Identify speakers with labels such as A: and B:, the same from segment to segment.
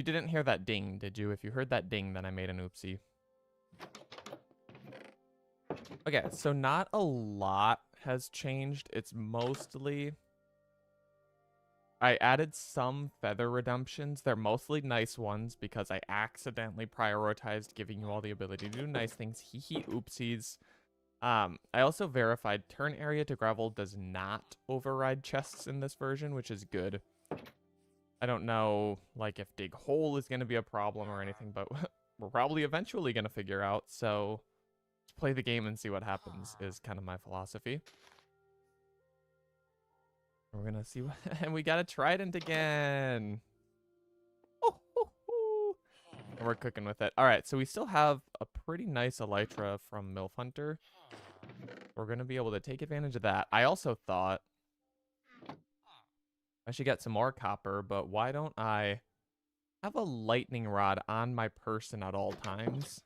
A: You didn't hear that ding, did you? If you heard that ding, then I made an oopsie. Okay, so not a lot has changed. It's mostly... I added some feather redemptions. They're mostly nice ones because I accidentally prioritized giving you all the ability to do nice things. Hee oopsies. I also verified turn area to gravel does not override chests in this version, which is good. I don't know, like, if dig hole is going to be a problem or anything, but we're probably eventually going to figure out, so let's play the game and see what happens is kind of my philosophy. We're going to see what... and we got a trident again! And we're cooking with it. All right, so we still have a pretty nice elytra from Milf Hunter. We're going to be able to take advantage of that. I also thought I should get some more copper, but why don't I have a lightning rod on my person at all times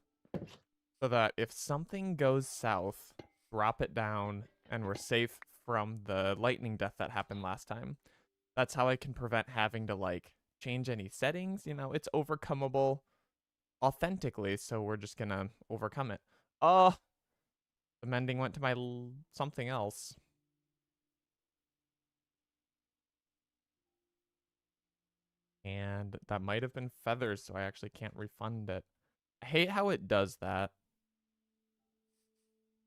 A: so that if something goes south, drop it down and we're safe from the lightning death that happened last time. That's how I can prevent having to, like, change any settings. You know, it's overcomeable authentically, so we're just gonna overcome it. Oh, the mending went to my something else. And that might have been feathers, so I actually can't refund it. I hate how it does that.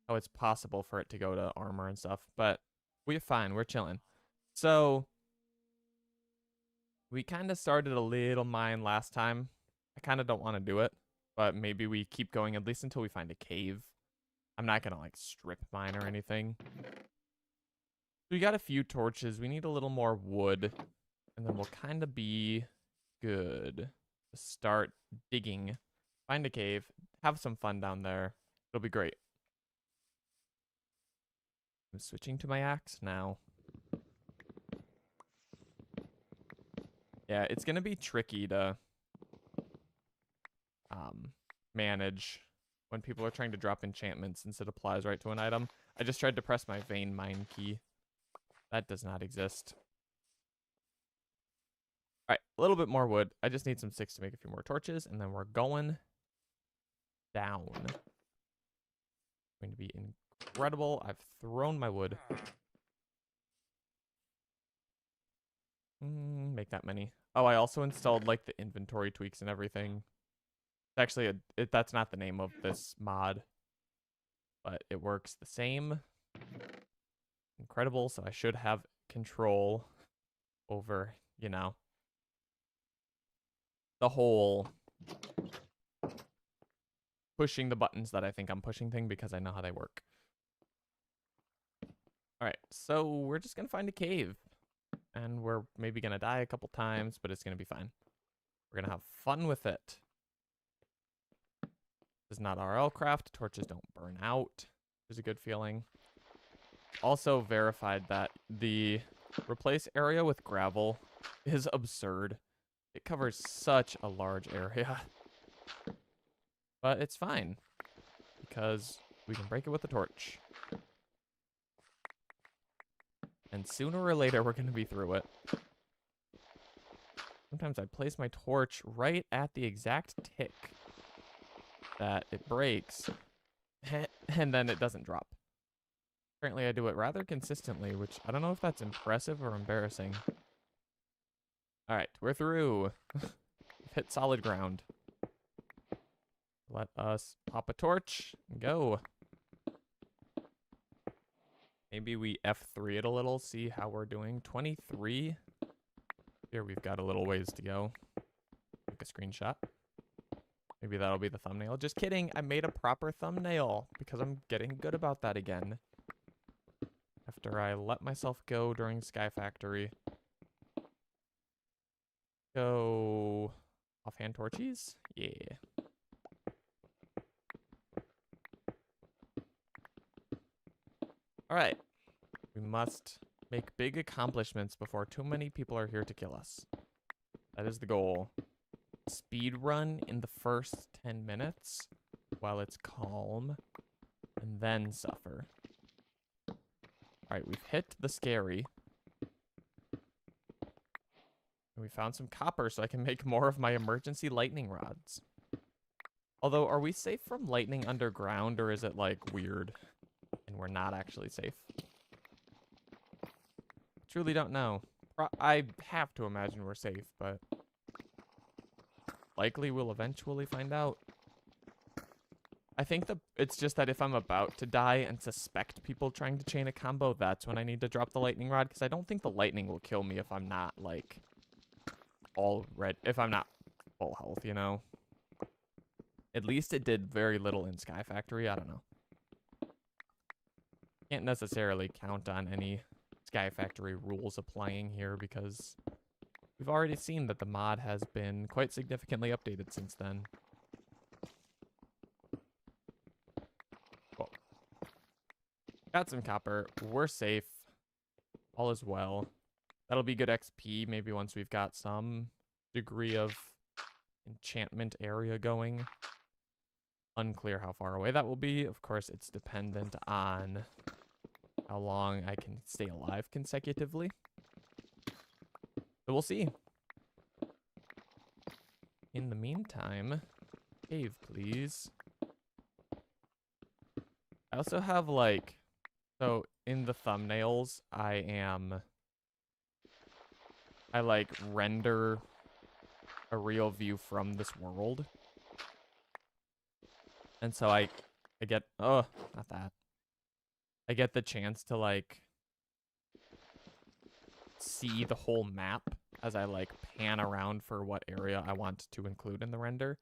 A: How it's possible for it to go to armor and stuff, but we're fine. We're chilling. So we kind of started a little mine last time. I kind of don't want to do it, but maybe we keep going at least until we find a cave. I'm not going to, like, strip mine or anything. We got a few torches. We need a little more wood, and then we'll kind of be good. Start digging, find a cave, have some fun down there. It'll be great. I'm switching to my axe now. Yeah, it's going to be tricky to manage when people are trying to drop enchantments since it applies right to an item. I just tried to press my vein mine key. That does not exist. All right, a little bit more wood. I just need some sticks to make a few more torches, and then we're going down. Going to be incredible. I've thrown my wood. Make that many. Oh, I also installed, like, the inventory tweaks and everything. It's actually that's not the name of this mod, but it works the same. Incredible. So I should have control over, you know, the whole pushing the buttons that I think I'm pushing thing because I know how they work. All right, so we're just gonna find a cave, and we're maybe gonna die a couple times, but it's gonna be fine. We're gonna have fun with it. This is not RL craft. Torches don't burn out. There's a good feeling. Also verified that the replace area with gravel is absurd. It covers such a large area. But it's fine because we can break it with a torch. And sooner or later, we're going to be through it. Sometimes I place my torch right at the exact tick that it breaks, and then it doesn't drop. Apparently, I do it rather consistently, which I don't know if that's impressive or embarrassing. All right, we're through. We've hit solid ground. Let us pop a torch and go. Maybe we F3 it a little, see how we're doing. 23. Here we've got a little ways to go. Take a screenshot. Maybe that'll be the thumbnail. Just kidding. I made a proper thumbnail because I'm getting good about that again. After I let myself go during Sky Factory. Go offhand torches? Yeah. All right. We must make big accomplishments before too many people are here to kill us. That is the goal. Speed run in the first 10 minutes while it's calm, and then suffer. All right, we've hit the scary. And we found some copper so I can make more of my emergency lightning rods. Although, are we safe from lightning underground, or is it, like, weird and we're not actually safe? Truly don't know. I have to imagine we're safe, but likely we'll eventually find out. I think it's just that if I'm about to die and suspect people trying to chain a combo, that's when I need to drop the lightning rod, because I don't think the lightning will kill me if I'm not, like, if I'm not full health, you know? At least it did very little in Sky Factory, I don't know. Can't necessarily count on any Sky Factory rules applying here, because we've already seen that the mod has been quite significantly updated since then. Well, got some copper. We're safe. All is well. That'll be good XP, maybe once we've got some degree of enchantment area going. Unclear how far away that will be. Of course, it's dependent on how long I can stay alive consecutively. So we'll see. In the meantime, cave, please. I also have, like, so in the thumbnails, I like render a real view from this world. And so I get, oh, not that. I get the chance to, like, see the whole map as I, like, pan around for what area I want to include in the render.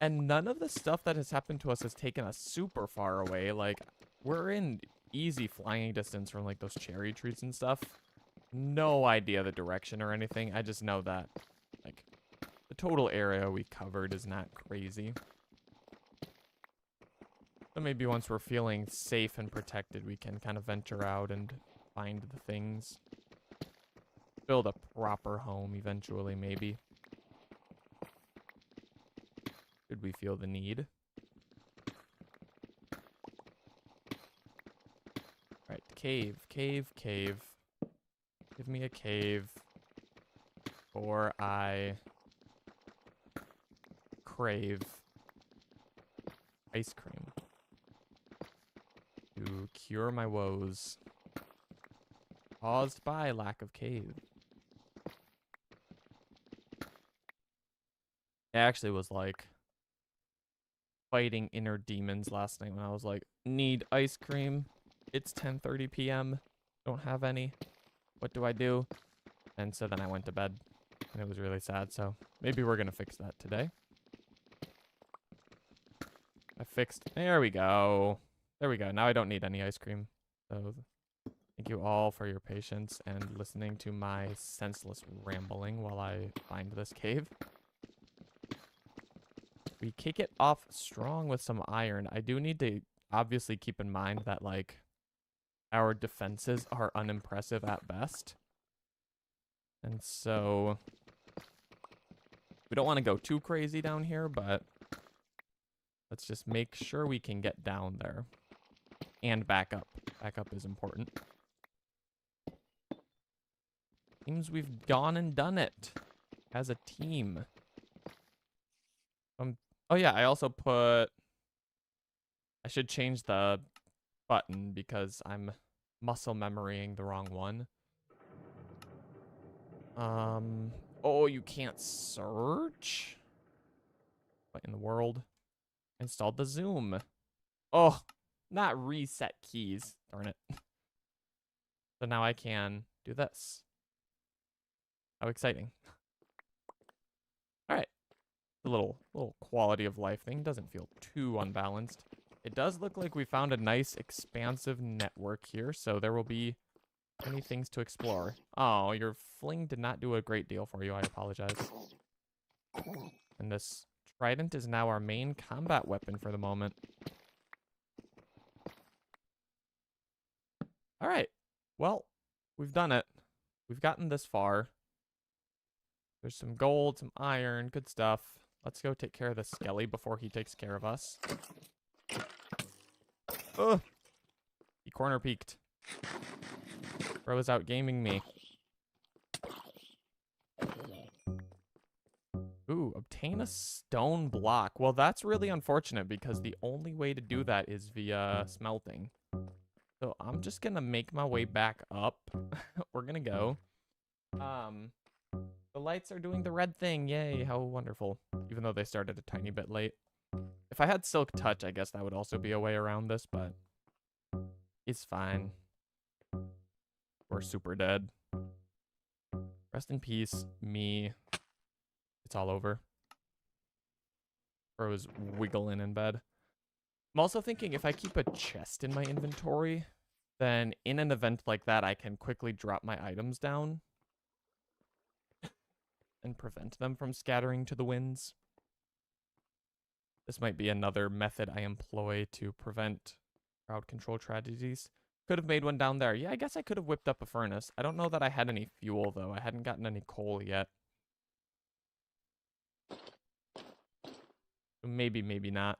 A: And none of the stuff that has happened to us has taken us super far away. Like, we're in easy flying distance from, like, those cherry trees and stuff. No idea the direction or anything. I just know that, like, the total area we covered is not crazy. So maybe once we're feeling safe and protected, we can kind of venture out and find the things. Build a proper home eventually, maybe. Should we feel the need? Alright, cave, cave, cave. Give me a cave. Or I crave ice cream to cure my woes caused by lack of cave. It actually was like fighting inner demons last night when I was like, need ice cream. It's 10:30 p.m. Don't have any. What do I do? And so then I went to bed and it was really sad. So maybe we're going to fix that today. There we go. There we go. Now I don't need any ice cream. So thank you all for your patience and listening to my senseless rambling while I find this cave. We kick it off strong with some iron. I do need to obviously keep in mind that, like, our defenses are unimpressive at best. And so we don't want to go too crazy down here, but let's just make sure we can get down there. And back up. Back up is important. Seems we've gone and done it as a team. Oh yeah, I also I should change the button because I'm muscle memorying the wrong one. Oh, you can't search? What in the world? Installed the zoom. Oh, not reset keys. Darn it. So now I can do this. How exciting. All right. A little quality of life thing. Doesn't feel too unbalanced. It does look like we found a nice expansive network here, so there will be many things to explore. Oh, your fling did not do a great deal for you. I apologize. And this trident is now our main combat weapon for the moment. All right. Well, we've done it. We've gotten this far. There's some gold, some iron, good stuff. Let's go take care of the Skelly before he takes care of us. Ugh. He corner peeked. Bro is out gaming me. Ooh, obtain a stone block. Well, that's really unfortunate because the only way to do that is via smelting. So I'm just gonna make my way back up. We're gonna go. The lights are doing the red thing. Yay, how wonderful. Even though they started a tiny bit late. If I had Silk Touch, I guess that would also be a way around this, but it's fine. We're super dead. Rest in peace, me. It's all over. Or was wiggling in bed. I'm also thinking if I keep a chest in my inventory, then in an event like that, I can quickly drop my items down and prevent them from scattering to the winds. This might be another method I employ to prevent crowd control tragedies. Could have made one down there. Yeah, I guess I could have whipped up a furnace. I don't know that I had any fuel, though. I hadn't gotten any coal yet. Maybe, maybe not.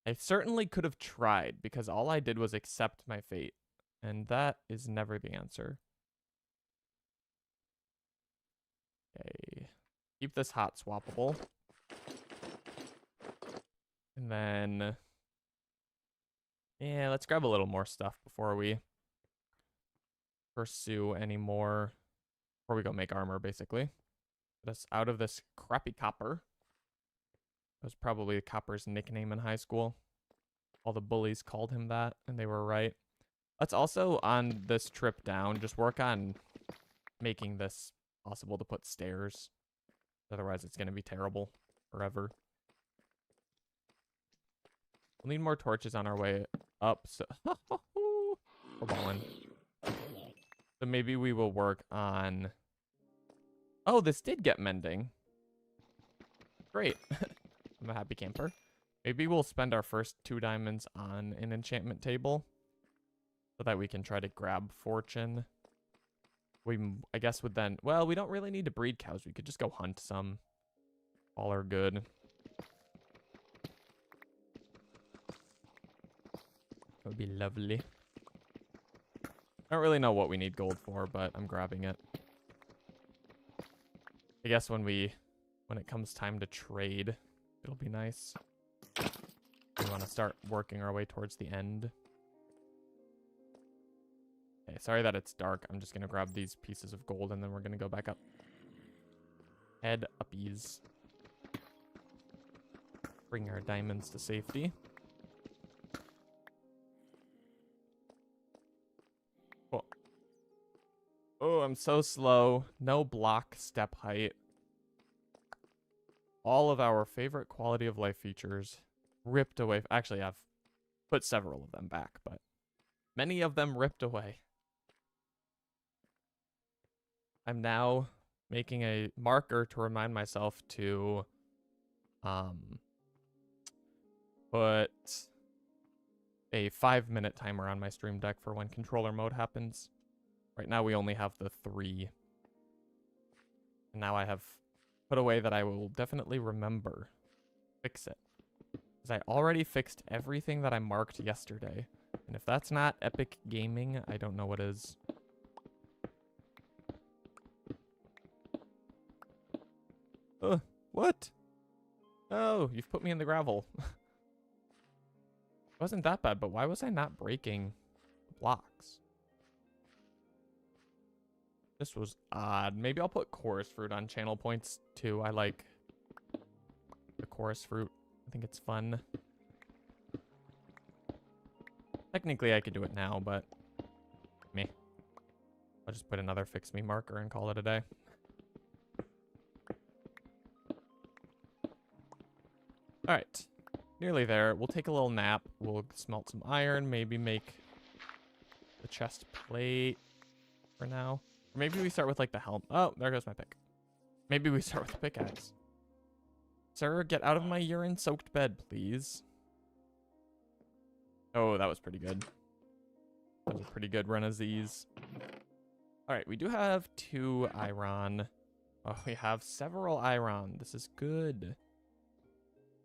A: I certainly could have tried, because all I did was accept my fate. And that is never the answer. Okay. Keep this hot swappable. And then... yeah, let's grab a little more stuff before we pursue any more. Before we go make armor, basically. Get us out of this crappy copper. That was probably Copper's nickname in high school. All the bullies called him that, and they were right. Let's also, on this trip down, just work on making this possible to put stairs. Otherwise, it's going to be terrible forever. We'll need more torches on our way up. So we're balling. So maybe we will work on... oh, this did get mending. Great. I'm a happy camper. Maybe we'll spend our first 2 diamonds on an enchantment table so that we can try to grab fortune. I guess would then... well, we don't really need to breed cows. We could just go hunt some. All are good. That would be lovely. I don't really know what we need gold for, but I'm grabbing it. I guess when it comes time to trade, it'll be nice. We want to start working our way towards the end. Okay, sorry that it's dark. I'm just going to grab these pieces of gold and then we're going to go back up. Head uppies. Bring our diamonds to safety. Cool. Oh, I'm so slow. No block step height. All of our favorite quality of life features ripped away. Actually, I've put several of them back, but many of them ripped away. I'm now making a marker to remind myself to put a 5-minute timer on my stream deck for when controller mode happens. Right now we only have the 3. And now I have put away that I will definitely remember. Fix it. Because I already fixed everything that I marked yesterday. And if that's not epic gaming, I don't know what is. What? Oh, you've put me in the gravel. It wasn't that bad, but why was I not breaking blocks? This was odd. Maybe I'll put chorus fruit on channel points too. I like the chorus fruit. I think it's fun. Technically, I could do it now, but me. I'll just put another fix me marker and call it a day. All right, nearly there. We'll take a little nap. We'll smelt some iron, maybe make the chest plate for now. Or maybe we start with like the helm. Oh, there goes my pick. Maybe we start with the pickaxe. Sir, get out of my urine-soaked bed, please. Oh, that was pretty good. That was a pretty good run of these. All right, we do have 2 iron. Oh, we have several iron. This is good.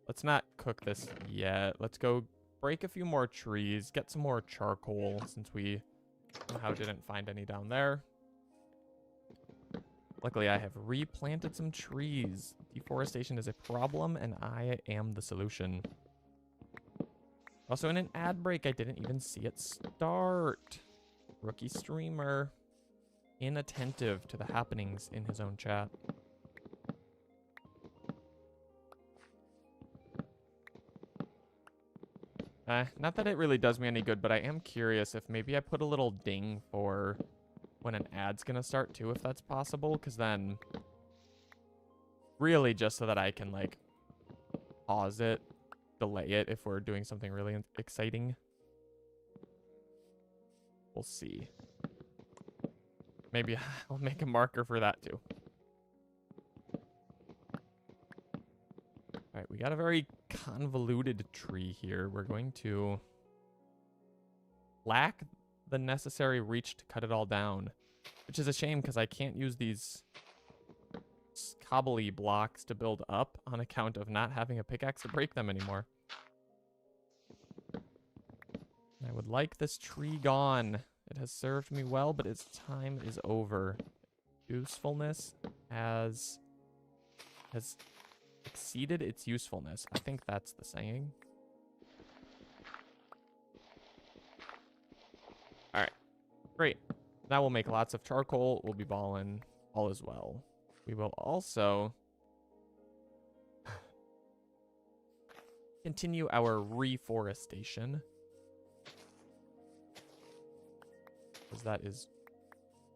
A: Let's not cook this yet. Let's go break a few more trees, get some more charcoal since we somehow didn't find any down there. Luckily, I have replanted some trees. Deforestation is a problem, and I am the solution. Also, in an ad break, I didn't even see it start. Rookie streamer. Inattentive to the happenings in his own chat. Not that it really does me any good, but I am curious if maybe I put a little ding for when an ad's gonna start too, if that's possible, because then really just so that I can like pause it, delay it if we're doing something really exciting. We'll see. Maybe I'll make a marker for that too. All right, we got a very convoluted tree here. We're going to lack the necessary reach to cut it all down, which is a shame because I can't use these cobbly blocks to build up on account of not having a pickaxe to break them anymore. I would like this tree gone. It has served me well, but its time is over. Usefulness has exceeded its usefulness. I think that's the saying. All right, great. Now we'll make lots of charcoal. We'll be balling all as well. We will also continue our reforestation, because that is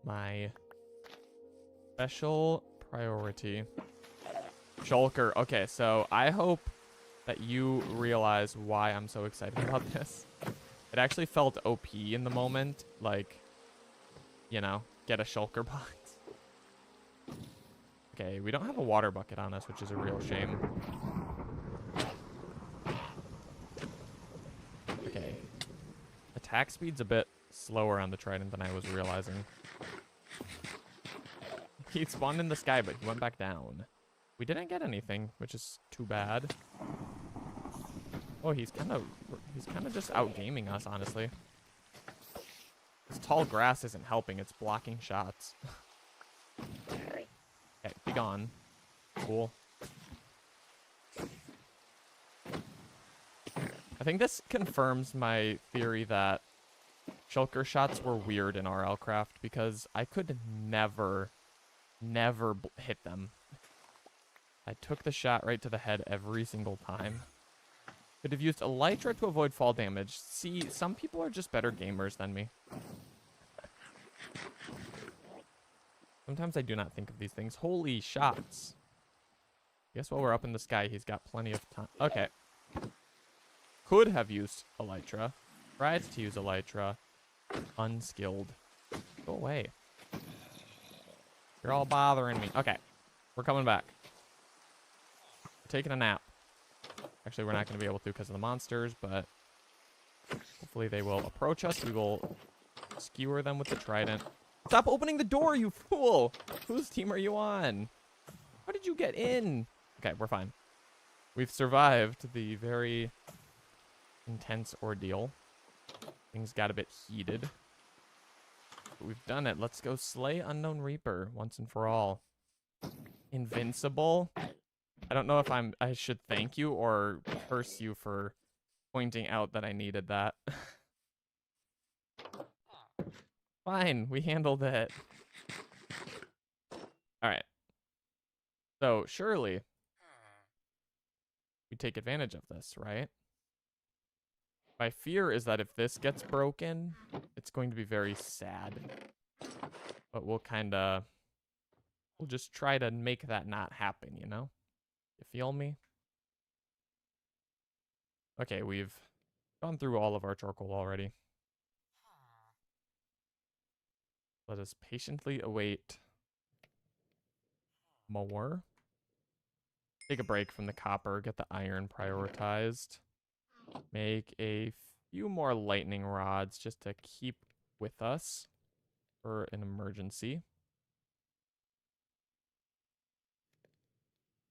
A: my special priority. Shulker. Okay, so I hope that you realize why I'm so excited about this. It actually felt OP in the moment, like, you know, get a shulker box. Okay, we don't have a water bucket on us, which is a real shame. Okay. Attack speed's a bit slower on the trident than I was realizing. He spawned in the sky, but he went back down. We didn't get anything, which is too bad. Oh, he's kind of just outgaming us, honestly. This tall grass isn't helping. It's blocking shots. Okay, be gone. Cool. I think this confirms my theory that shulker shots were weird in RLcraft because I could never hit them. I took the shot right to the head every single time. Could have used elytra to avoid fall damage. See, some people are just better gamers than me. Sometimes I do not think of these things. Holy shots. Guess while we're up in the sky, he's got plenty of time. Okay. Could have used elytra. Tried to use elytra. Unskilled. Go away. You're all bothering me. Okay. We're coming back. We're taking a nap. Actually, we're not going to be able to because of the monsters, but hopefully they will approach us. We will skewer them with the trident. Stop opening the door, you fool! Whose team are you on? How did you get in? Okay, we're fine. We've survived the very intense ordeal. Things got a bit heated. But we've done it. Let's go slay Unknown Reaper once and for all. Invincible? I don't know if I should thank you or curse you for pointing out that I needed that. Fine, we handled it. Alright. So, surely, we take advantage of this, right? My fear is that if this gets broken, it's going to be very sad. But we'll just try to make that not happen, you know? You feel me? Okay, we've gone through all of our charcoal already. Let us patiently await more. Take a break from the copper, get the iron prioritized. Make a few more lightning rods just to keep with us for an emergency.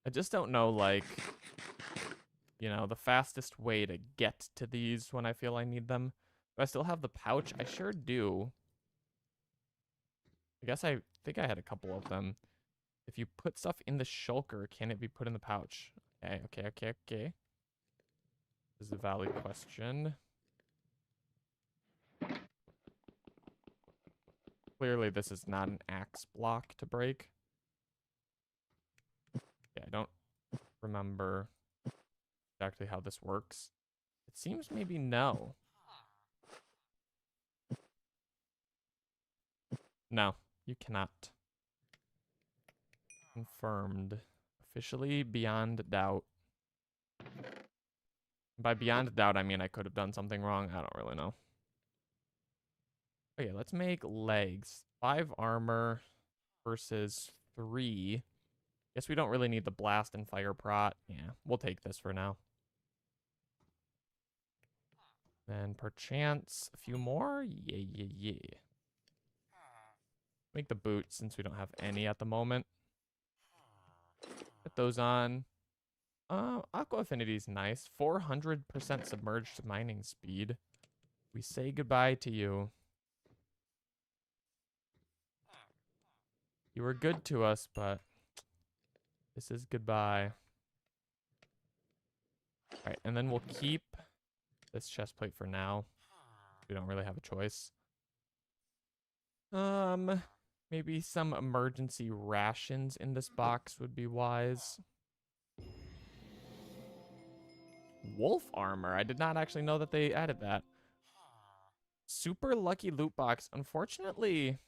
A: I just don't know, like, you know, the fastest way to get to these when I feel I need them. Do I still have the pouch? I sure do. I guess I think I had a couple of them. If you put stuff in the shulker, can it be put in the pouch? Okay. This is a valid question. Clearly, this is not an axe block to break. Yeah, I don't remember exactly how this works. It seems maybe no. No, you cannot. Confirmed. Officially beyond doubt. By beyond doubt, I mean I could have done something wrong. I don't really know. Okay, let's make legs. 5 armor versus 3. Guess we don't really need the blast and fire prot. Yeah, we'll take this for now. Then perchance a few more. Yeah. Make the boots since we don't have any at the moment. Put those on. Aqua Affinity is nice. 400% submerged mining speed. We say goodbye to you. You were good to us, but this is goodbye. Alright, and then we'll keep this chest plate for now. We don't really have a choice. Maybe some emergency rations in this box would be wise. Wolf armor. I did not actually know that they added that. Super lucky loot box. Unfortunately,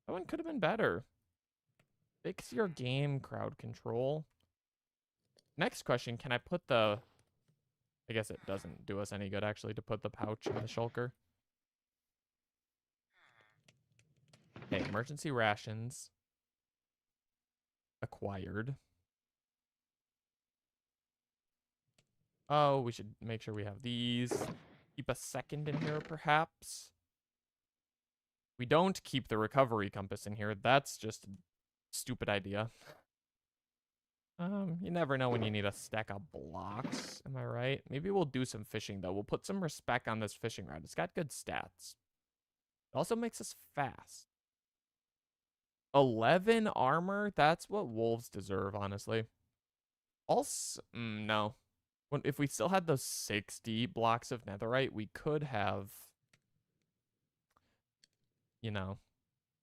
A: that one could have been better. Fix your game, crowd control. Next question, can I put the... I guess it doesn't do us any good, actually, to put the pouch in the shulker. Okay, emergency rations. Acquired. Oh, we should make sure we have these. Keep a second in here, perhaps. We don't keep the recovery compass in here. That's just a stupid idea. You never know when you need a stack of blocks. Am I right? Maybe we'll do some fishing, though. We'll put some respect on this fishing rod. It's got good stats. It also makes us fast. 11 armor? That's what wolves deserve, honestly. Also, no. If we still had those 60 blocks of netherite, we could have, you know,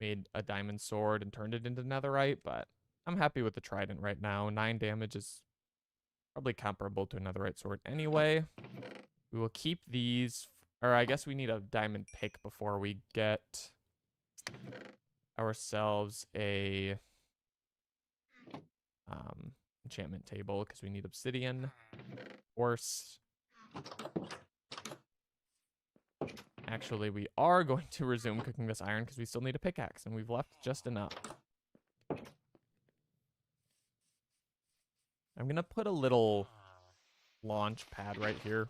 A: made a diamond sword and turned it into netherite, but I'm happy with the trident right now. 9 damage is probably comparable to a netherite sword anyway. We will keep these, or I guess we need a diamond pick before we get ourselves a enchantment table, because we need obsidian. Of course. Actually, we are going to resume cooking this iron because we still need a pickaxe, and we've left just enough. I'm going to put a little launch pad right here.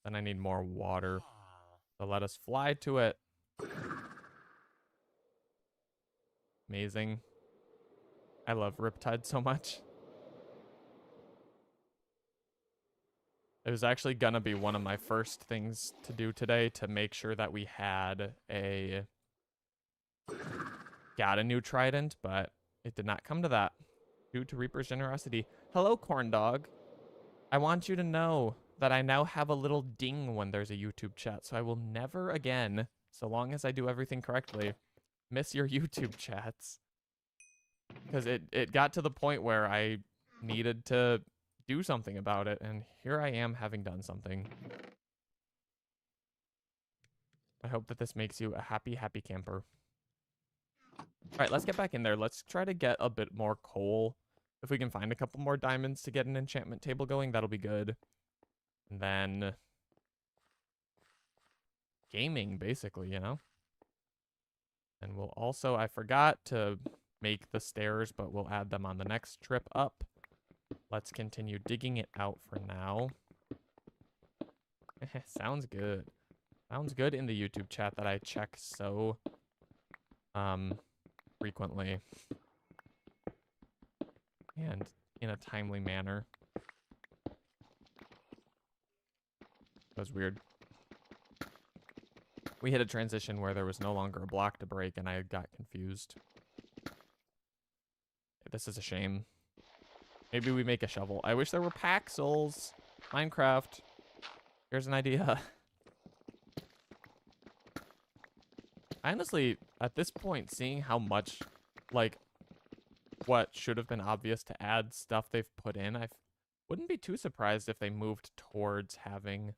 A: Then I need more water. So let us fly to it. Amazing. I love Riptide so much. It was actually going to be one of my first things to do today to make sure that we had got a new trident, but it did not come to that due to Reaper's generosity. Hello, corn dog. I want you to know that I now have a little ding when there's a YouTube chat, so I will never again, so long as I do everything correctly, miss your YouTube chats. Because it got to the point where I needed to do something about it, and here I am having done something. I hope that this makes you a happy, happy camper. All right, let's get back in there. Let's try to get a bit more coal. If we can find a couple more diamonds to get an enchantment table going, that'll be good. And then gaming, basically, you know? And we'll also, I forgot to make the stairs, but we'll add them on the next trip up. Let's continue digging it out for now. Sounds good. Sounds good in the YouTube chat that I check so frequently and in a timely manner. That was weird. We hit a transition where there was no longer a block to break and I got confused. This is a shame. Maybe we make a shovel. I wish there were Paxels. Minecraft. Here's an idea. Honestly, at this point, seeing how much, like, what should have been obvious to add stuff they've put in, I wouldn't be too surprised if they moved towards having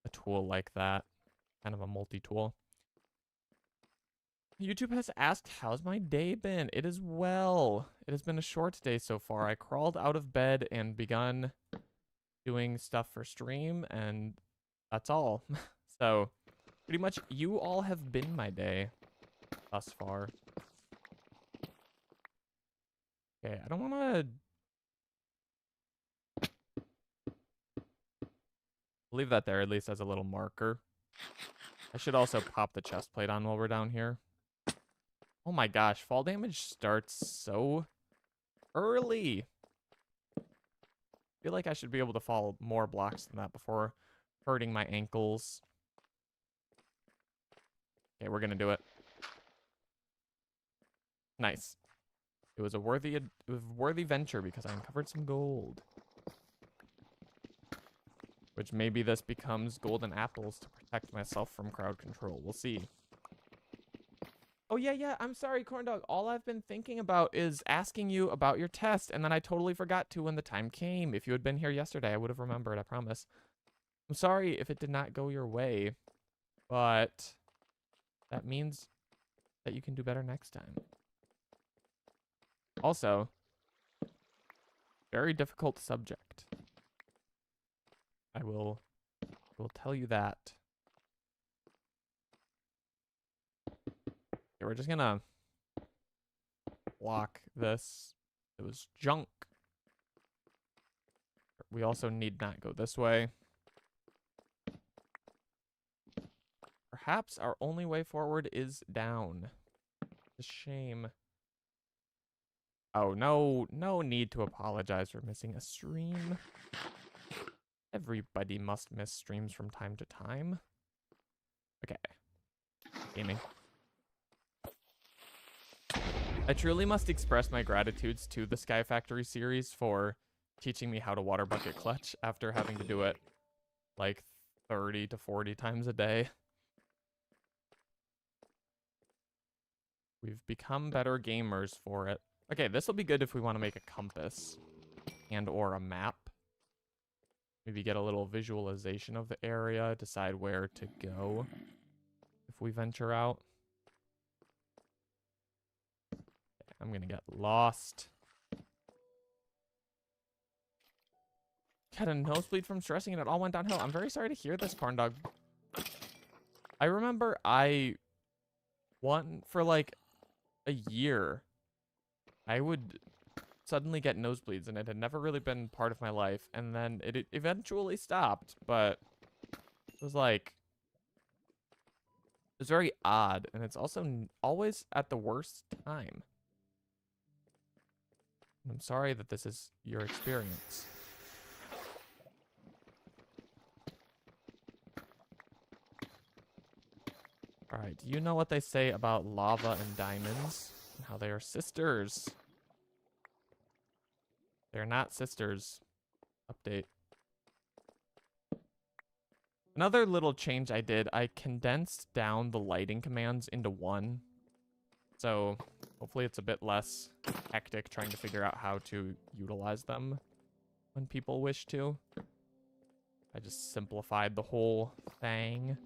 A: a tool like that. Kind of a multi-tool. YouTube has asked, how's my day been? It is well. It has been a short day so far. I crawled out of bed and begun doing stuff for stream, and that's all. So, pretty much you all have been my day thus far. Okay, I don't want to leave that there, at least as a little marker. I should also pop the chest plate on while we're down here. Oh my gosh, fall damage starts so early. I feel like I should be able to fall more blocks than that before hurting my ankles. Okay, we're gonna do it. Nice. It was a worthy venture because I uncovered some gold. Which maybe this becomes golden apples to protect myself from crowd control. We'll see. Oh, yeah, I'm sorry, Corndog. All I've been thinking about is asking you about your test, and then I totally forgot to when the time came. If you had been here yesterday, I would have remembered, I promise. I'm sorry if it did not go your way, but that means that you can do better next time. Also, very difficult subject. I will tell you that. Okay, we're just gonna block this. It was junk. We also need not go this way. Perhaps our only way forward is down. It's a shame. Oh, no need to apologize for missing a stream. Everybody must miss streams from time to time. Okay. Gaming. I truly must express my gratitudes to the Sky Factory series for teaching me how to water bucket clutch after having to do it like 30 to 40 times a day. We've become better gamers for it. Okay, this will be good if we want to make a compass and or a map. Maybe get a little visualization of the area, decide where to go if we venture out. Okay, I'm gonna get lost. Had a nosebleed from stressing and it all went downhill. I'm very sorry to hear this, Corndog. I remember I won for like a year. I would suddenly get nosebleeds, and it had never really been part of my life. And then it eventually stopped, but it was like, it's very odd, and it's also always at the worst time. And I'm sorry that this is your experience. All right, do you know what they say about lava and diamonds and how they are sisters? They're not sisters. Update. Another little change I did, I condensed down the lighting commands into one. So hopefully it's a bit less hectic trying to figure out how to utilize them when people wish to. I just simplified the whole thing.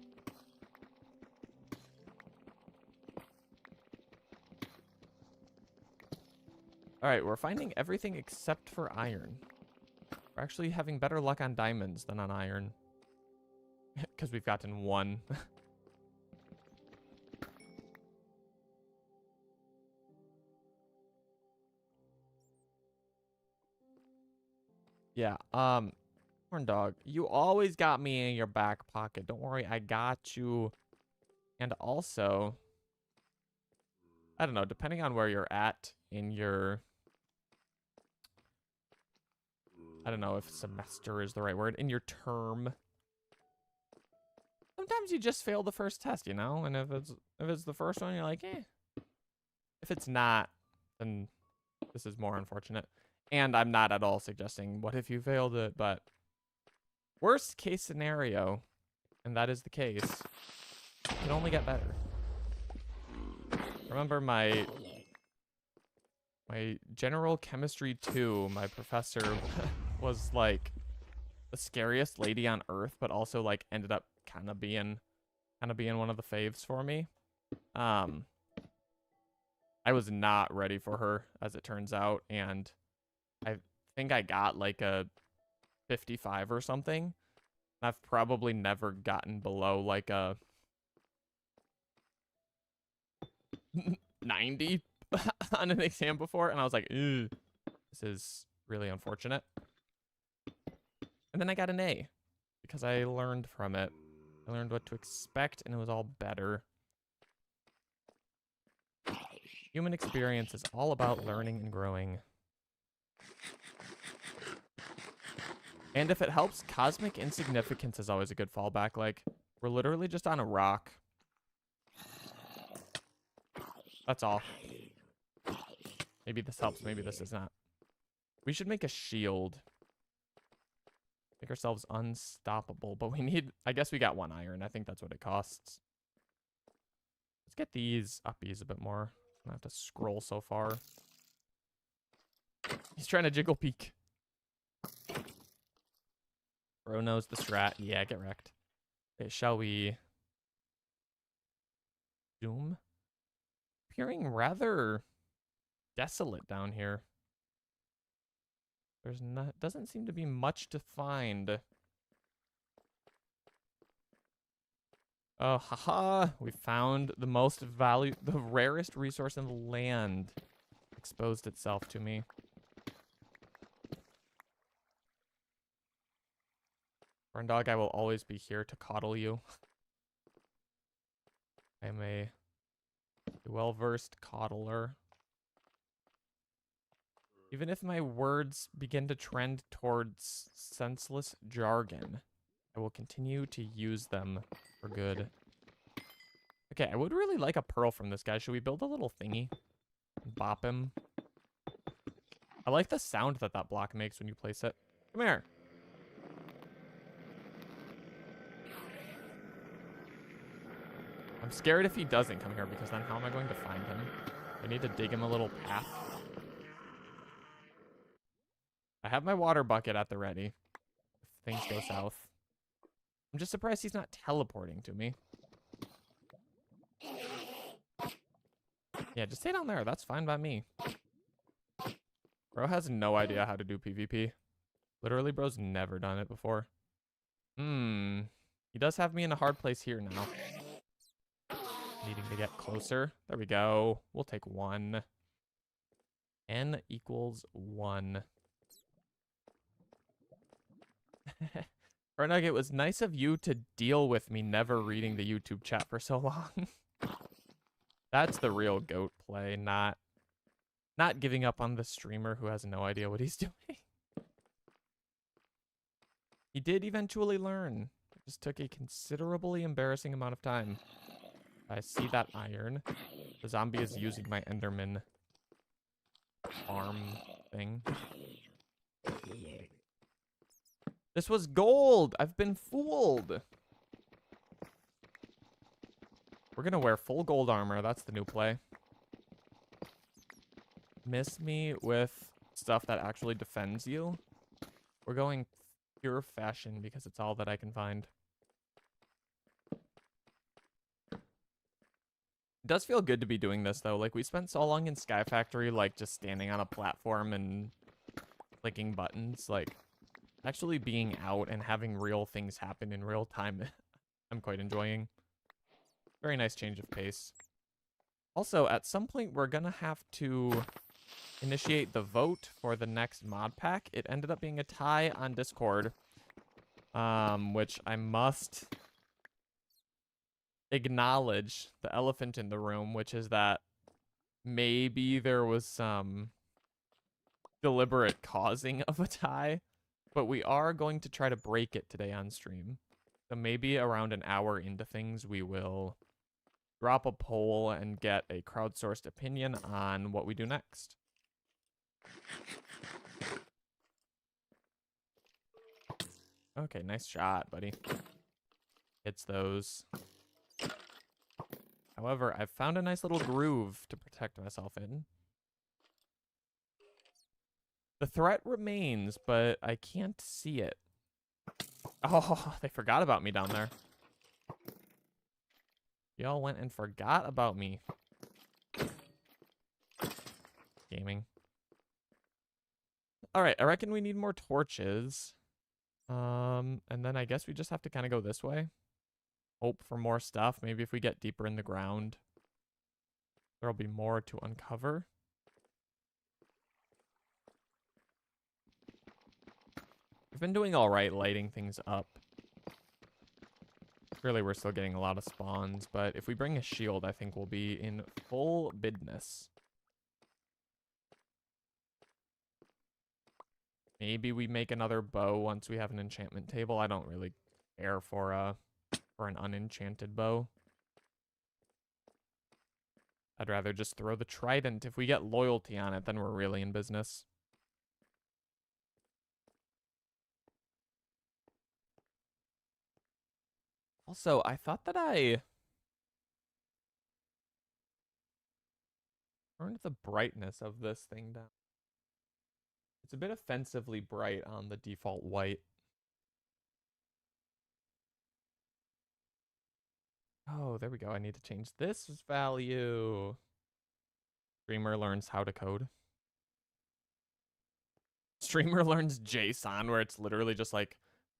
A: All right, we're finding everything except for iron. We're actually having better luck on diamonds than on iron. Because we've gotten one. Yeah, Corn Dog, you always got me in your back pocket. Don't worry, I got you. And also, I don't know, depending on where you're at in your... I don't know if semester is the right word. In your term. Sometimes you just fail the first test, you know? And if it's the first one, you're like, eh. If it's not, then This is more unfortunate. And I'm not at all suggesting what if you failed it, but worst case scenario, and that is the case, it can only get better. Remember my general chemistry 2, my professor was like the scariest lady on earth, but also like ended up kind of being one of the faves for me. I was not ready for her, as it turns out, and I think I got like a 55 or something. I've probably never gotten below like a 90 on an exam before, and I was like, ew, this is really unfortunate. And then I got an A because I learned from it. I learned what to expect, and it was all better. Human experience is all about learning and growing. And if it helps, cosmic insignificance is always a good fallback. Like, we're literally just on a rock. That's all. Maybe this helps, maybe this does not. We should make a shield. Make ourselves unstoppable, but we need, I guess we got 1 iron. I think that's what it costs. Let's get these uppies a bit more. I don't have to scroll so far. He's trying to jiggle peek. Bro knows the strat. Yeah, get wrecked. Okay, shall we zoom? Appearing rather desolate down here. There's not, doesn't seem to be much to find. Oh, haha. We found the the rarest resource in the land. Exposed itself to me. Barn dog, I will always be here to coddle you. I am a well-versed coddler. Even if my words begin to trend towards senseless jargon, I will continue to use them for good. Okay, I would really like a pearl from this guy. Should we build a little thingy? Bop him. I like the sound that that block makes when you place it. Come here. I'm scared if he doesn't come here, because then how am I going to find him? I need to dig him a little path. I have my water bucket at the ready if things go south. I'm just surprised he's not teleporting to me. Yeah, just stay down there. That's fine by me. Bro has no idea how to do PvP. Literally, bro's never done it before. He does have me in a hard place here now. Needing to get closer. There we go. We'll take 1. N equals 1. Arnug, it was nice of you to deal with me never reading the YouTube chat for so long. That's the real GOAT play, not giving up on the streamer who has no idea what he's doing. He did eventually learn. It just took a considerably embarrassing amount of time. I see that iron. The zombie is using my Enderman farm thing. This was gold! I've been fooled! We're gonna wear full gold armor. That's the new play. Miss me with stuff that actually defends you. We're going pure fashion because it's all that I can find. It does feel good to be doing this, though. Like, we spent so long in Sky Factory, like, just standing on a platform and clicking buttons. Like, actually being out and having real things happen in real time, I'm quite enjoying. Very nice change of pace. Also, at some point, we're gonna have to initiate the vote for the next mod pack. It ended up being a tie on Discord, which I must acknowledge the elephant in the room, which is that maybe there was some deliberate causing of a tie, but we are going to try to break it today on stream. So maybe around an hour into things, we will drop a poll and get a crowdsourced opinion on what we do next. Okay, nice shot, buddy. Hits those. However, I've found a nice little groove to protect myself in. The threat remains, but I can't see it. Oh, they forgot about me down there. Y'all went and forgot about me. Gaming. All right, I reckon we need more torches. And then I guess we just have to kind of go this way. Hope for more stuff. Maybe if we get deeper in the ground, there'll be more to uncover. We've been doing all right lighting things up. Really, we're still getting a lot of spawns, but if we bring a shield, I think we'll be in full business. Maybe we make another bow once we have an enchantment table. I don't really care for an unenchanted bow. I'd rather just throw the trident. If we get loyalty on it, then we're really in business. Also, I thought that I turned the brightness of this thing down. It's a bit offensively bright on the default white. Oh, there we go. I need to change this value. Streamer learns how to code. Streamer learns JSON, where it's literally just like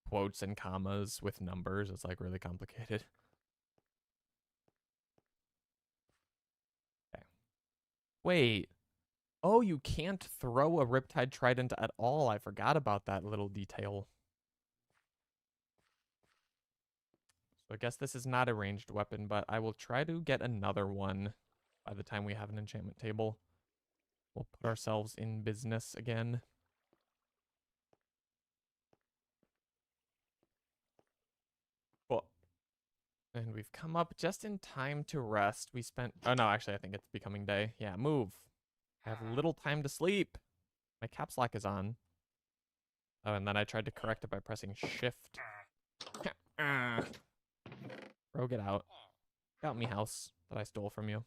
A: quotes and commas with numbers. It's like really complicated. Okay. Wait. Oh, you can't throw a Riptide Trident at all. I forgot about that little detail. So I guess this is not a ranged weapon, but I will try to get another one by the time we have an enchantment table. We'll put ourselves in business again. Cool. And we've come up just in time to rest. We spent... Oh, no, actually, I think it's becoming day. Yeah, move. I have little time to sleep. My caps lock is on. Oh, and then I tried to correct it by pressing shift. Bro, get out. Get out me house that I stole from you,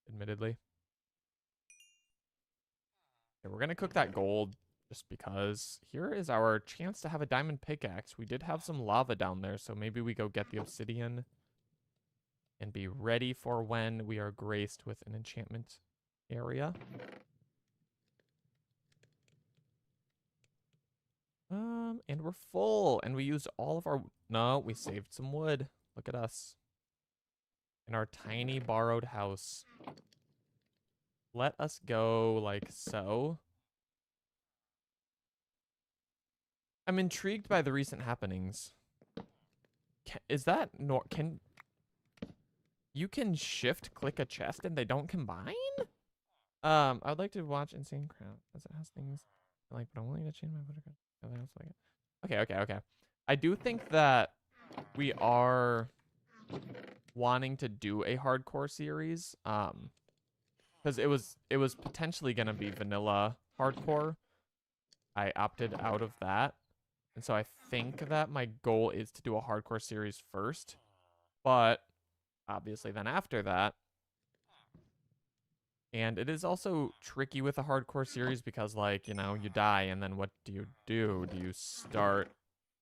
A: admittedly. Okay, we're gonna cook that gold just because. Here is our chance to have a diamond pickaxe. We did have some lava down there, so maybe we go get the obsidian and be ready for when we are graced with an enchantment area. And we're full, and we used all of our... No, we saved some wood. Look at us. In our tiny borrowed house. Let us go like so. I'm intrigued by the recent happenings. Is that... Can... You can shift click a chest and they don't combine? I would like to watch Insane Crown as it has things like, but I'm willing to change my photograph. Okay. I do think that we are wanting to do a hardcore series. Because it was potentially gonna be vanilla hardcore. I opted out of that. And so I think that my goal is to do a hardcore series first. But obviously then after that. And it is also tricky with a hardcore series because, like, you know, you die and then what do? Do you start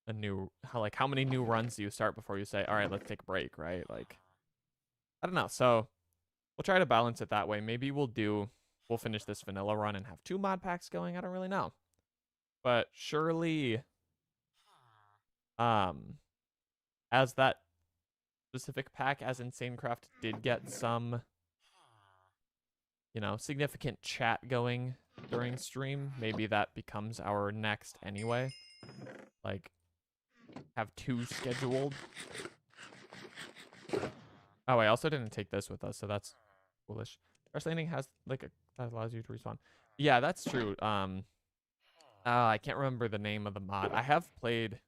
A: a new... How many new runs do you start before you say, all right, let's take a break, right? Like, I don't know. So we'll try to balance it that way. Maybe we'll finish this vanilla run and have 2 mod packs going. I don't really know. But surely, as that specific pack, as InsaneCraft, did get some, you know, significant chat going during stream, maybe that becomes our next anyway. Like, have 2 scheduled. Oh, I also didn't take this with us, so that's foolish. Crash Landing has, like, that allows you to respawn. Yeah, that's true. I can't remember the name of the mod. I have played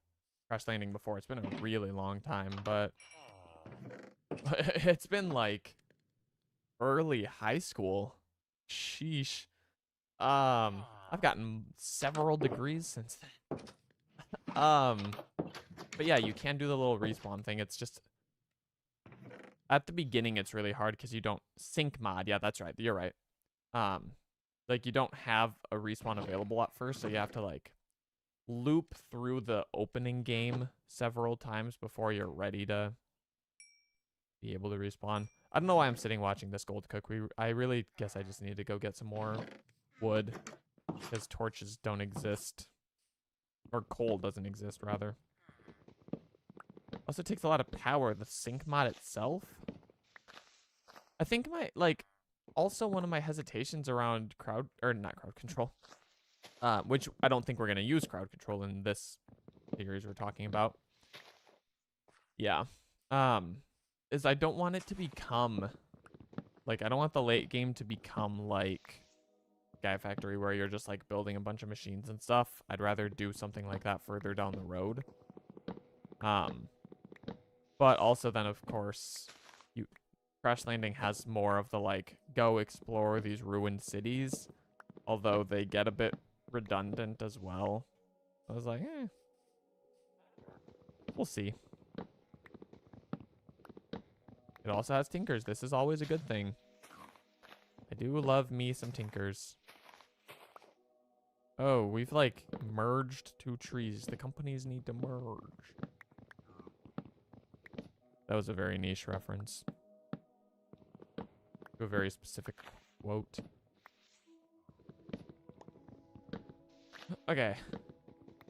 A: Crash Landing before. It's been a really long time, but it's been, like, early high school. Sheesh. I've gotten several degrees since then. But yeah, you can do the little respawn thing. It's just at the beginning, it's really hard because you don't sync mod. Yeah, that's right. You're right. Like you don't have a respawn available at first, so you have to like loop through the opening game several times before you're ready to be able to respawn. I don't know why I'm sitting watching this gold cook. I really guess I just need to go get some more wood because torches don't exist. Or coal doesn't exist, rather. Also takes a lot of power. The sync mod itself. I think also one of my hesitations around not crowd control, which I don't think we're going to use crowd control in this series we're talking about. Yeah. Is I don't want it to become, like, I don't want the late game to become like Guy Factory where you're just like building a bunch of machines and stuff. I'd rather do something like that further down the road. But also then, of course, Crash Landing has more of the, like, go explore these ruined cities, although they get a bit redundant as well. I was like, we'll see. It also has tinkers. This is always a good thing. I do love me some tinkers. Oh, we've, like, merged two trees. The companies need to merge. That was a very niche reference. To a very specific quote. Okay.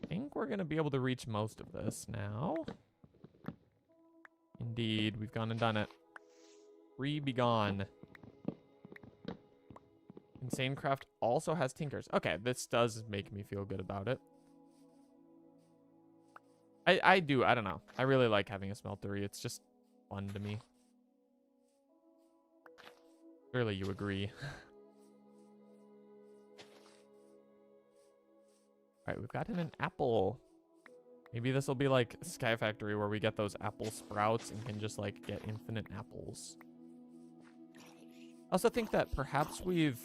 A: I think we're going to be able to reach most of this now. Indeed, we've gone and done it. Free be gone. Insane Craft also has tinkers. Okay, this does make me feel good about it. I don't know. I really like having a smeltery. It's just fun to me. Clearly you agree. Alright, we've gotten an apple. Maybe this will be like Sky Factory where we get those apple sprouts and can just like get infinite apples. I also think that perhaps we've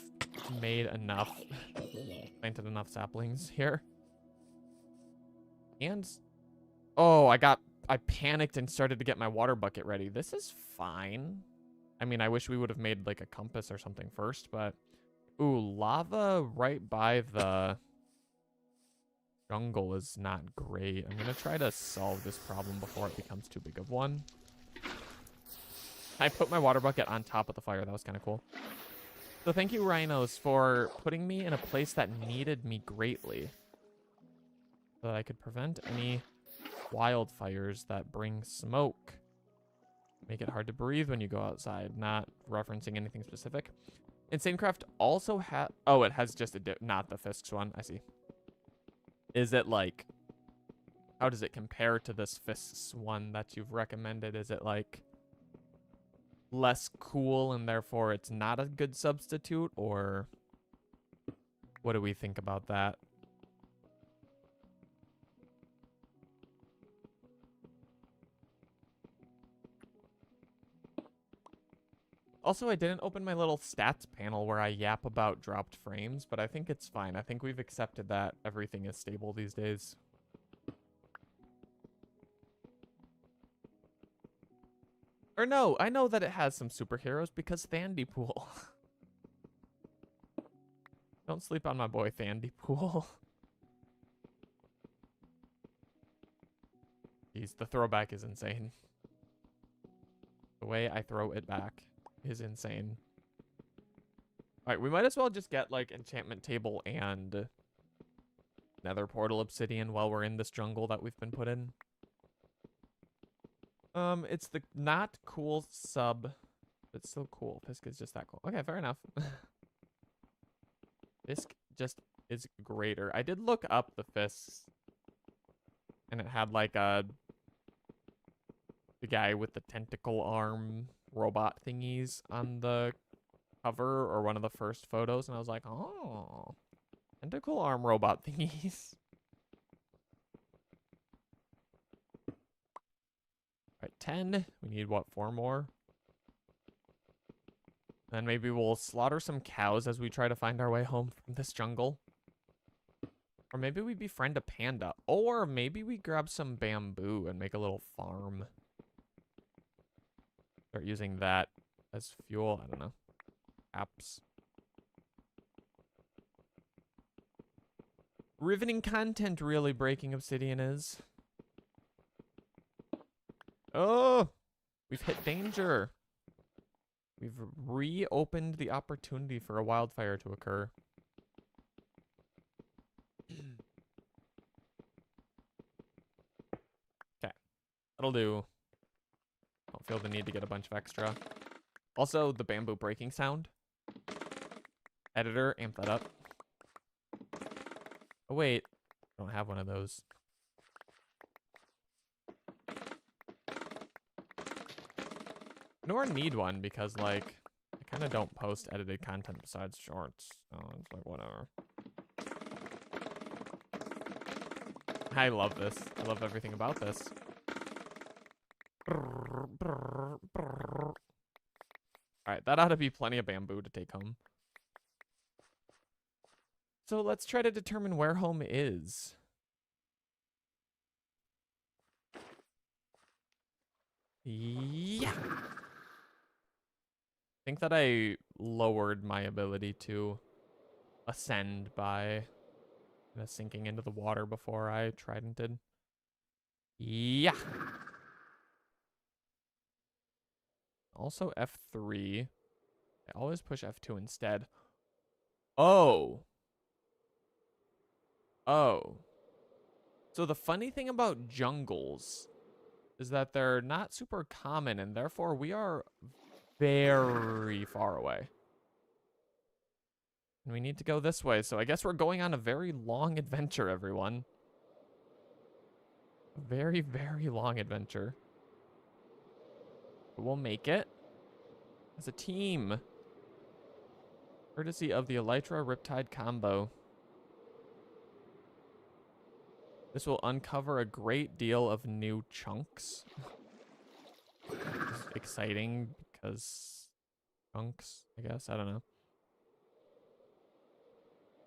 A: made enough, planted enough saplings here. And, oh, I panicked and started to get my water bucket ready. This is fine. I mean, I wish we would have made like a compass or something first, but, ooh, lava right by the jungle is not great. I'm gonna try to solve this problem before it becomes too big of one. I put my water bucket on top of the fire. That was kind of cool. So thank you, rhinos, for putting me in a place that needed me greatly, so that I could prevent any wildfires that bring smoke. Make it hard to breathe when you go outside. Not referencing anything specific. Insanecraft also has... Oh, it has just not the Fisk's one. I see. Is it like... How does it compare to this Fisk's one that you've recommended? Is it like... less cool and therefore it's not a good substitute? Or... what do we think about that? Also, I didn't open my little stats panel where I yap about dropped frames, but I think it's fine. I think we've accepted that everything is stable these days. Or no, I know that it has some superheroes because Thandypool. Don't sleep on my boy Thandypool. Jeez, the throwback is insane. The way I throw it back is insane. Alright, we might as well just get, like, enchantment table and nether portal obsidian while we're in this jungle that we've been put in. It's the not cool sub. It's still cool. Fisk is just that cool. Okay, fair enough. Fisk just is greater. I did look up the Fisks. And it had, like, the guy with the tentacle arm robot thingies on the cover or one of the first photos, and I was like, oh, tentacle arm robot thingies. All right, 10. We need, what, 4 more? Then maybe we'll slaughter some cows as we try to find our way home from this jungle. Or maybe we befriend a panda. Or maybe we grab some bamboo and make a little farm. Start using that as fuel. I don't know. Apps. Riveting content, really, Breaking Obsidian is. Oh! We've hit danger. We've reopened the opportunity for a wildfire to occur. Okay. That'll do. Don't feel the need to get a bunch of extra. Also, the bamboo breaking sound. Editor, amp that up. Oh, wait. I don't have one of those. Nor need one because, like, I kind of don't post edited content besides shorts. So it's like, whatever. I love this. I love everything about this. Alright, that ought to be plenty of bamboo to take home. So let's try to determine where home is. Yeah. I think that I lowered my ability to ascend by sinking into the water before I tridented. Yeah. Also F3. I always push F2 instead. Oh. Oh. So the funny thing about jungles is that they're not super common, and therefore we are very far away. And we need to go this way, so I guess we're going on a very long adventure, everyone. A very, very long adventure. But we'll make it as a team. Courtesy of the Elytra Riptide combo. This will uncover a great deal of new chunks. It's exciting because chunks, I guess. I don't know.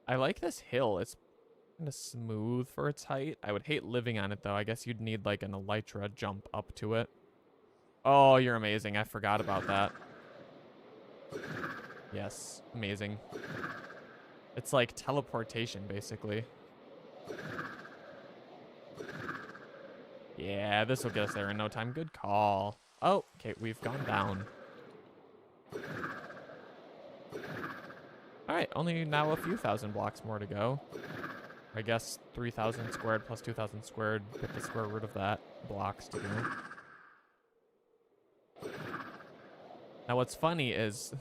A: I like this hill. It's kind of smooth for its height. I would hate living on it, though. I guess you'd need, like, an elytra jump up to it. Oh, you're amazing. I forgot about that. Yes, amazing. It's like teleportation, basically. Yeah, this will get us there in no time. Good call. Oh, okay, we've gone down. Alright, only now a few thousand blocks more to go. I guess 3,000 squared plus 2,000 squared, put the square root of that, blocks to go. Now what's funny is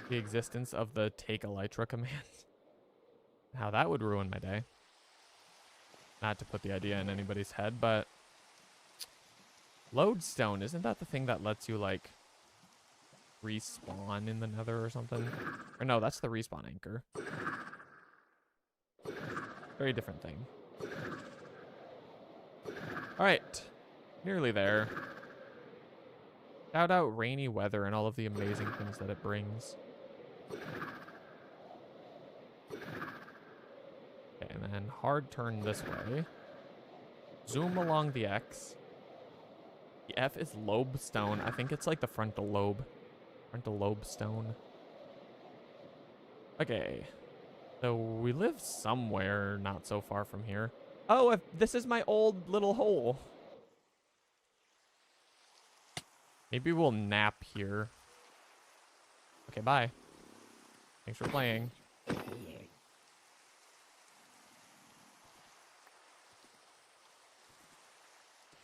A: the existence of the take elytra command. How that would ruin my day. Not to put the idea in anybody's head, but lodestone, isn't that the thing that lets you, like, respawn in the nether or something? Or no, that's the respawn anchor. Very different thing. Alright. Nearly there. Shout out rainy weather and all of the amazing things that it brings. Okay, and then hard turn this way. Zoom along the X. The F is lobestone. I think it's like the frontal lobe. Frontal lobestone. Okay. So we live somewhere not so far from here. Oh, this is my old little hole. Maybe we'll nap here. Okay, bye. Thanks for playing.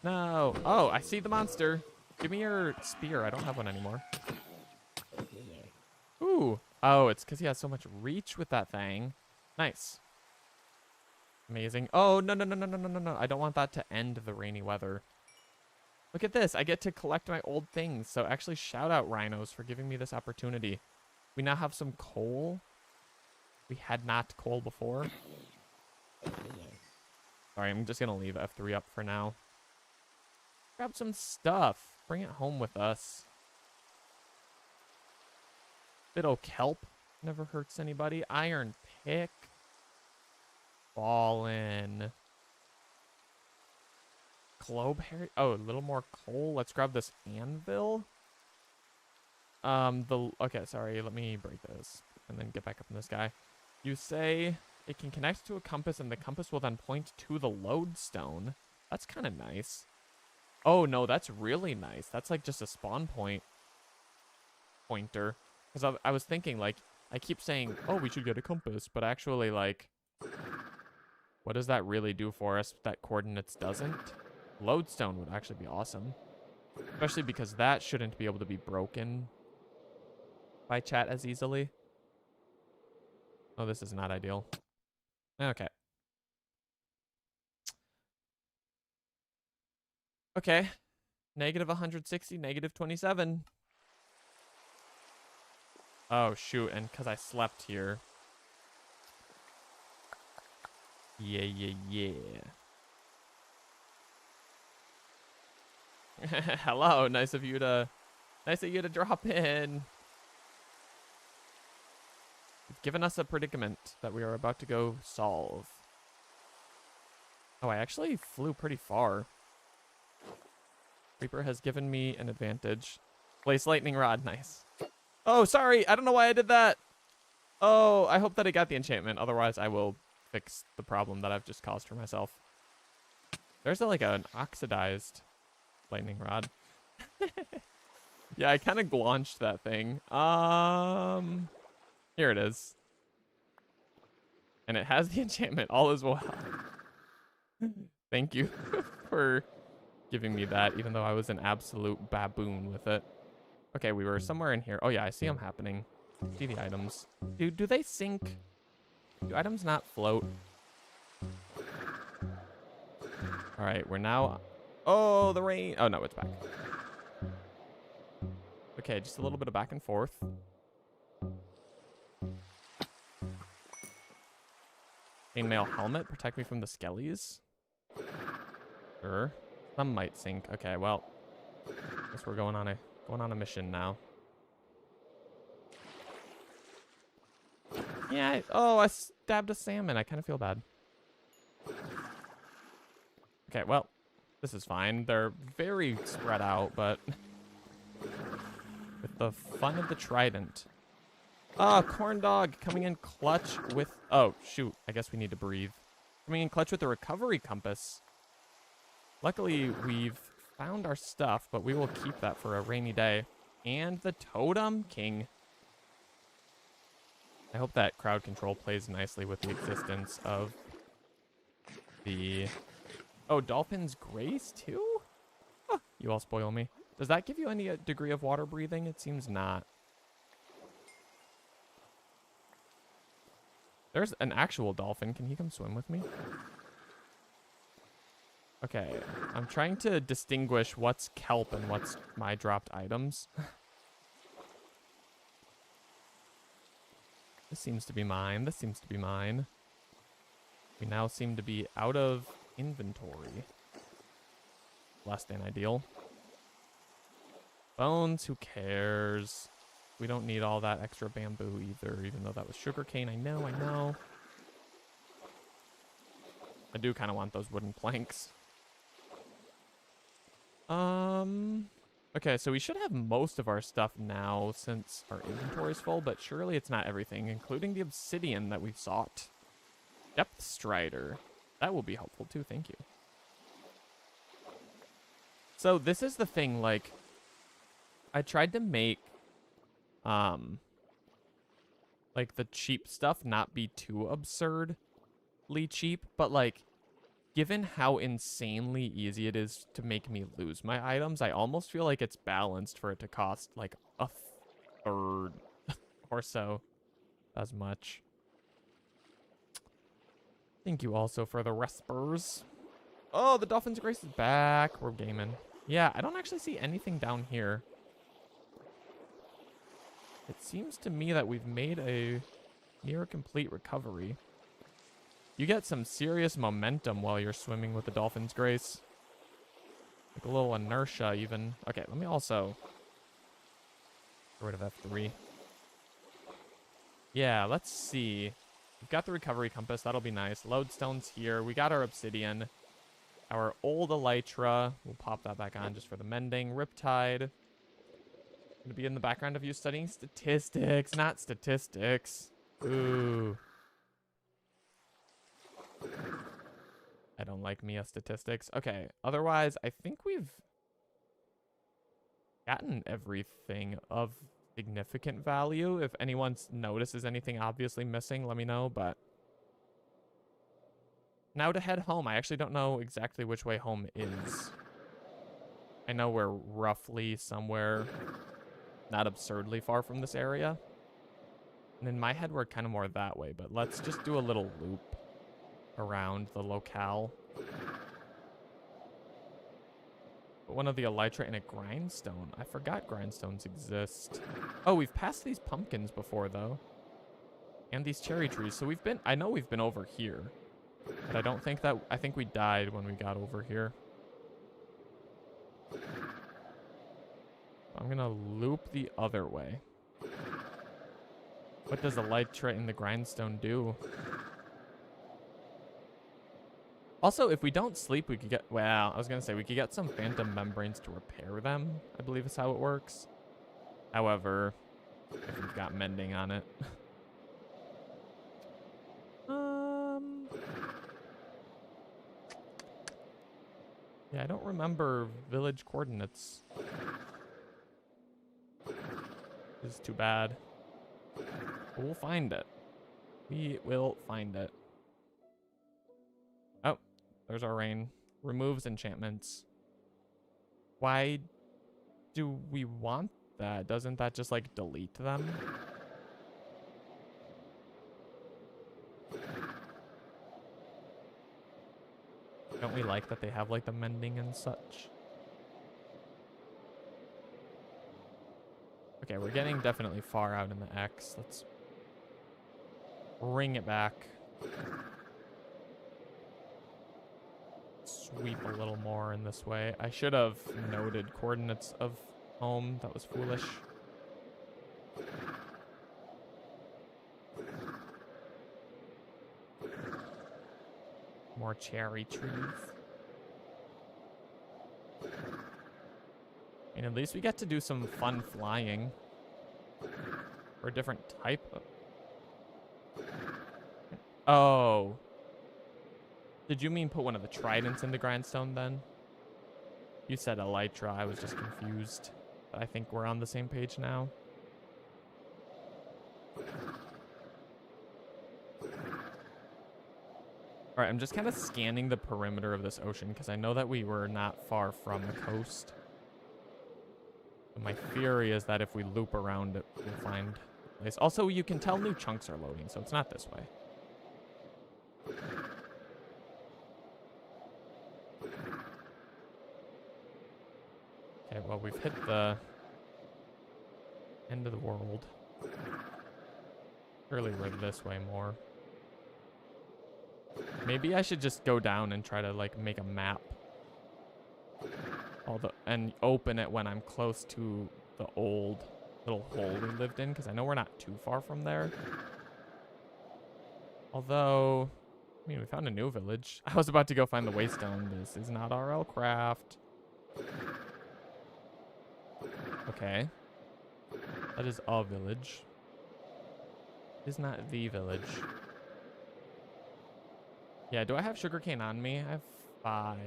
A: No. Oh, I see the monster. Give me your spear. I don't have one anymore. Ooh. Oh, it's because he has so much reach with that thing. Nice. Amazing. Oh, no, no, no, no, no, no, no, no. I don't want that to end the rainy weather. Look at this. I get to collect my old things. So actually, shout out rhinos for giving me this opportunity. We now have some coal. We had not coal before. Sorry, I'm just going to leave F3 up for now. Grab some stuff. Bring it home with us. Bit of kelp. Never hurts anybody. Iron pick. Ballin'. Globe hair. Oh, a little more coal. Let's grab this anvil. Okay, sorry. Let me break this and then get back up on this guy. You say it can connect to a compass, and the compass will then point to the lodestone. That's kind of nice. Oh no, that's really nice. That's like just a spawn point pointer. Because I was thinking, like, I keep saying, oh, we should get a compass, but actually, like, what does that really do for us that coordinates doesn't? Lodestone would actually be awesome. Especially because that shouldn't be able to be broken by chat as easily. Oh, this is not ideal. Okay. Okay. Negative 160, negative 27. Oh, shoot. And because I slept here. Yeah, yeah, yeah. Hello. Nice of you to drop in. You've given us a predicament that we are about to go solve. Oh, I actually flew pretty far. Reaper has given me an advantage. Place lightning rod. Nice. Oh, sorry. I don't know why I did that. Oh, I hope that I got the enchantment. Otherwise, I will fix the problem that I've just caused for myself. There's like an oxidized lightning rod. Yeah, I kind of glaunched that thing. Here it is. And it has the enchantment. All is well. Thank you for giving me that, even though I was an absolute baboon with it. Okay, we were somewhere in here. Oh yeah, I see them happening. See the items. Do they sink? Do items not float? All right, we're now... Oh, the rain. Oh, no, it's back. Okay, just a little bit of back and forth. Chainmail helmet, protect me from the skellies. Sure. Some might sink. Okay, well, guess we're going on a mission now. Yeah. Oh, I stabbed a salmon. I kind of feel bad. Okay, well, this is fine. They're very spread out, but with the fun of the trident. Ah, corn dog coming in clutch with... Oh, shoot. I guess we need to breathe. Coming in clutch with the recovery compass. Luckily, we've found our stuff, but we will keep that for a rainy day. And the totem king. I hope that crowd control plays nicely with the existence of the... Oh, Dolphin's Grace, too? Oh, you all spoil me. Does that give you any degree of water breathing? It seems not. There's an actual dolphin. Can he come swim with me? Okay, I'm trying to distinguish what's kelp and what's my dropped items. This seems to be mine. This seems to be mine. We now seem to be out of inventory. Less than ideal. Bones, who cares? We don't need all that extra bamboo either, even though that was sugarcane. I know. I do kind of want those wooden planks. Okay, so we should have most of our stuff now since our inventory is full, but surely it's not everything, including the obsidian that we sought. Depth Strider. That will be helpful too, thank you. So this is the thing, like, I tried to make, like, the cheap stuff not be too absurdly cheap, but, like, given how insanely easy it is to make me lose my items, I almost feel like it's balanced for it to cost, like, a third or so as much. Thank you also for the respers. Oh, the Dolphin's Grace is back. We're gaming. Yeah, I don't actually see anything down here. It seems to me that we've made a near complete recovery. You get some serious momentum while you're swimming with the Dolphin's Grace. Like a little inertia even. Okay, let me also get rid of F3. Yeah, let's see. We've got the recovery compass. That'll be nice. Lodestone's here. We got our obsidian. Our old elytra. We'll pop that back on just for the mending. Riptide. Gonna be in the background of you studying statistics, not statistics. Ooh. I don't like Mia statistics. Okay, otherwise, I think we've gotten everything of significant value. If anyone notices anything obviously missing, let me know, but... Now to head home. I actually don't know exactly which way home is. I know we're roughly somewhere not absurdly far from this area. And in my head, we're kind of more that way, but let's just do a little loop around the locale. But one of the elytra and a grindstone. I forgot grindstones exist. Oh, we've passed these pumpkins before, though. And these cherry trees. So we've been... I know we've been over here. But I don't think that... I think we died when we got over here. I'm gonna loop the other way. What does elytra in the grindstone do? Also, if we don't sleep, we could get... Well, I was gonna say, we could get some phantom membranes to repair them, I believe is how it works. However, if we've got mending on it. Yeah, I don't remember village coordinates. This is too bad. But we'll find it. We will find it. Oh, there's our rain. Removes enchantments. Why do we want that? Doesn't that just, like, delete them? Don't we like that they have, like, the mending and such? Okay, we're getting definitely far out in the X. Let's bring it back. Sweep a little more in this way. I should have noted coordinates of home. That was foolish. More cherry trees. And at least we get to do some fun flying. Or a different type of... Oh. Did you mean put one of the tridents in the grindstone then? You said elytra. I was just confused. But I think we're on the same page now. Alright, I'm just kind of scanning the perimeter of this ocean because I know that we were not far from the coast. But my theory is that if we loop around it, we'll find a place. Also, you can tell new chunks are loading, so it's not this way. Okay, well, we've hit the end of the world. Surely we're this way more. Maybe I should just go down and try to, like, make a map. And open it when I'm close to the old little hole we lived in, because I know we're not too far from there. Although, I mean, we found a new village. I was about to go find the waystone. This is not RL craft. Okay. That is a village. It is not the village. Yeah, do I have sugarcane on me? I have 5.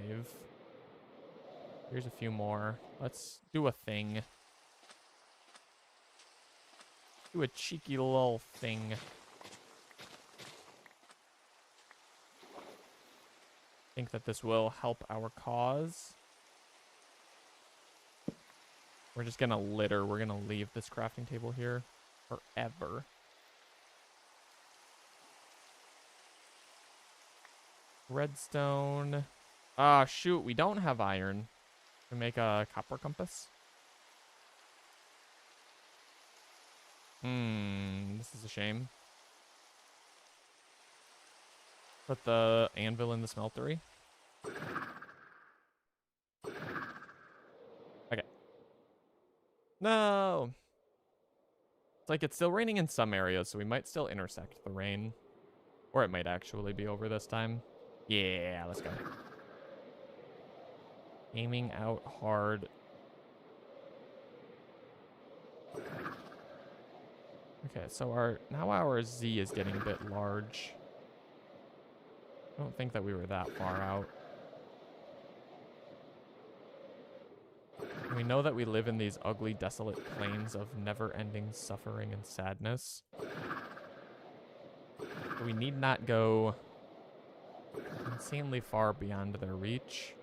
A: Here's a few more. Let's do a thing. Do a cheeky little thing. Think that this will help our cause. We're just gonna litter. We're gonna leave this crafting table here forever. Redstone. Ah, shoot. We don't have iron. To make a copper compass. This is a shame. Put the anvil in the smeltery. Okay. No! It's like it's still raining in some areas, so we might still intersect the rain. Or it might actually be over this time. Yeah, let's go. Aiming out hard. Okay, so our Z is getting a bit large. I don't think that we were that far out. We know that we live in these ugly, desolate plains of never-ending suffering and sadness. We need not go insanely far beyond their reach.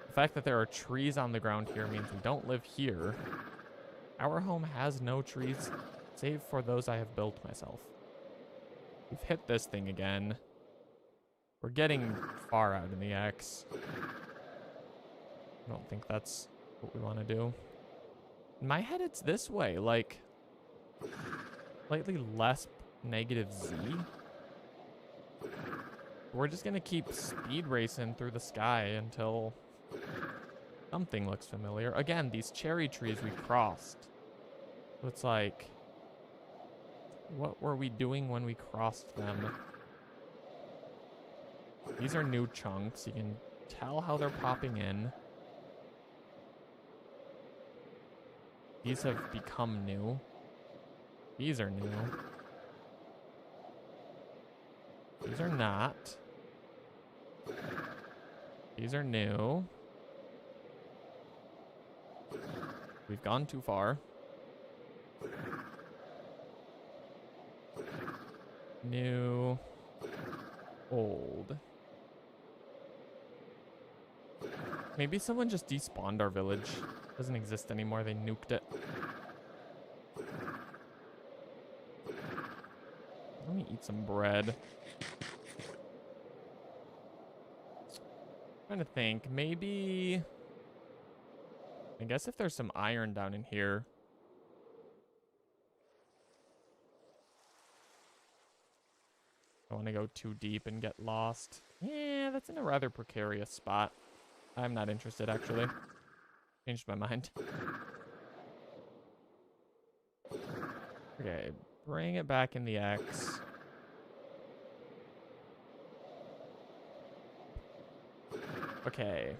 A: The fact that there are trees on the ground here means we don't live here. Our home has no trees, save for those I have built myself. We've hit this thing again. We're getting far out in the X. I don't think that's what we want to do. In my head, it's this way, like slightly less negative Z. We're just gonna keep speed racing through the sky until something looks familiar. Again, these cherry trees we crossed. So it's like, what were we doing when we crossed them? These are new chunks. You can tell how they're popping in. These have become new. These are new. These are not. These are new. We've gone too far. New. Old. Maybe someone just despawned our village. Doesn't exist anymore. They nuked it. Let me eat some bread. Trying to think. Maybe. I guess if there's some iron down in here. I don't want to go too deep and get lost. Yeah, that's in a rather precarious spot. I'm not interested, actually. Changed my mind. Okay, bring it back in the X. Okay.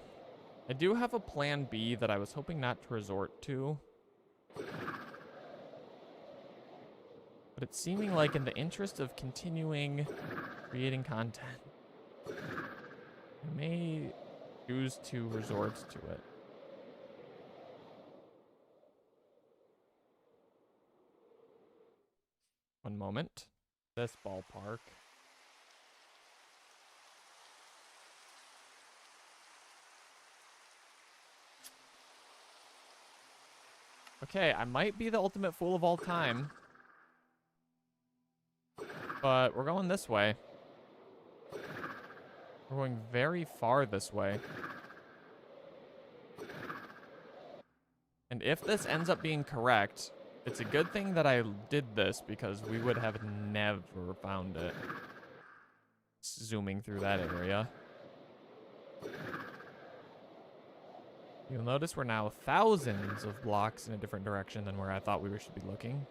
A: I do have a plan B that I was hoping not to resort to. But it's seeming like in the interest of continuing creating content, I may choose to resort to it. One moment. This ballpark. Okay, I might be the ultimate fool of all time. But we're going this way. We're going very far this way. And if this ends up being correct, it's a good thing that I did this because we would have never found it. Zooming through that area. You'll notice we're now thousands of blocks in a different direction than where I thought we should be looking.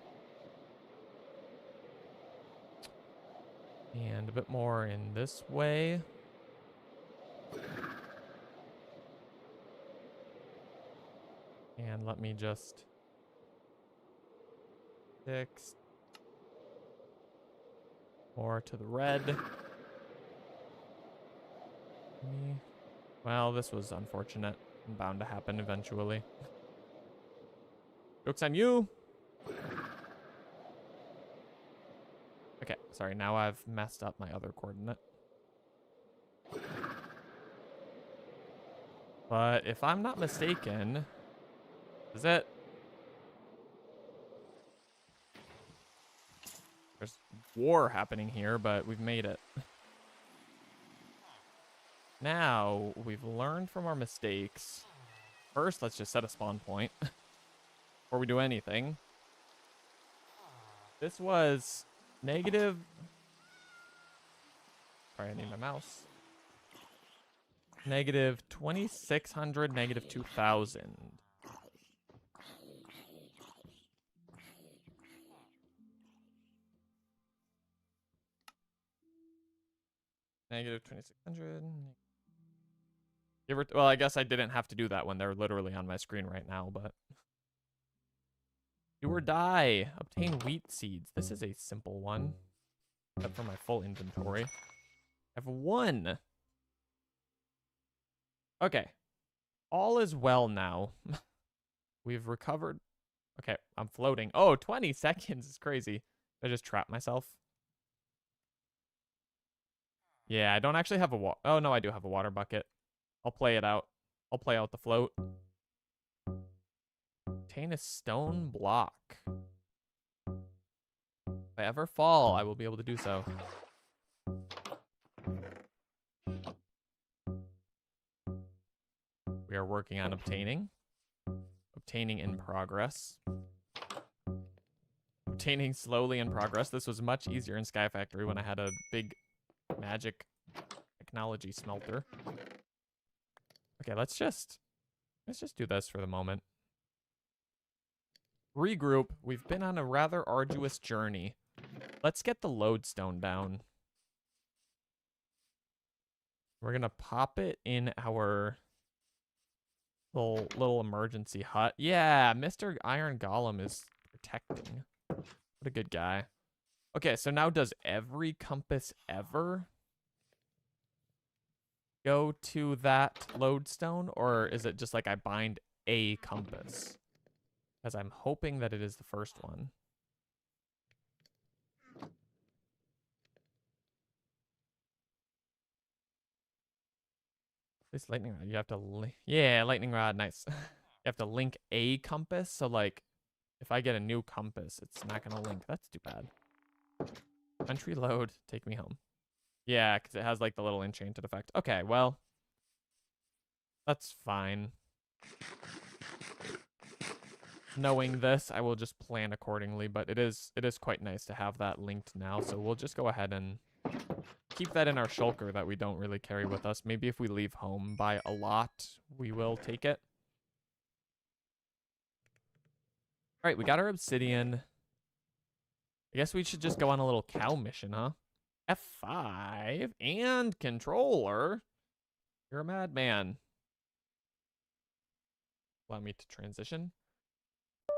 A: And a bit more in this way. And let me just fix more to the red. Well, this was unfortunate and bound to happen eventually. Joke's on you! Okay, sorry, now I've messed up my other coordinate. But if I'm not mistaken, this is it. There's war happening here, but we've made it. Now, we've learned from our mistakes. First, let's just set a spawn point before we do anything. This was negative. Sorry, I need my mouse. Negative 2600, negative 2000. Negative 2600. Well, I guess I didn't have to do that when they're literally on my screen right now, but. Do or die. Obtain wheat seeds. This is a simple one. Except for my full inventory. I have 1. Okay. All is well now. We've recovered. Okay, I'm floating. Oh, 20 seconds is crazy. Did I just trap myself? Yeah, I don't actually have a oh, no, I do have a water bucket. I'll play it out. I'll play out the float. Obtain a stone block. If I ever fall, I will be able to do so. We are working on obtaining. Obtaining in progress. Obtaining slowly in progress. This was much easier in Sky Factory when I had a big magic technology smelter. Okay, let's just do this for the moment. Regroup. We've been on a rather arduous journey. Let's get the lodestone down. We're gonna pop it in our little emergency hut. Yeah, Mr. Iron Golem is protecting. What a good guy. Okay, so now does every compass ever go to that lodestone, or is it just like I bind a compass? Because I'm hoping that it is the first one. This lightning rod, you have to yeah, lightning rod, nice. You have to link a compass, so like if I get a new compass, it's not gonna link. That's too bad. Country load, take me home. Yeah, because it has like the little enchanted effect. Okay, well, that's fine. Knowing this, I will just plan accordingly, but it is quite nice to have that linked now, so we'll just go ahead and keep that in our shulker that we don't really carry with us. Maybe if we leave home by a lot, we will take it. All right, we got our obsidian. I guess we should just go on a little cow mission, huh? F5 and controller. You're a madman. Allow me to transition.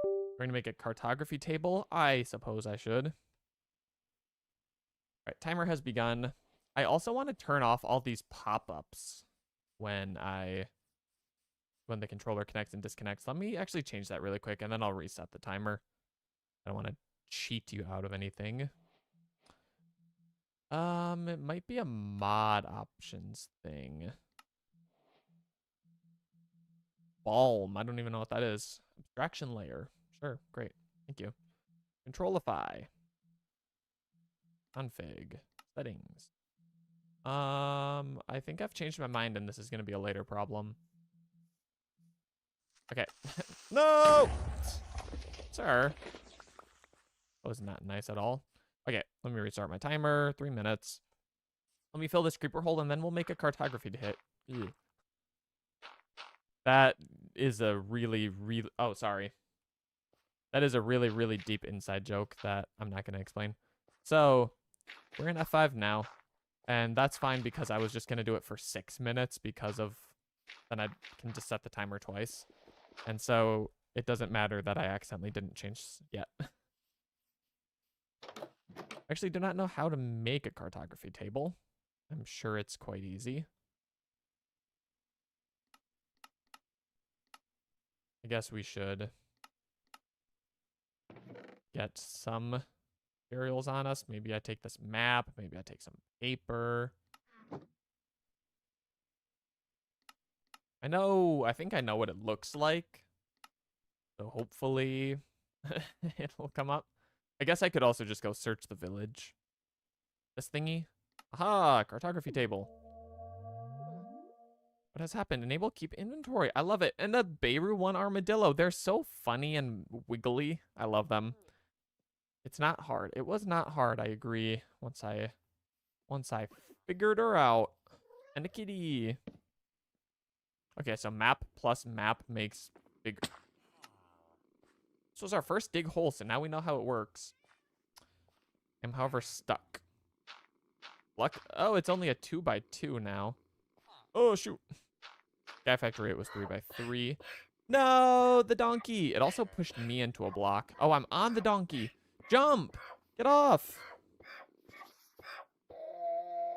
A: We're going to make a cartography table. I suppose I should. All right, timer has begun. I also want to turn off all these pop-ups when the controller connects and disconnects. Let me actually change that really quick, and then I'll reset the timer. I don't want to cheat you out of anything. It might be a mod options thing. Balm. I don't even know what that is. Abstraction layer. Sure, great. Thank you. Controllify. Config. Settings. I think I've changed my mind and this is going to be a later problem. Okay. No! Sir. That was not nice at all. Okay, let me restart my timer. 3 minutes. Let me fill this creeper hole and then we'll make a cartography to hit. Ew. That is a really, oh, sorry. That is a really, really deep inside joke that I'm not going to explain. So, we're in F5 now. And that's fine because I was just going to do it for 6 minutes because of... Then I can just set the timer twice. And so, it doesn't matter that I accidentally didn't change yet. I actually do not know how to make a cartography table. I'm sure it's quite easy. I guess we should get some materials on us. Maybe I take this map. Maybe I take some paper. I think I know what it looks like. So hopefully it'll come up. I guess I could also just go search the village. This thingy. Aha, cartography table. What has happened? Enable keep inventory. I love it. And the Beirut 1 armadillo. They're so funny and wiggly. I love them. It's not hard. It was not hard, I agree. Once I figured her out. And a kitty. Okay, so map plus map makes bigger. This was our first dig hole, so now we know how it works. I'm, however, stuck. Luck. Oh, it's only a 2x2 now. Oh, shoot. Sky Factory, it was 3x3. No, the donkey. It also pushed me into a block. Oh, I'm on the donkey. Jump. Get off.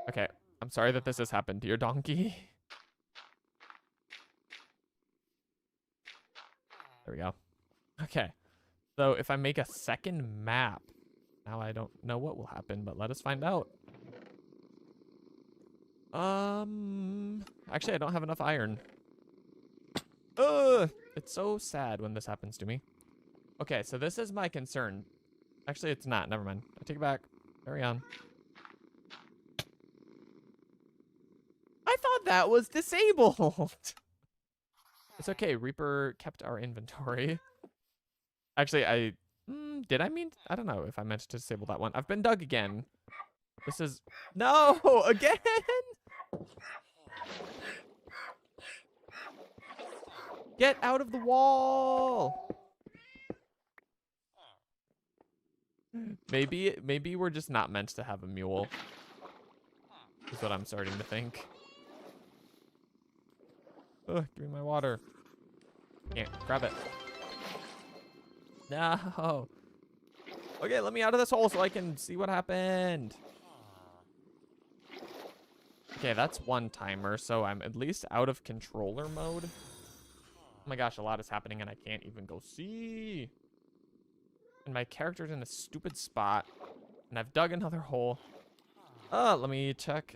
A: Okay. I'm sorry that this has happened to your donkey. There we go. Okay. So if I make a second map, now I don't know what will happen, but let us find out. Actually, I don't have enough iron. Ugh, it's so sad when this happens to me. Okay, so this is my concern. Actually, it's not. Never mind. I take it back. Carry on. I thought that was disabled. It's okay. Reaper kept our inventory. Actually, did I mean? I don't know if I meant to disable that one. I've been dug again. This is... No! Again! Get out of the wall! Maybe we're just not meant to have a mule. Is what I'm starting to think. Ugh, give me my water. Can't grab it. No. Okay, let me out of this hole so I can see what happened. Okay, that's one timer, so I'm at least out of controller mode. Oh my gosh, a lot is happening and I can't even go see. And my character's in a stupid spot. And I've dug another hole. Let me check.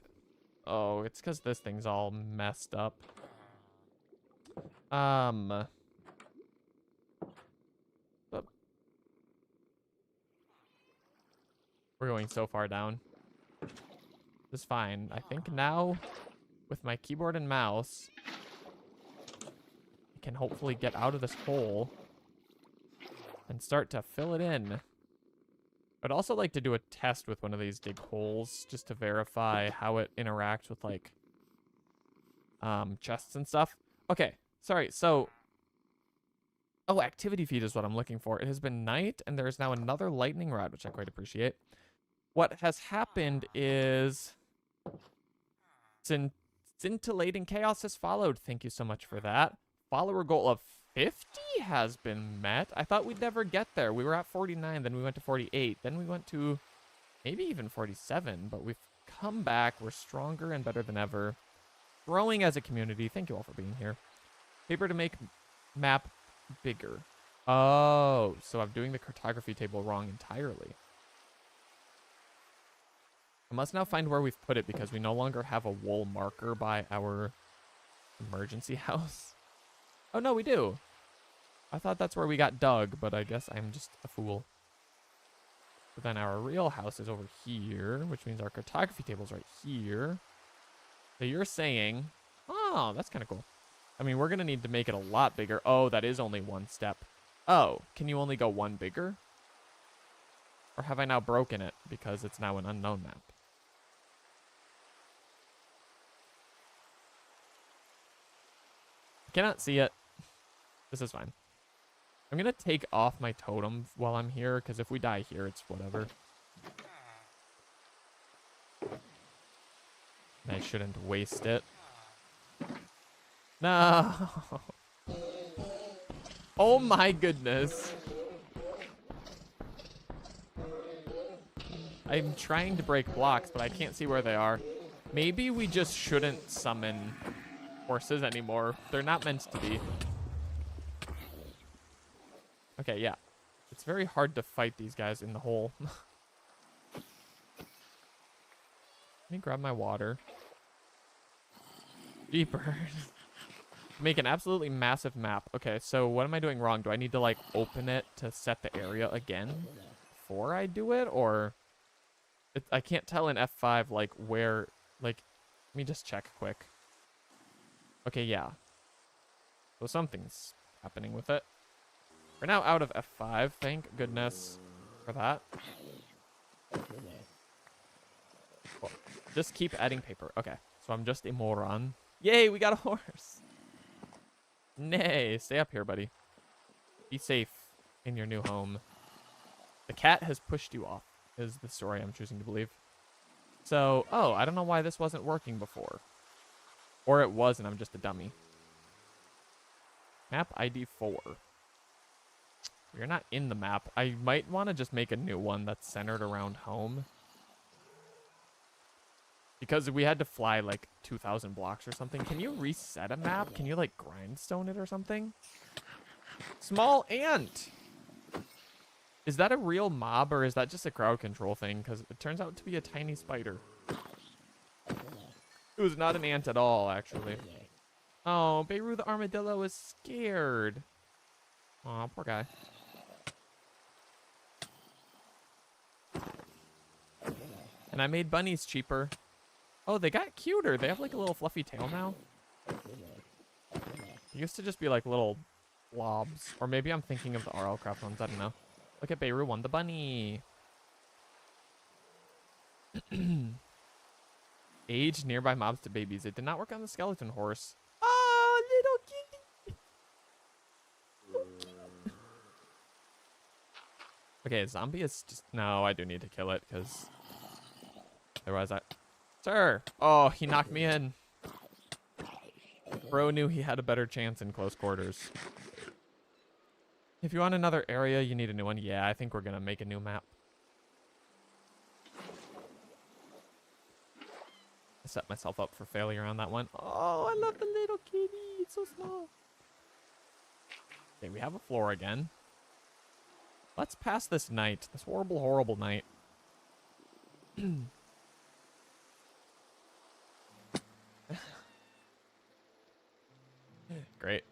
A: Oh, it's because this thing's all messed up. We're going so far down. This is fine. I think now, with my keyboard and mouse, I can hopefully get out of this hole and start to fill it in. I'd also like to do a test with one of these dig holes just to verify how it interacts with, like, chests and stuff. Okay, sorry, so... Oh, activity feed is what I'm looking for. It has been night, and there is now another lightning rod, which I quite appreciate. What has happened is... Scintillating chaos has followed. Thank you so much for that. Follower goal of 50 has been met. I thought we'd never get there. We were at 49, then we went to 48, then we went to maybe even 47, but we've come back. We're stronger and better than ever. Growing as a community. Thank you all for being here. Paper to make map bigger. Oh, so I'm doing the cartography table wrong entirely. I must now find where we've put it because we no longer have a wool marker by our emergency house. Oh, no, we do. I thought that's where we got dug, but I guess I'm just a fool. But then our real house is over here, which means our cartography table's right here. So you're saying, oh, that's kind of cool. I mean, we're going to need to make it a lot bigger. Oh, that is only one step. Oh, can you only go one bigger? Or have I now broken it because it's now an unknown map? I cannot see it. This is fine. I'm going to take off my totem while I'm here, because if we die here, it's whatever. I shouldn't waste it. No. Oh my goodness. I'm trying to break blocks, but I can't see where they are. Maybe we just shouldn't summon horses anymore. They're not meant to be. Okay, yeah. It's very hard to fight these guys in the hole. Let me grab my water. Jeepers. Make an absolutely massive map. Okay, so what am I doing wrong? Do I need to, like, open it to set the area again before I do it? Or... I can't tell in F5, like, where... Like, let me just check quick. Okay, yeah. So something's happening with it. We're now out of F5. Thank goodness for that. Cool. Just keep adding paper. Okay, so I'm just a moron. Yay, we got a horse. Nay, stay up here, buddy. Be safe in your new home. The cat has pushed you off, is the story I'm choosing to believe. So, oh, I don't know why this wasn't working before. Or it was and I'm just a dummy. Map ID 4. You're not in the map. I might want to just make a new one that's centered around home. Because we had to fly like 2,000 blocks or something. Can you reset a map? Can you like grindstone it or something? Small ant! Is that a real mob or is that just a crowd control thing? Because it turns out to be a tiny spider. It was not an ant at all, actually. Oh, Beirut the armadillo is scared. Aw, poor guy. And I made bunnies cheaper. Oh, they got cuter. They have like a little fluffy tail now. It used to just be like little blobs. Or maybe I'm thinking of the RL Craft ones. I don't know. Look at Beirut won the bunny. Age nearby mobs to babies. It did not work on the skeleton horse. Oh, little kitty. Okay, a zombie is just... No, I do need to kill it because... Otherwise I... Sir! Oh, he knocked me in. Bro knew he had a better chance in close quarters. If you want another area, you need a new one. Yeah, I think we're going to make a new map. I set myself up for failure on that one. Oh, I love the little kitty. It's so small. Okay, we have a floor again. Let's pass this night. This horrible, horrible night. Great.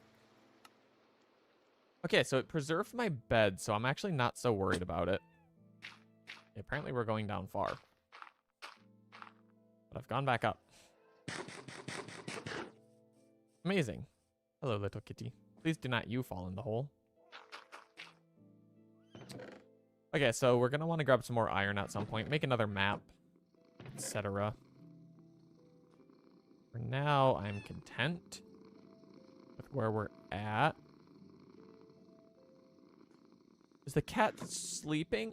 A: Okay, so it preserved my bed, so I'm actually not so worried about it. Apparently we're going down far. But I've gone back up. Amazing. Hello, little kitty. Please do not you fall in the hole. Okay, so we're going to want to grab some more iron at some point. Make another map, etc. For now, I'm content with where we're at. Is the cat sleeping?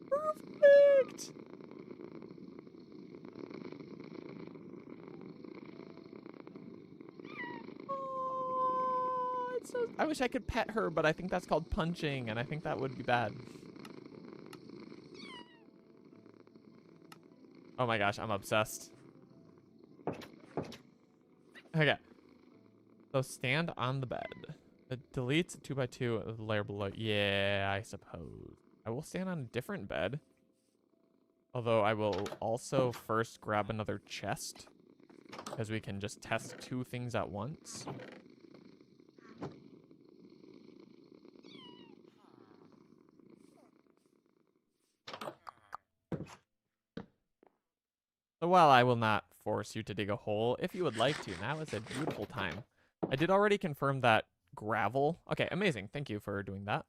A: Perfect! Oh, it's so... I wish I could pet her, but I think that's called punching, and I think that would be bad. Oh my gosh, I'm obsessed. Okay. So stand on the bed. It deletes a 2x2 of the layer below. Yeah, I suppose. I will stand on a different bed. Although I will also first grab another chest. Because we can just test two things at once. So while I will not force you to dig a hole, if you would like to, now is a beautiful time. I did already confirm that gravel... Okay, amazing. Thank you for doing that.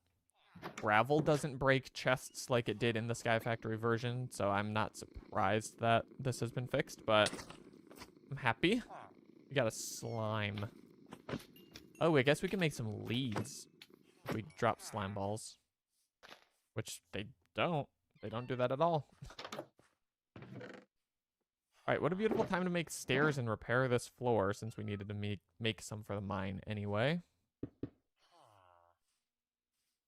A: Gravel doesn't break chests like it did in the Sky Factory version, so I'm not surprised that this has been fixed, but I'm happy. We got a slime. Oh, I guess we can make some leads if we drop slime balls. Which they don't. They don't do that at all. Alright, what a beautiful time to make stairs and repair this floor, since we needed to make some for the mine anyway.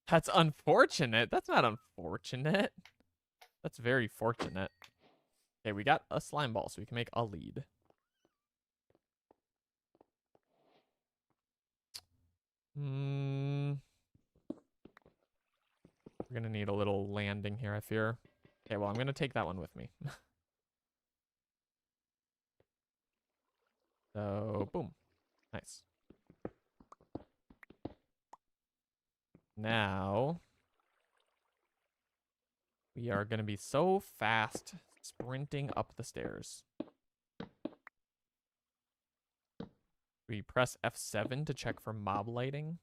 A: That's unfortunate. That's not unfortunate. That's very fortunate. Okay, we got a slime ball, so we can make a lead. We're gonna need a little landing here, I fear. Okay, well, I'm gonna take that one with me. So, boom. Nice. Now, we are going to be so fast sprinting up the stairs. We press F7 to check for mob lighting.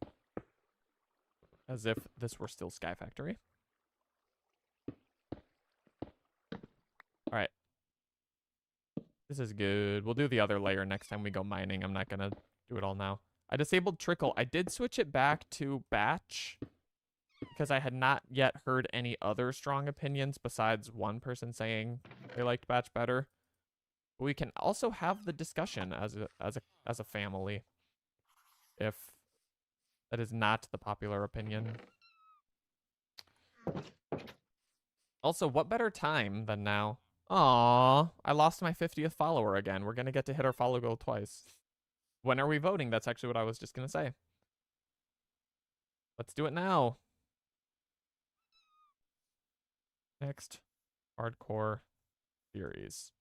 A: As if this were still Sky Factory. Alright. This is good. We'll do the other layer next time we go mining. I'm not going to do it all now. I disabled trickle. I did switch it back to batch because I had not yet heard any other strong opinions besides one person saying they liked batch better. But we can also have the discussion as a family if that is not the popular opinion. Also, what better time than now? Aww, I lost my 50th follower again. We're gonna get to hit our follow goal twice. When are we voting? That's actually what I was just gonna say. Let's do it now. Next, hardcore series.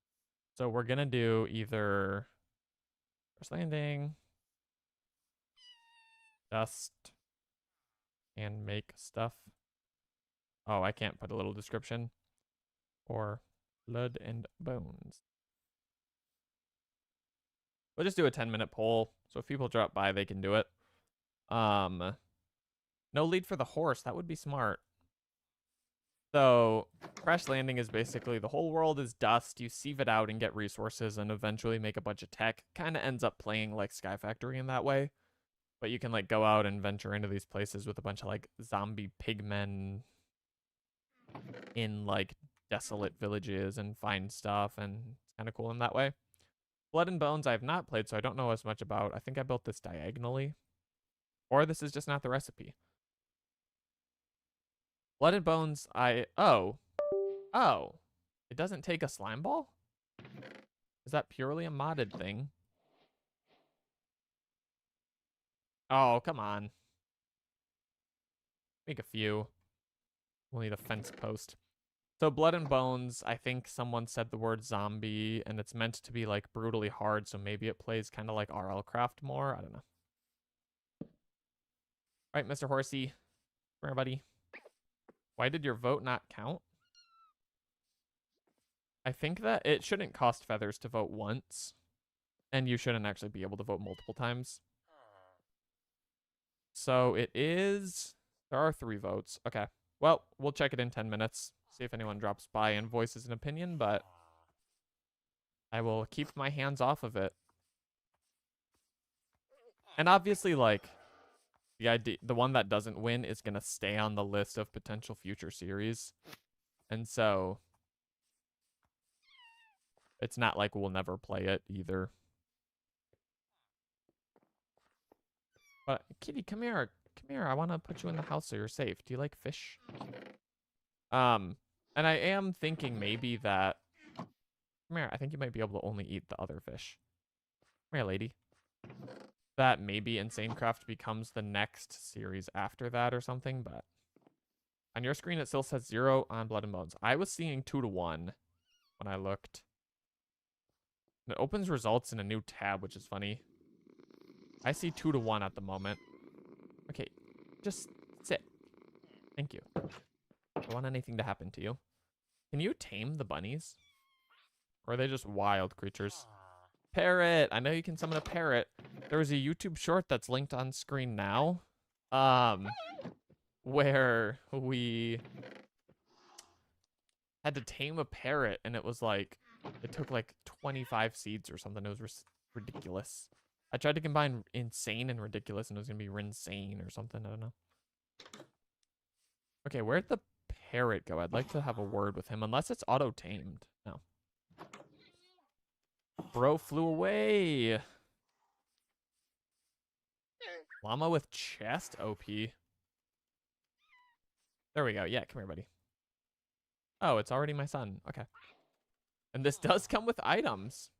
A: So we're gonna do either first landing, dust, and make stuff. Oh, I can't put a little description. Or blood and bones. We'll just do a 10-minute poll. So if people drop by, they can do it. No lead for the horse. That would be smart. So crash landing is basically the whole world is dust. You sieve it out and get resources and eventually make a bunch of tech. Kind of ends up playing like Sky Factory in that way. But you can like go out and venture into these places with a bunch of like zombie pigmen in like desolate villages and find stuff, and it's kind of cool in that way. Blood and Bones I have not played, so I don't know as much about. I think I built this diagonally. Or this is just not the recipe. Blood and Bones, oh. It doesn't take a slime ball? Is that purely a modded thing? Oh, come on. Make a few. We'll need a fence post. So Blood and Bones, I think someone said the word zombie, and it's meant to be like brutally hard, so maybe it plays kind of like RL Craft more. I don't know. All right, Mr. Horsey. Come here, buddy. Why did your vote not count? I think that it shouldn't cost feathers to vote once, and you shouldn't actually be able to vote multiple times. So it is... There are 3 votes. Okay. Well, we'll check it in 10 minutes. See if anyone drops by and voices an opinion, but I will keep my hands off of it. And obviously, like, the one that doesn't win is going to stay on the list of potential future series. And so it's not like we'll never play it either. But kitty, come here. Come here. I want to put you in the house so you're safe. Do you like fish? And I am thinking maybe that... Come here. I think you might be able to only eat the other fish. Come here, lady. That maybe Insane Craft becomes the next series after that or something, but... On your screen, it still says 0 on Blood and Bones. I was seeing 2 to 1 when I looked. And it opens results in a new tab, which is funny. I see 2 to 1 at the moment. Okay, just sit. Thank you. I don't want anything to happen to you. Can you tame the bunnies? Or are they just wild creatures? Parrot! I know you can summon a parrot. There was a YouTube short that's linked on screen now. Where we had to tame a parrot, and it was like, it took like 25 seeds or something. It was ridiculous. I tried to combine insane and ridiculous, and it was going to be rinsane or something. I don't know. Okay, where'd the parrot go? I'd like to have a word with him, unless it's auto-tamed. No. Bro flew away. Llama with chest OP. There we go. Yeah, come here, buddy. Oh, it's already my son. Okay. And this does come with items.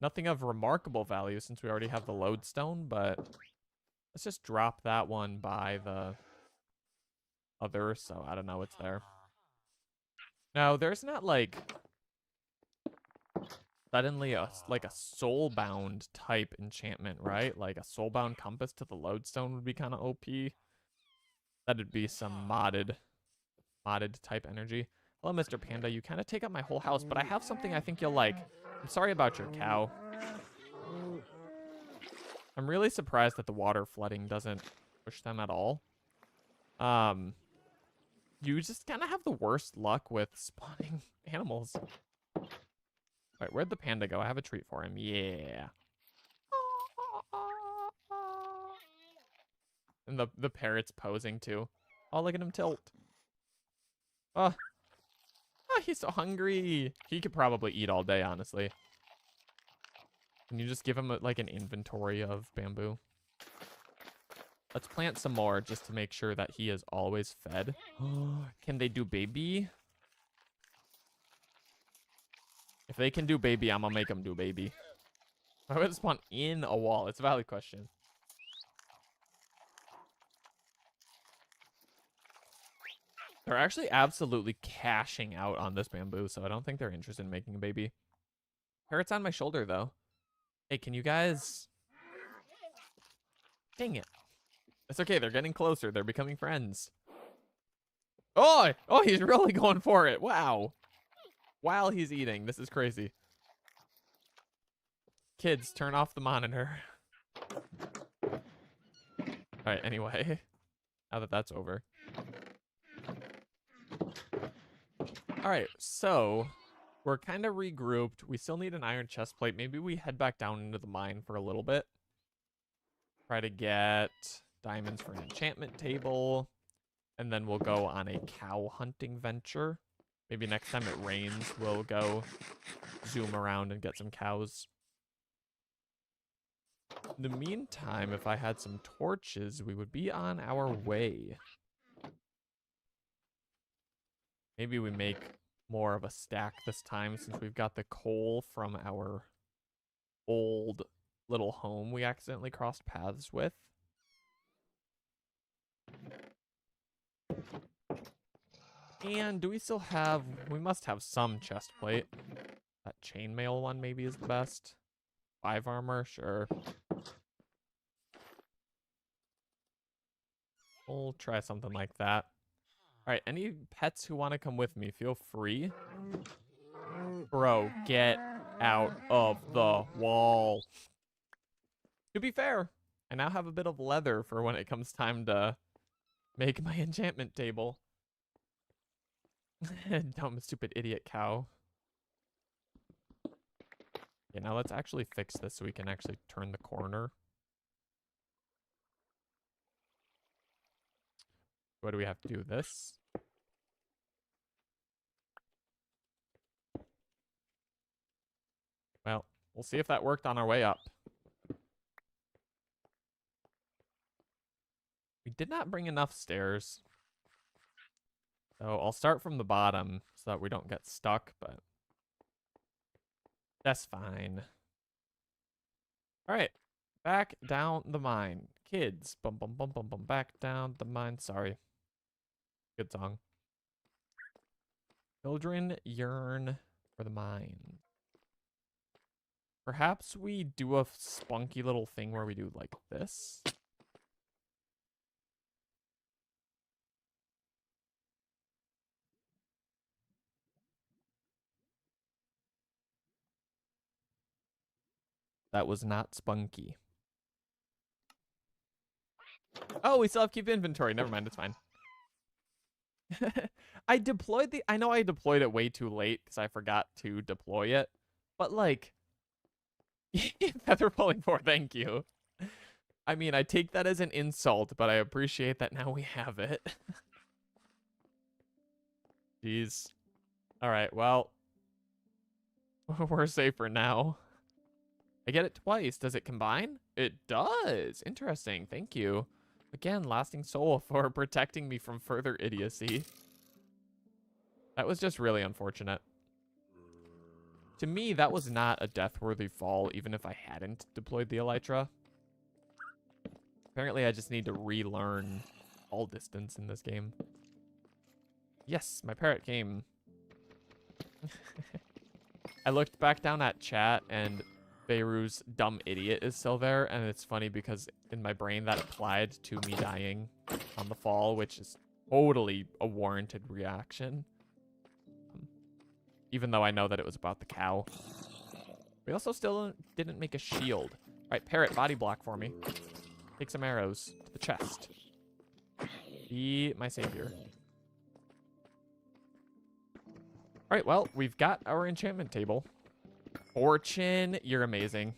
A: Nothing of remarkable value since we already have the lodestone, but let's just drop that one by the other, so I don't know what's there. No, there's not like suddenly a soulbound type enchantment, right? Like a soulbound compass to the lodestone would be kind of OP. That'd be some modded type energy. Hello, Mr. Panda. You kind of take up my whole house, but I have something I think you'll like. I'm sorry about your cow. I'm really surprised that the water flooding doesn't push them at all. You just kind of have the worst luck with spawning animals. All right, where'd the panda go? I have a treat for him. Yeah. And the parrot's posing too. Oh, look at him tilt. Oh, he's so hungry. He could probably eat all day, honestly. Can you just give him like an inventory of bamboo? Let's plant some more just to make sure that he is always fed. Can they do baby? If they can do baby, I'm gonna make them do baby. Why would it spawn in a wall? It's a valid question. They're actually absolutely cashing out on this bamboo, so I don't think they're interested in making a baby. Parrot's on my shoulder, though. Hey, can you guys... Dang it. It's okay, they're getting closer. They're becoming friends. Oh, he's really going for it. Wow. While he's eating. This is crazy. Kids, turn off the monitor. All right, anyway. Now that that's over. All right, so we're kind of regrouped. We still need an iron chest plate. Maybe we head back down into the mine for a little bit. Try to get diamonds for an enchantment table. And then we'll go on a cow hunting venture. Maybe next time it rains, we'll go zoom around and get some cows. In the meantime, if I had some torches, we would be on our way. Maybe we make more of a stack this time since we've got the coal from our old little home we accidentally crossed paths with. And do we still have... We must have some chest plate. That chainmail one maybe is the best. 5 armor, sure. We'll try something like that. All right, any pets who want to come with me, feel free. Bro, get out of the wall. To be fair, I now have a bit of leather for when it comes time to make my enchantment table. Dumb, stupid idiot cow. Okay, now let's actually fix this so we can actually turn the corner. What do we have to do? This? Well, we'll see if that worked on our way up. We did not bring enough stairs. So I'll start from the bottom so that we don't get stuck, but that's fine. All right, back down the mine. Kids, bum bum bum bum bum, back down the mine. Sorry. Good song. Children yearn for the mine. Perhaps we do a spunky little thing where we do like this. That was not spunky. Oh, we still have keep inventory. Never mind, it's fine. I know I deployed it way too late because I forgot to deploy it. But like, feather falling 4, thank you. I mean, I take that as an insult, but I appreciate that now we have it. Jeez. All right, well, we're safer now. I get it twice. Does it combine? It does. Interesting. Thank you. Again, lasting soul for protecting me from further idiocy. That was just really unfortunate. To me, that was not a death-worthy fall, even if I hadn't deployed the elytra. Apparently, I just need to relearn all distance in this game. Yes, my parrot came. I looked back down at chat, and Beiru's dumb idiot is still there, and it's funny because in my brain that applied to me dying on the fall, which is totally a warranted reaction. Even though I know that it was about the cow. We also still didn't make a shield. All right, parrot, body block for me. Take some arrows to the chest. Be my savior. All right, well, we've got our enchantment table. Fortune, you're amazing.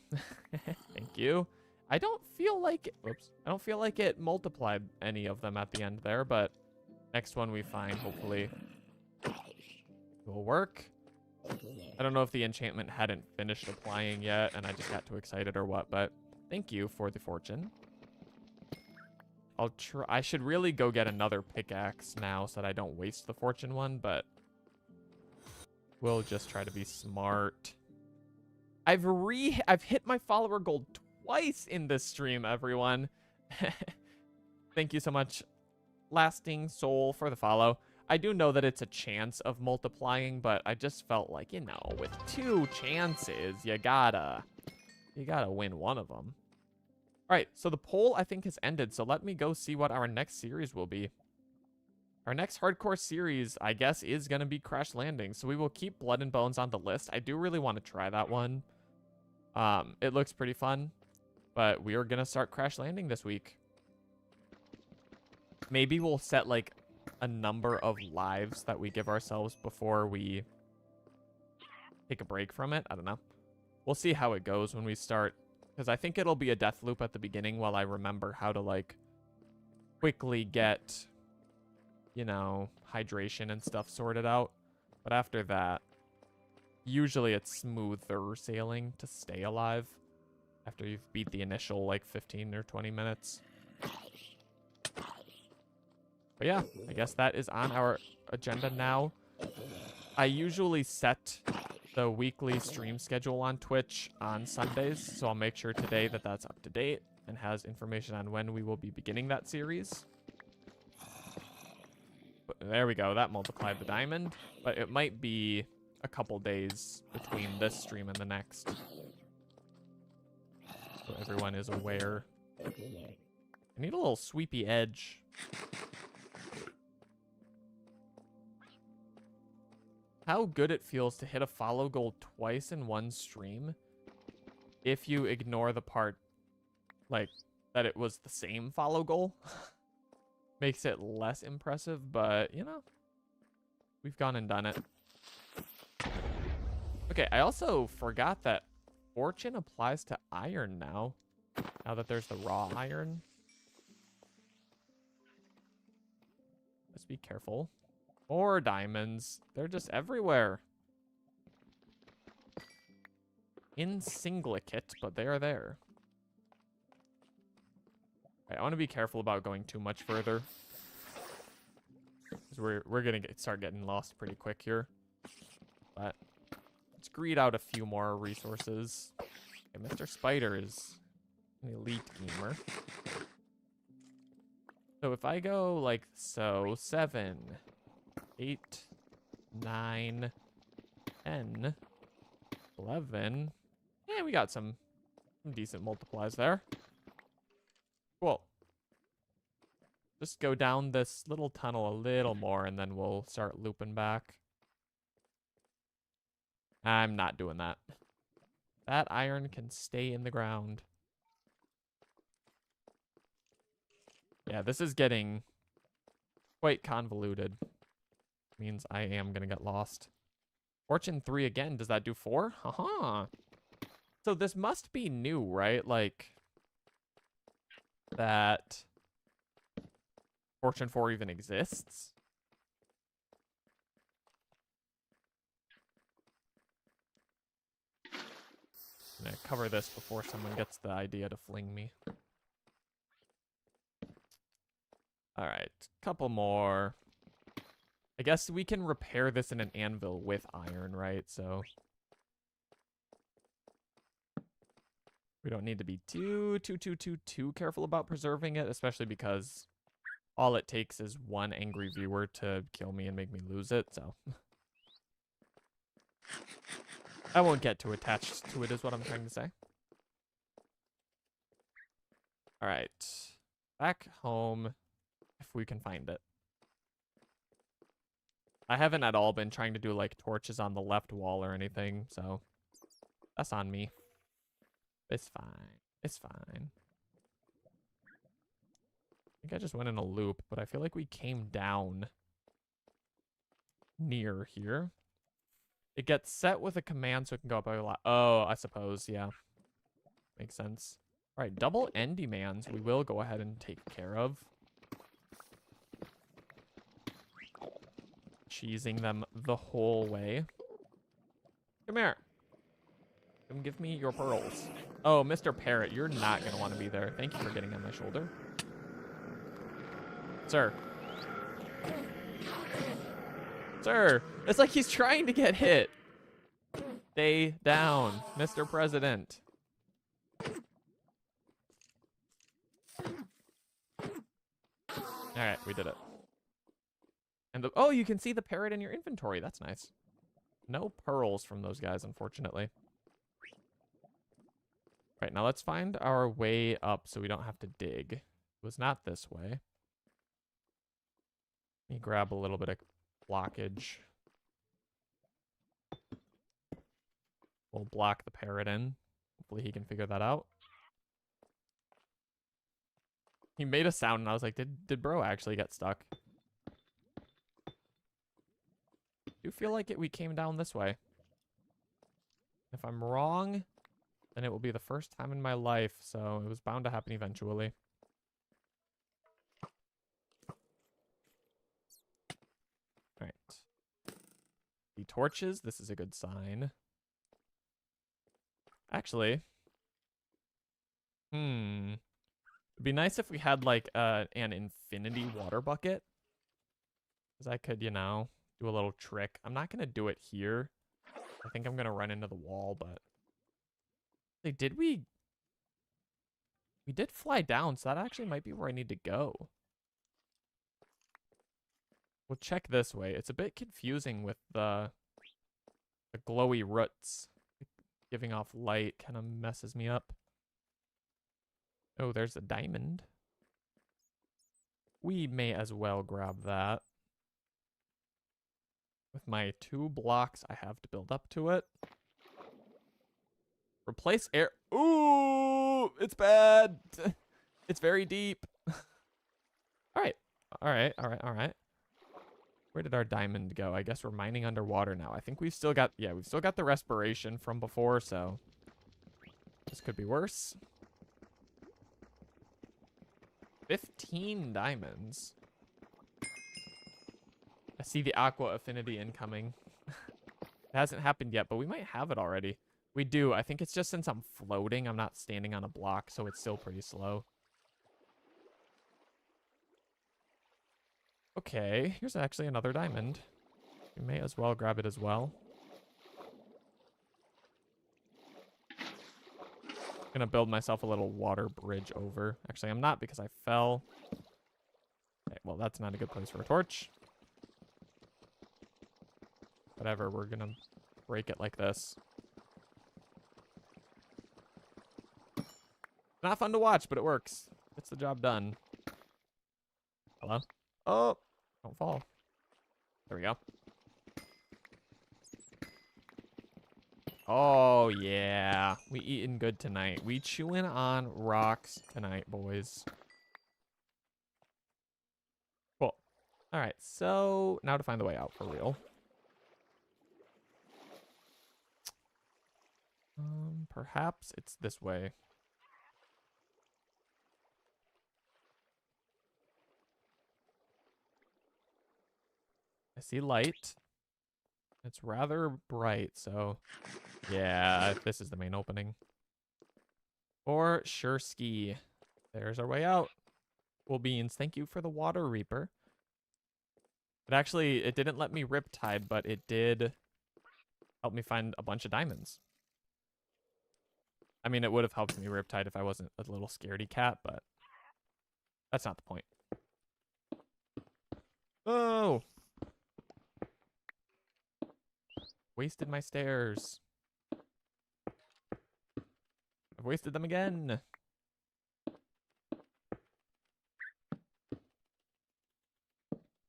A: Thank you. I don't feel like it, oops, I don't feel like it multiplied any of them at the end there, but next one we find hopefully will work. I don't know if the enchantment hadn't finished applying yet and I just got too excited or what, but thank you for the fortune. I should really go get another pickaxe now so that I don't waste the fortune one, but we'll just try to be smart. I've hit my follower goal twice in this stream, everyone. Thank you so much, Lasting Soul, for the follow. I do know that it's a chance of multiplying, but I just felt like, you know, with 2 chances, you gotta win one of them. All right, so the poll, I think, has ended, so let me go see what our next series will be. Our next hardcore series, I guess, is going to be Crash Landing, so we will keep Blood and Bones on the list. I do really want to try that one. It looks pretty fun, but we are going to start Crash Landing this week. Maybe we'll set, like, a number of lives that we give ourselves before we take a break from it. I don't know. We'll see how it goes when we start. Because I think it'll be a death loop at the beginning while I remember how to, like, quickly get, you know, hydration and stuff sorted out. But after that, usually it's smoother sailing to stay alive after you've beat the initial, like, 15 or 20 minutes. But yeah, I guess that is on our agenda now. I usually set the weekly stream schedule on Twitch on Sundays, so I'll make sure today that that's up to date and has information on when we will be beginning that series. But there we go, that multiplied the diamond, but it might be a couple days between this stream and the next, so everyone is aware. I need a little sweepy edge. How good it feels to hit a follow goal twice in one stream if you ignore the part, like, that it was the same follow goal. Makes it less impressive, but, you know, we've gone and done it. Okay, I also forgot that fortune applies to iron now that there's the raw iron. Let's be careful. More diamonds. They're just everywhere. In singlicate, but they are there. Right, I want to be careful about going too much further, because we're gonna start getting lost pretty quick here. But let's greed out a few more resources. Okay, Mr. Spider is an elite gamer. So if I go like so, 7, 8, 9, 10, 11. Yeah, we got some decent multiplies there. Cool. Just go down this little tunnel a little more and then we'll start looping back. I'm not doing that. That iron can stay in the ground. Yeah, this is getting quite convoluted. Means I am gonna get lost. Fortune 3 again. Does that do 4? Haha. So this must be new, right? Like, that Fortune 4 even exists? I'm gonna cover this before someone gets the idea to fling me. Alright, couple more. I guess we can repair this in an anvil with iron, right? So we don't need to be too careful about preserving it, especially because all it takes is one angry viewer to kill me and make me lose it, so I won't get too attached to it is what I'm trying to say. Alright. Back home, if we can find it. I haven't at all been trying to do, like, torches on the left wall or anything, so that's on me. It's fine. It's fine. I think I just went in a loop, but I feel like we came down near here. It gets set with a command so it can go up a lot. Oh, I suppose, yeah. Makes sense. All right, double end demands we will go ahead and take care of. Cheesing them the whole way. Come here. Come give me your pearls. Oh, Mr. Parrot, you're not going to want to be there. Thank you for getting on my shoulder. Sir. Sir, it's like he's trying to get hit. Stay down, Mr. President. All right, we did it. And oh, you can see the parrot in your inventory. That's nice. No pearls from those guys, unfortunately. Right, now let's find our way up so we don't have to dig. It was not this way. Let me grab a little bit of blockage. We'll block the parrot in. Hopefully he can figure that out. He made a sound and I was like, did bro actually get stuck? I do feel like we came down this way. If I'm wrong, then it will be the first time in my life, so it was bound to happen eventually. All right. The torches, this is a good sign. Actually, it'd be nice if we had like an infinity water bucket. Because I could, you know, do a little trick. I'm not going to do it here. I think I'm going to run into the wall, but... Hey, we did fly down, so that actually might be where I need to go. We'll check this way. It's a bit confusing with the glowy roots. Giving off light kind of messes me up. Oh, there's a diamond. We may as well grab that. With my 2 blocks I have to build up to it. Replace air. Ooh, it's bad. It's very deep. All right. All right. All right. All right. Where did our diamond go? I guess we're mining underwater now. I think we've still got, yeah, we've still got the respiration from before, so this could be worse. 15 diamonds. I see the aqua affinity incoming. It hasn't happened yet, but we might have it already. We do. I think it's just since I'm floating, I'm not standing on a block, so it's still pretty slow. Okay, here's actually another diamond. We may as well grab it as well. I'm gonna build myself a little water bridge over. Actually, I'm not because I fell. Okay, well, that's not a good place for a torch. Whatever, we're gonna break it like this. Not fun to watch, but it works. Gets the job done. Hello? Oh, don't fall. There we go. Oh, yeah. We eating good tonight. We chewing on rocks tonight, boys. Cool. All right, so now to find the way out for real. Perhaps it's this way. I see light. It's rather bright, so yeah, this is the main opening. Or sure ski. There's our way out. Cool beans. Thank you for the water reaper. It didn't let me riptide, but it did help me find a bunch of diamonds. I mean, it would have helped me riptide if I wasn't a little scaredy cat, but that's not the point. Oh! Wasted my stairs. I've wasted them again.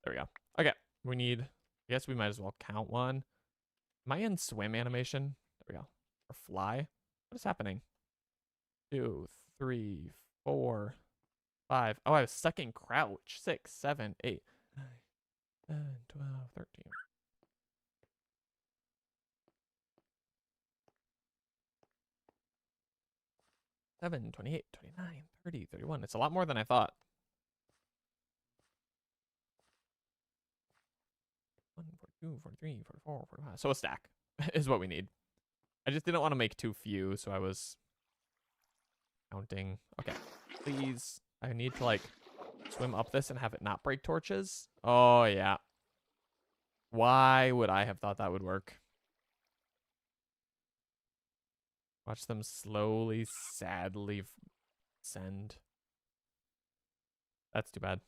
A: There we go. Okay, we need, I guess we might as well count one. Am I in swim animation? There we go. Or fly? What is happening? 2, 3, 4, 5. Oh, I was stuck in crouch. 6, 7, 8, 9, 10, 12, 13. 7, 28, 29, 30, 31. It's a lot more than I thought. 1, 42, 43, 44, 45. So a stack is what we need. I just didn't want to make too few, so I was counting. Okay, please. I need to, like, swim up this and have it not break torches. Oh, yeah. Why would I have thought that would work? Watch them slowly, sadly send. That's too bad.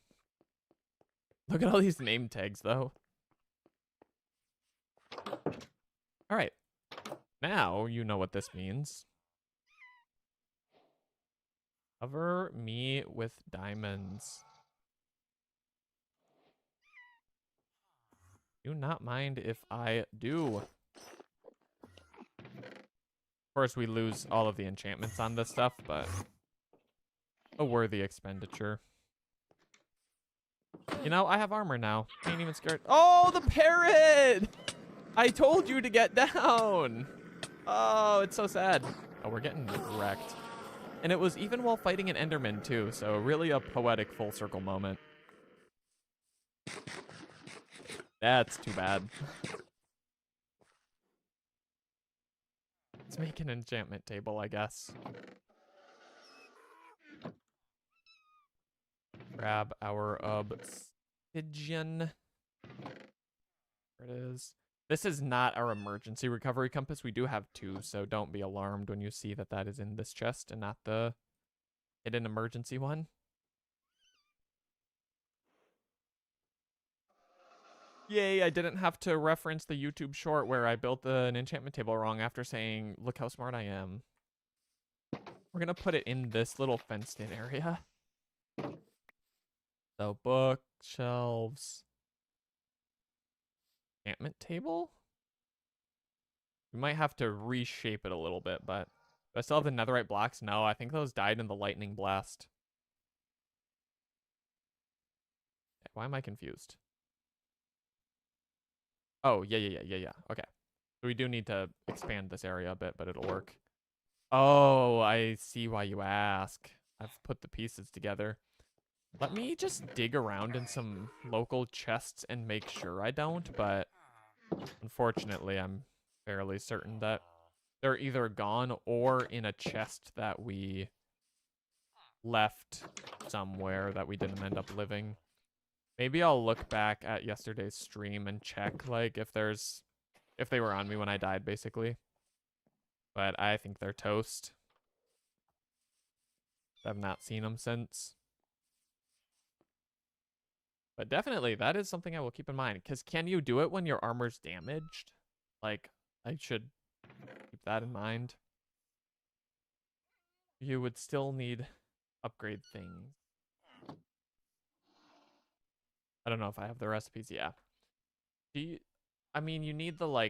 A: Look at all these name tags, though. All right. Now you know what this means. Cover me with diamonds. Do not mind if I do. Of course, we lose all of the enchantments on this stuff, but a worthy expenditure. You know, I have armor now. I ain't even scared. Oh, the parrot! I told you to get down. Oh, it's so sad. Oh, we're getting wrecked. And it was even while fighting an Enderman, too, so really a poetic full circle moment. That's too bad. Let's make an enchantment table, I guess. Grab our obsidian. There it is. This is not our emergency recovery compass. We do have 2, so don't be alarmed when you see that that is in this chest and not the hidden emergency one. Yay, I didn't have to reference the YouTube short where I built an enchantment table wrong after saying, look how smart I am. We're going to put it in this little fenced-in area. So, bookshelves. Enchantment table? We might have to reshape it a little bit, but do I still have the netherite blocks? No, I think those died in the lightning blast. Why am I confused? Oh, yeah. Okay. So we do need to expand this area a bit, but it'll work. Oh, I see why you ask. I've put the pieces together. Let me just dig around in some local chests and make sure I don't, but unfortunately, I'm fairly certain that they're either gone or in a chest that we left somewhere that we didn't end up living. Maybe I'll look back at yesterday's stream and check, like, if they were on me when I died, basically. But I think they're toast. I've not seen them since. But definitely, that is something I will keep in mind. Because can you do it when your armor's damaged? Like, I should keep that in mind. You would still need upgrade things. I don't know if I have the recipes. Yeah. I mean, you need the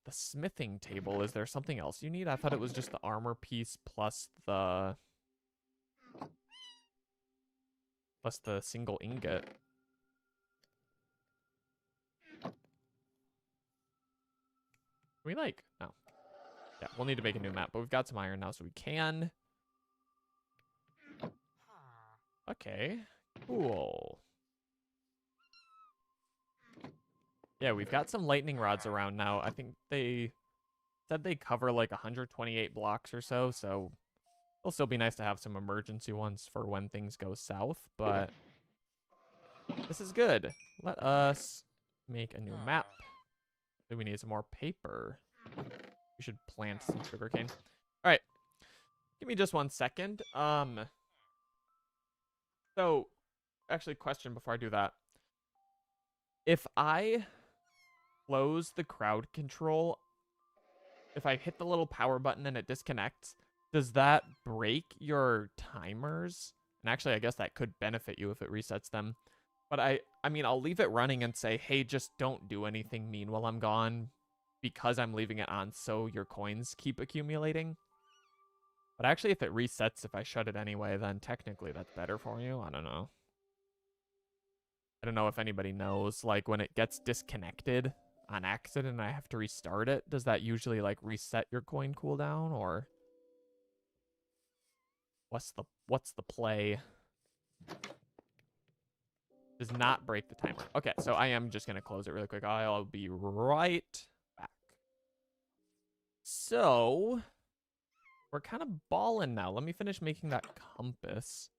A: smithing table. Is there something else you need? I thought it was just the armor piece plus the single ingot. No. Yeah, we'll need to make a new map, but we've got some iron now, so we can. Okay, cool. Yeah, we've got some lightning rods around now. I think they said they cover like 128 blocks or so, so it'll still be nice to have some emergency ones for when things go south, but this is good. Let us make a new map. Do we need some more paper? We should plant some sugarcane. All right, give me just 1 second. So, actually, question before I do that. If I close the crowd control, if I hit the little power button and it disconnects, does that break your timers? And actually, I guess that could benefit you if it resets them. But I mean, I'll leave it running and say, hey, just don't do anything mean while I'm gone because I'm leaving it on so your coins keep accumulating. But actually, if it resets, if I shut it anyway, then technically that's better for you. I don't know. I don't know if anybody knows, like, when it gets disconnected on accident and I have to restart it, does that usually, like, reset your coin cooldown, or? What's the play? Does not break the timer. Okay, so I am just gonna close it really quick. I'll be right back. So we're kind of balling now. Let me finish making that compass.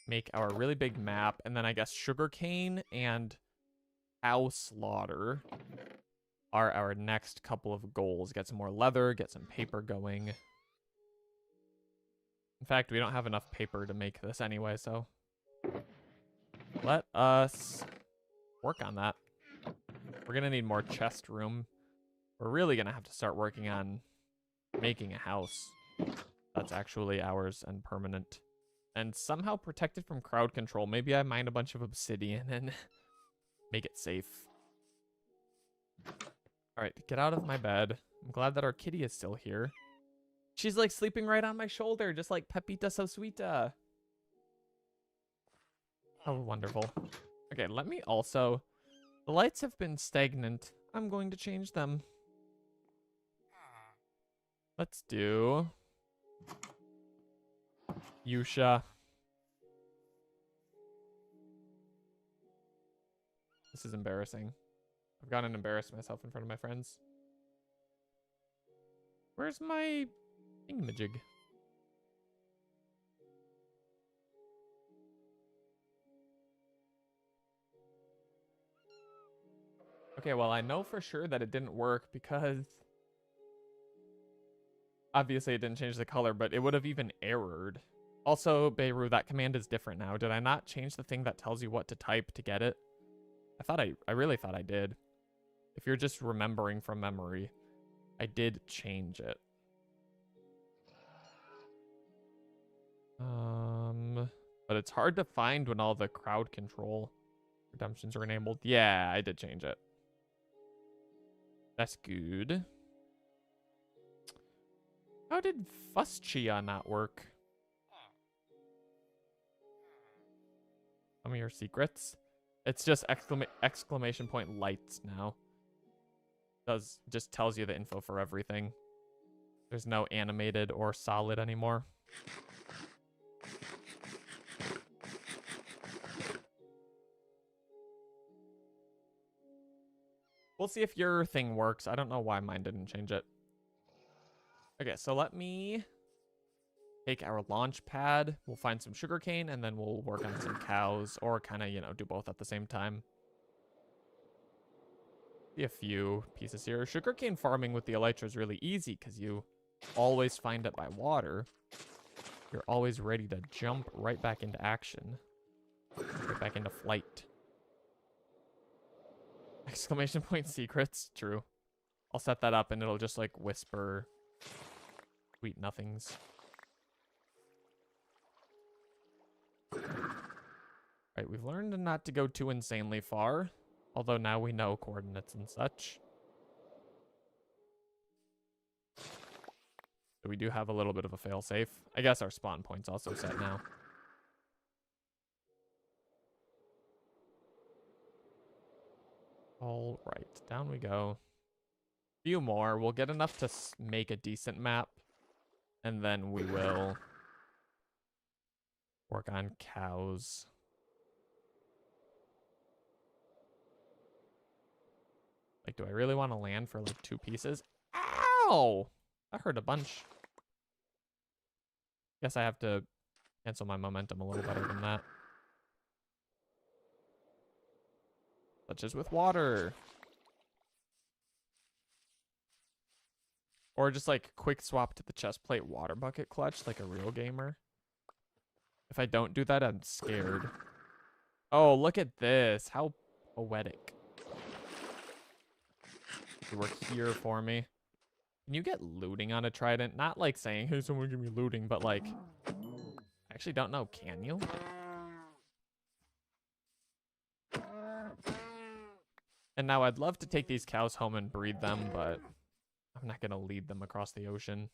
A: Make our really big map, and then I guess sugarcane and cow slaughter are our next couple of goals. Get some more leather, get some paper going. In fact, we don't have enough paper to make this anyway, so let us work on that. We're gonna need more chest room. We're really gonna have to start working on making a house that's actually ours and permanent. And somehow protected from crowd control. Maybe I mine a bunch of obsidian and make it safe. Alright, get out of my bed. I'm glad that our kitty is still here. She's like sleeping right on my shoulder, just like Pepita Soswita. Oh, wonderful. Okay, let me also... The lights have been stagnant. I'm going to change them. Let's do... Yusha. This is embarrassing. I've gone and embarrassed myself in front of my friends. Where's my thingamajig? Okay, well, I know for sure that it didn't work because... Obviously, it didn't change the color, but it would have even errored. Also, Beirut, that command is different now. Did I not change the thing that tells you what to type to get it? I really thought I did. If you're just remembering from memory, I did change it. But it's hard to find when all the crowd control redemptions are enabled. Yeah, I did change it. That's good. How did Fuschia not work? Some of your secrets? It's just exclamation point lights now. Just tells you the info for everything. There's no animated or solid anymore. We'll see if your thing works. I don't know why mine didn't change it. Okay, so let me take our launch pad. We'll find some sugarcane, and then we'll work on some cows, or kind of, you know, do both at the same time. See a few pieces here. Sugarcane farming with the elytra is really easy because you always find it by water. You're always ready to jump right back into action. Right back into flight. Exclamation point secrets. True. I'll set that up and it'll just like whisper sweet nothings. Right, we've learned not to go too insanely far. Although now we know coordinates and such. So we do have a little bit of a failsafe. I guess our spawn point's also set now. All right, down we go. Few more. We'll get enough to make a decent map. And then we will work on cows. Like, do I really want to land for like 2 pieces? Ow! That hurt a bunch. Guess I have to cancel my momentum a little better than that. Such as with water. Or just like quick swap to the chest plate water bucket clutch like a real gamer. If I don't do that, I'm scared. Oh, look at this. How poetic. You work here for me. Can you get looting on a trident? Not like saying, hey, someone give me looting, but like, I actually don't know. Can you? And now I'd love to take these cows home and breed them, but I'm not going to lead them across the ocean.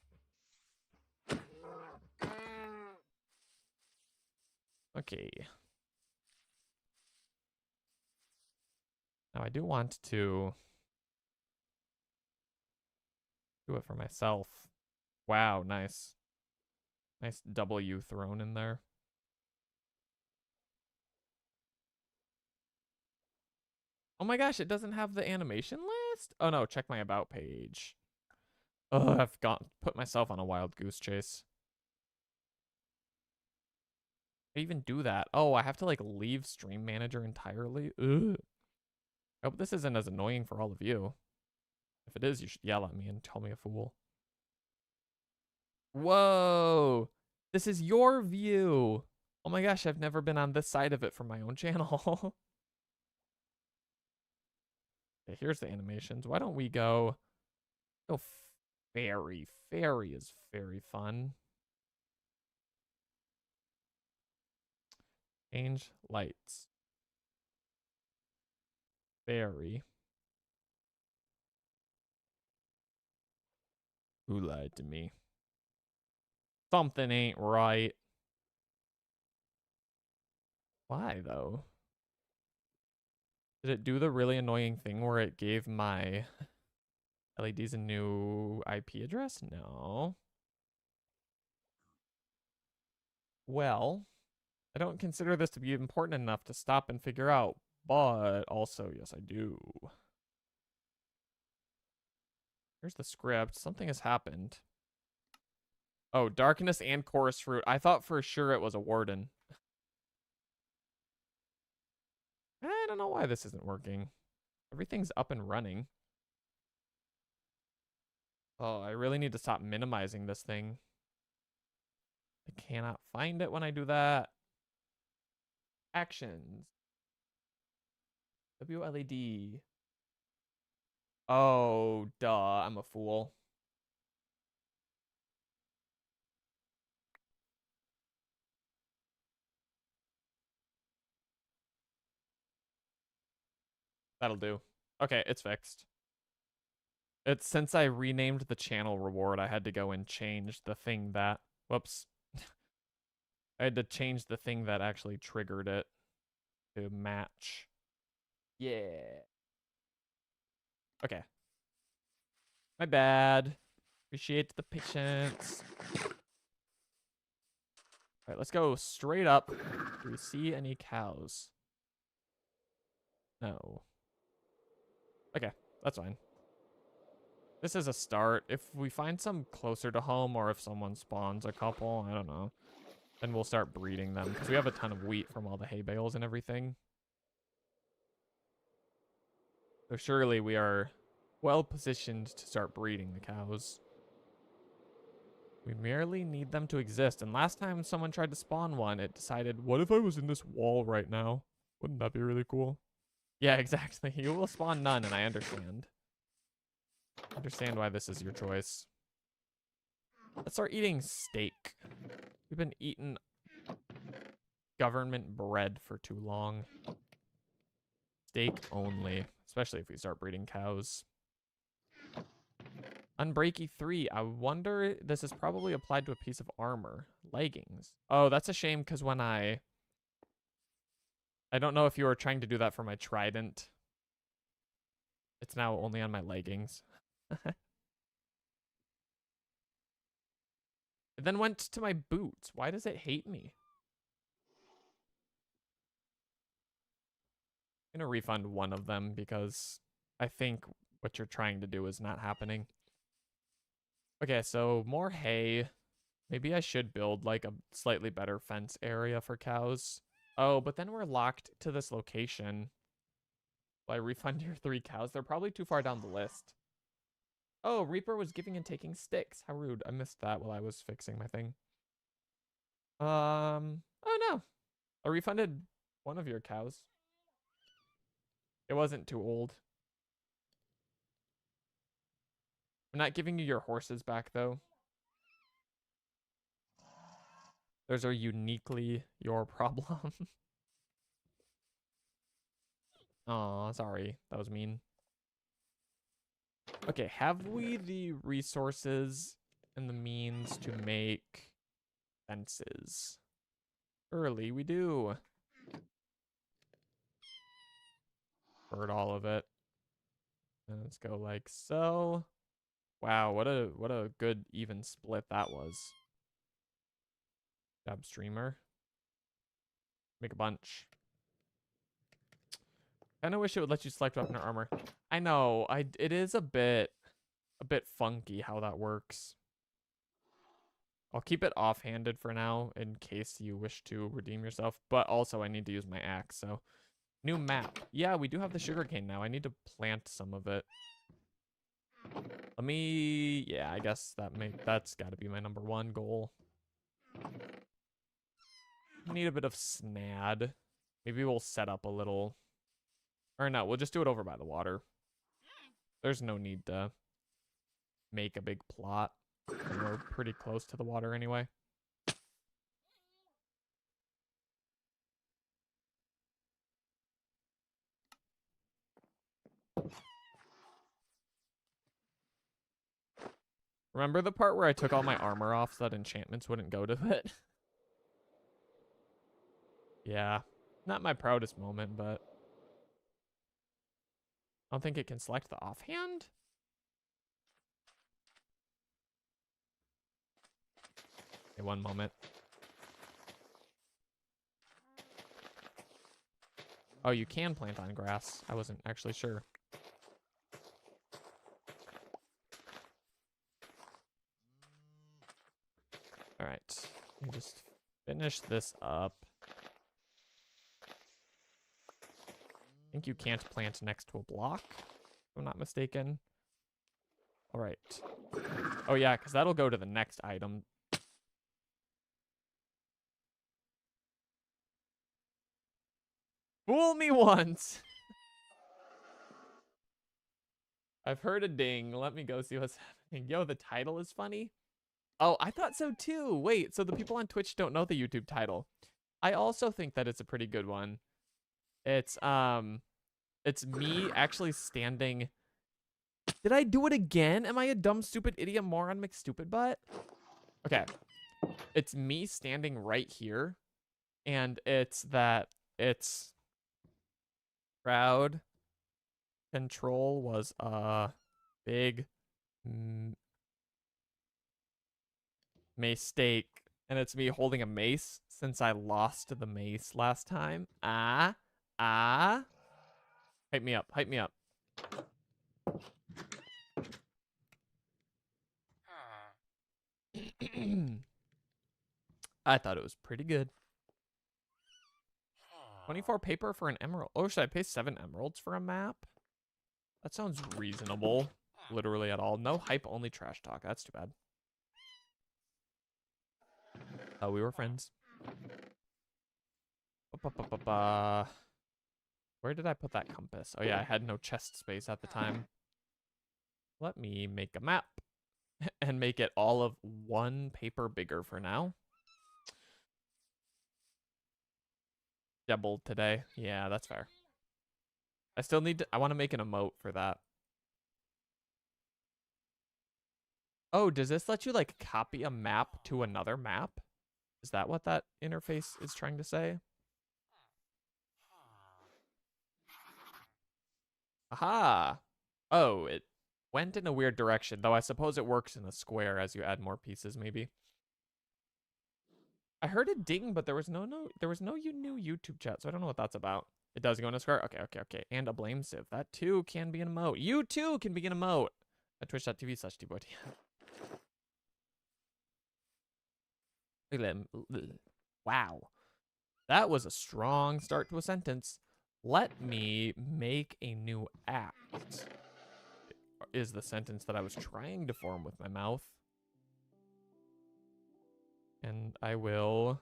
A: Okay. Now I do want to do it for myself. Wow, nice. Nice W thrown in there. Oh my gosh, it doesn't have the animation list? Oh no, check my about page. Oh, I've put myself on a wild goose chase. I even do that. Oh, I have to like leave Stream Manager entirely. Ugh. I hope this isn't as annoying for all of you. If it is, you should yell at me and tell me a fool. Whoa! This is your view. Oh my gosh, I've never been on this side of it from my own channel. Okay, here's the animations. Why don't we go fairy? Fairy is very fun. Change lights. Fairy. Who lied to me? Something ain't right. Why though? Did it do the really annoying thing where it gave my LEDs a new IP address? No. Well, I don't consider this to be important enough to stop and figure out, but also, yes, I do. Here's the script. Something has happened. Oh, darkness and chorus fruit. I thought for sure it was a warden. I don't know why this isn't working. Everything's up and running. Oh, I really need to stop minimizing this thing. I cannot find it when I do that. Actions. WLED. Oh, duh. I'm a fool. That'll do. Okay, it's fixed. It's since I renamed the channel reward, I had to go and change the thing that, whoops. I had to change the thing that actually triggered it to match. Yeah. Okay. My bad. Appreciate the patience. All right, let's go straight up. Do we see any cows? No. Okay, that's fine. This is a start. If we find some closer to home or if someone spawns a couple, I don't know, then we'll start breeding them because we have a ton of wheat from all the hay bales and everything. So surely we are well positioned to start breeding the cows. We merely need them to exist. And last time someone tried to spawn one, it decided, what if I was in this wall right now? Wouldn't that be really cool? Yeah, exactly. You will spawn none, and I understand. Understand why this is your choice. Let's start eating steak. We've been eating government bread for too long. Steak only, especially if we start breeding cows. Unbreaky 3. I wonder, this is probably applied to a piece of armor. Leggings. Oh, that's a shame because when I don't know if you were trying to do that for my trident. It's now only on my leggings. It then went to my boots. Why does it hate me? I'm going to refund one of them because I think what you're trying to do is not happening. Okay, so more hay. Maybe I should build like a slightly better fence area for cows. Oh, but then we're locked to this location. Will I refund your 3 cows? They're probably too far down the list. Oh, Reaper was giving and taking sticks. How rude. I missed that while I was fixing my thing. Oh no. I refunded one of your cows. It wasn't too old. I'm not giving you your horses back though. Those are uniquely your problem. Aw, sorry. That was mean. Okay, have we the resources and the means to make fences? Early, we do. Bird all of it. And let's go like so. Wow, what a good even split that was. Grab streamer. Make a bunch. Kinda wish it would let you select weapon or armor. I know, it is a bit funky how that works. I'll keep it offhanded for now in case you wish to redeem yourself, but also I need to use my axe, so. New map. Yeah, we do have the sugarcane now. I need to plant some of it. Let me, yeah, I guess that's gotta be my #1 goal. Need a bit of snad. Maybe we'll set up a little, or no, we'll just do it over by the water. There's no need to make a big plot. We're pretty close to the water anyway. Remember the part where I took all my armor off so that enchantments wouldn't go to it? Yeah, not my proudest moment, but I don't think it can select the offhand. Okay, one moment. Oh, you can plant on grass. I wasn't actually sure. All right, let me just finish this up. I think you can't plant next to a block, if I'm not mistaken. All right. Oh yeah, because that'll go to the next item. Fool me once. I've heard a ding. Let me go see what's happening. Yo, the title is funny. Oh, I thought so too. Wait, so the people on Twitch don't know the YouTube title. I also think that it's a pretty good one. It's me actually standing. Did I do it again? Am I a dumb, stupid idiot moron McStupid butt? Okay. It's me standing right here. And it's crowd control was a big MACE-TAKE. And it's me holding a mace since I lost the mace last time. Hype me up, hype me up. I thought it was pretty good. 24 paper for an emerald. Oh, should I pay 7 emeralds for a map? That sounds reasonable. Literally at all. No hype, only trash talk. That's too bad. Oh, we were friends. Where did I put that compass? Oh yeah, I had no chest space at the time. Let me make a map and make it all of 1 paper bigger for now. Doubled today. Yeah, that's fair. I still need to, I want to make an emote for that. Oh, does this let you like copy a map to another map? Is that what that interface is trying to say? Aha! Oh, it went in a weird direction, though I suppose it works in a square as you add more pieces, maybe. I heard a ding, but there was no new YouTube chat, so I don't know what that's about. It does go in a square? Okay. And a blame sieve. That too can be an emote. You too can be an emote at twitch.tv/tboyTM. Wow. That was a strong start to a sentence. Let me make a new act. Is the sentence that I was trying to form with my mouth. And I will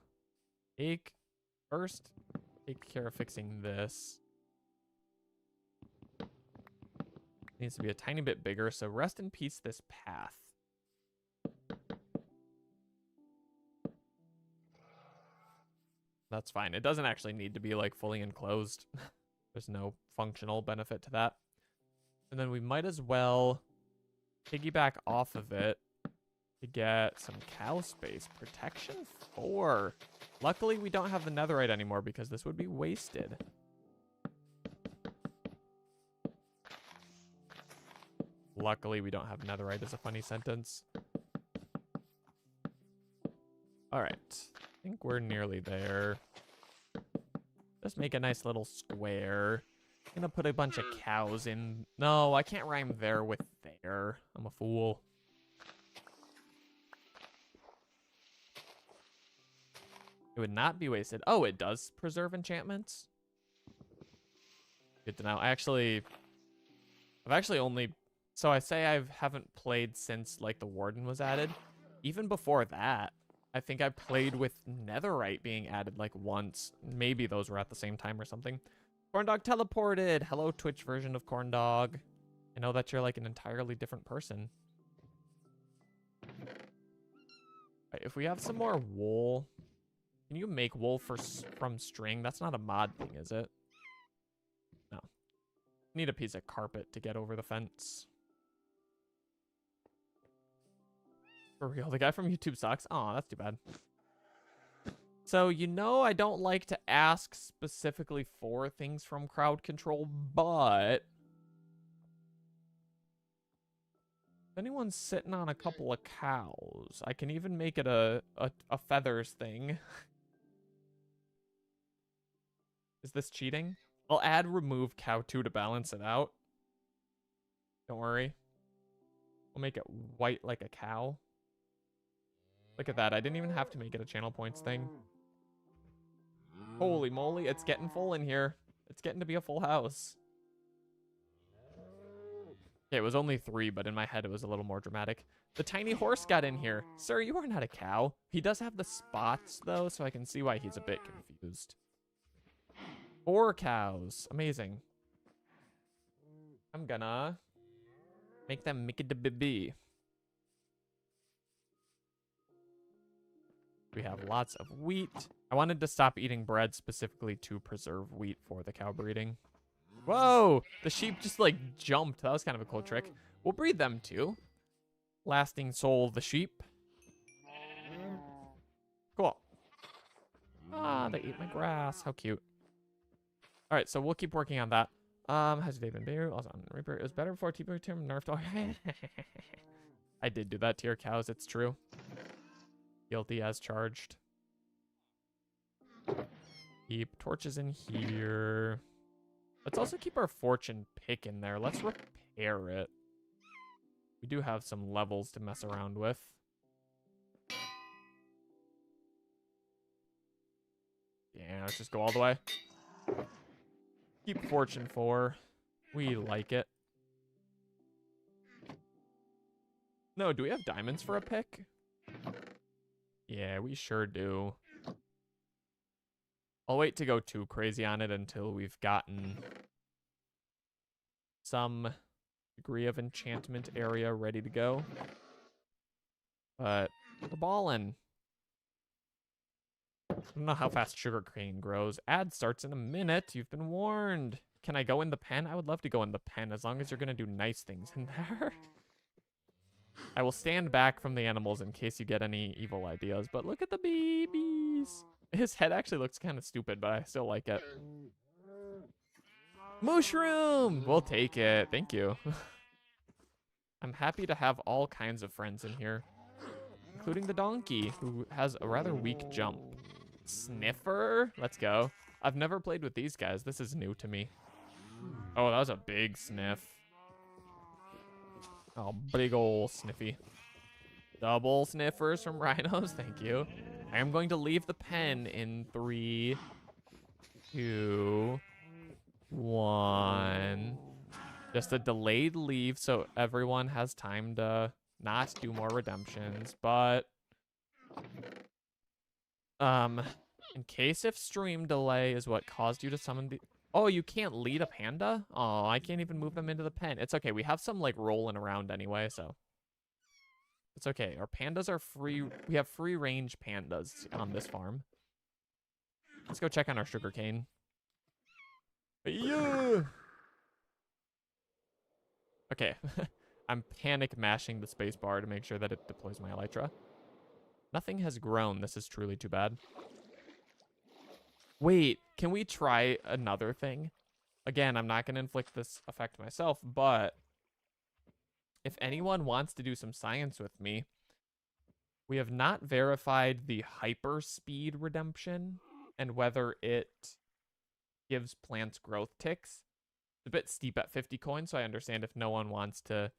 A: first take care of fixing this. Needs to be a tiny bit bigger, so rest in peace this path. That's fine. It doesn't actually need to be like fully enclosed. There's no functional benefit to that. And then we might as well piggyback off of it to get some cow space. Protection 4. Luckily, we don't have the netherite anymore because this would be wasted. Luckily, we don't have netherite as a funny sentence. All right. I think we're nearly there. Just make a nice little square. I'm gonna put a bunch of cows in. No, I can't rhyme there with there. I'm a fool. It would not be wasted. Oh, it does preserve enchantments? Good to know. I've actually only... So I say I haven't played since, like, the Warden was added. Even before that, I think I played with Netherite being added, like, once. Maybe those were at the same time or something. Corndog teleported! Hello, Twitch version of Corndog. I know that you're, like, an entirely different person. Right, if we have some more wool... Can you make wool from string? That's not a mod thing, is it? No. Need a piece of carpet to get over the fence. For real, the guy from YouTube sucks? Aw, that's too bad. So, you know I don't like to ask specifically for things from crowd control, but... If anyone's sitting on a couple of cows, I can even make it a feathers thing. Is this cheating? I'll add remove cow 2 to balance it out. Don't worry. We'll make it white like a cow. Look at that. I didn't even have to make it a channel points thing. Holy moly, it's getting full in here. It's getting to be a full house. Okay, it was only 3, but in my head it was a little more dramatic. The tiny horse got in here. Sir, you are not a cow. He does have the spots, though, so I can see why he's a bit confused. 4 cows. Amazing. I'm gonna make them make it a baby. We have lots of wheat. I wanted to stop eating bread specifically to preserve wheat for the cow breeding. Whoa! The sheep just, like, jumped. That was kind of a cool trick. We'll breed them, too. Lasting soul, the sheep. Cool. Ah, they ate my grass. How cute. All right, so we'll keep working on that. Has David been also on Reaper? It was better before tboyTM nerfed. I did do that to your cows. It's true. Guilty as charged. Keep torches in here. Let's also keep our fortune pick in there. Let's repair it. We do have some levels to mess around with. Yeah, let's just go all the way. Keep fortune 4. We like it. No, do we have diamonds for a pick? Yeah, we sure do. I'll wait to go too crazy on it until we've gotten some degree of enchantment area ready to go. But we're ballin'. I don't know how fast sugarcane grows. Ad starts in a minute. You've been warned. Can I go in the pen? I would love to go in the pen as long as you're going to do nice things in there. I will stand back from the animals in case you get any evil ideas. But look at the babies. His head actually looks kind of stupid, but I still like it. Mushroom! We'll take it. Thank you. I'm happy to have all kinds of friends in here, including the donkey, who has a rather weak jump. Sniffer? Let's go. I've never played with these guys. This is new to me. Oh, that was a big sniff. Oh, big ol' sniffy. Double sniffers from rhinos. Thank you. I am going to leave the pen in 3, 2, 1. Just a delayed leave so everyone has time to not do more redemptions, but in case if stream delay is what caused you to summon the... Oh, you can't lead a panda? Oh, I can't even move them into the pen. It's okay. We have some, like, rolling around anyway, so it's okay. Our pandas are free. We have free range pandas on this farm. Let's go check on our sugarcane. Yeah. Okay. I'm panic mashing the space bar to make sure that it deploys my elytra. Nothing has grown. This is truly too bad. Wait, can we try another thing? Again, I'm not going to inflict this effect myself, but if anyone wants to do some science with me, We have not verified the hyper speed redemption and whether it gives plants growth ticks. It's a bit steep at 50 coins, so I understand if no one wants to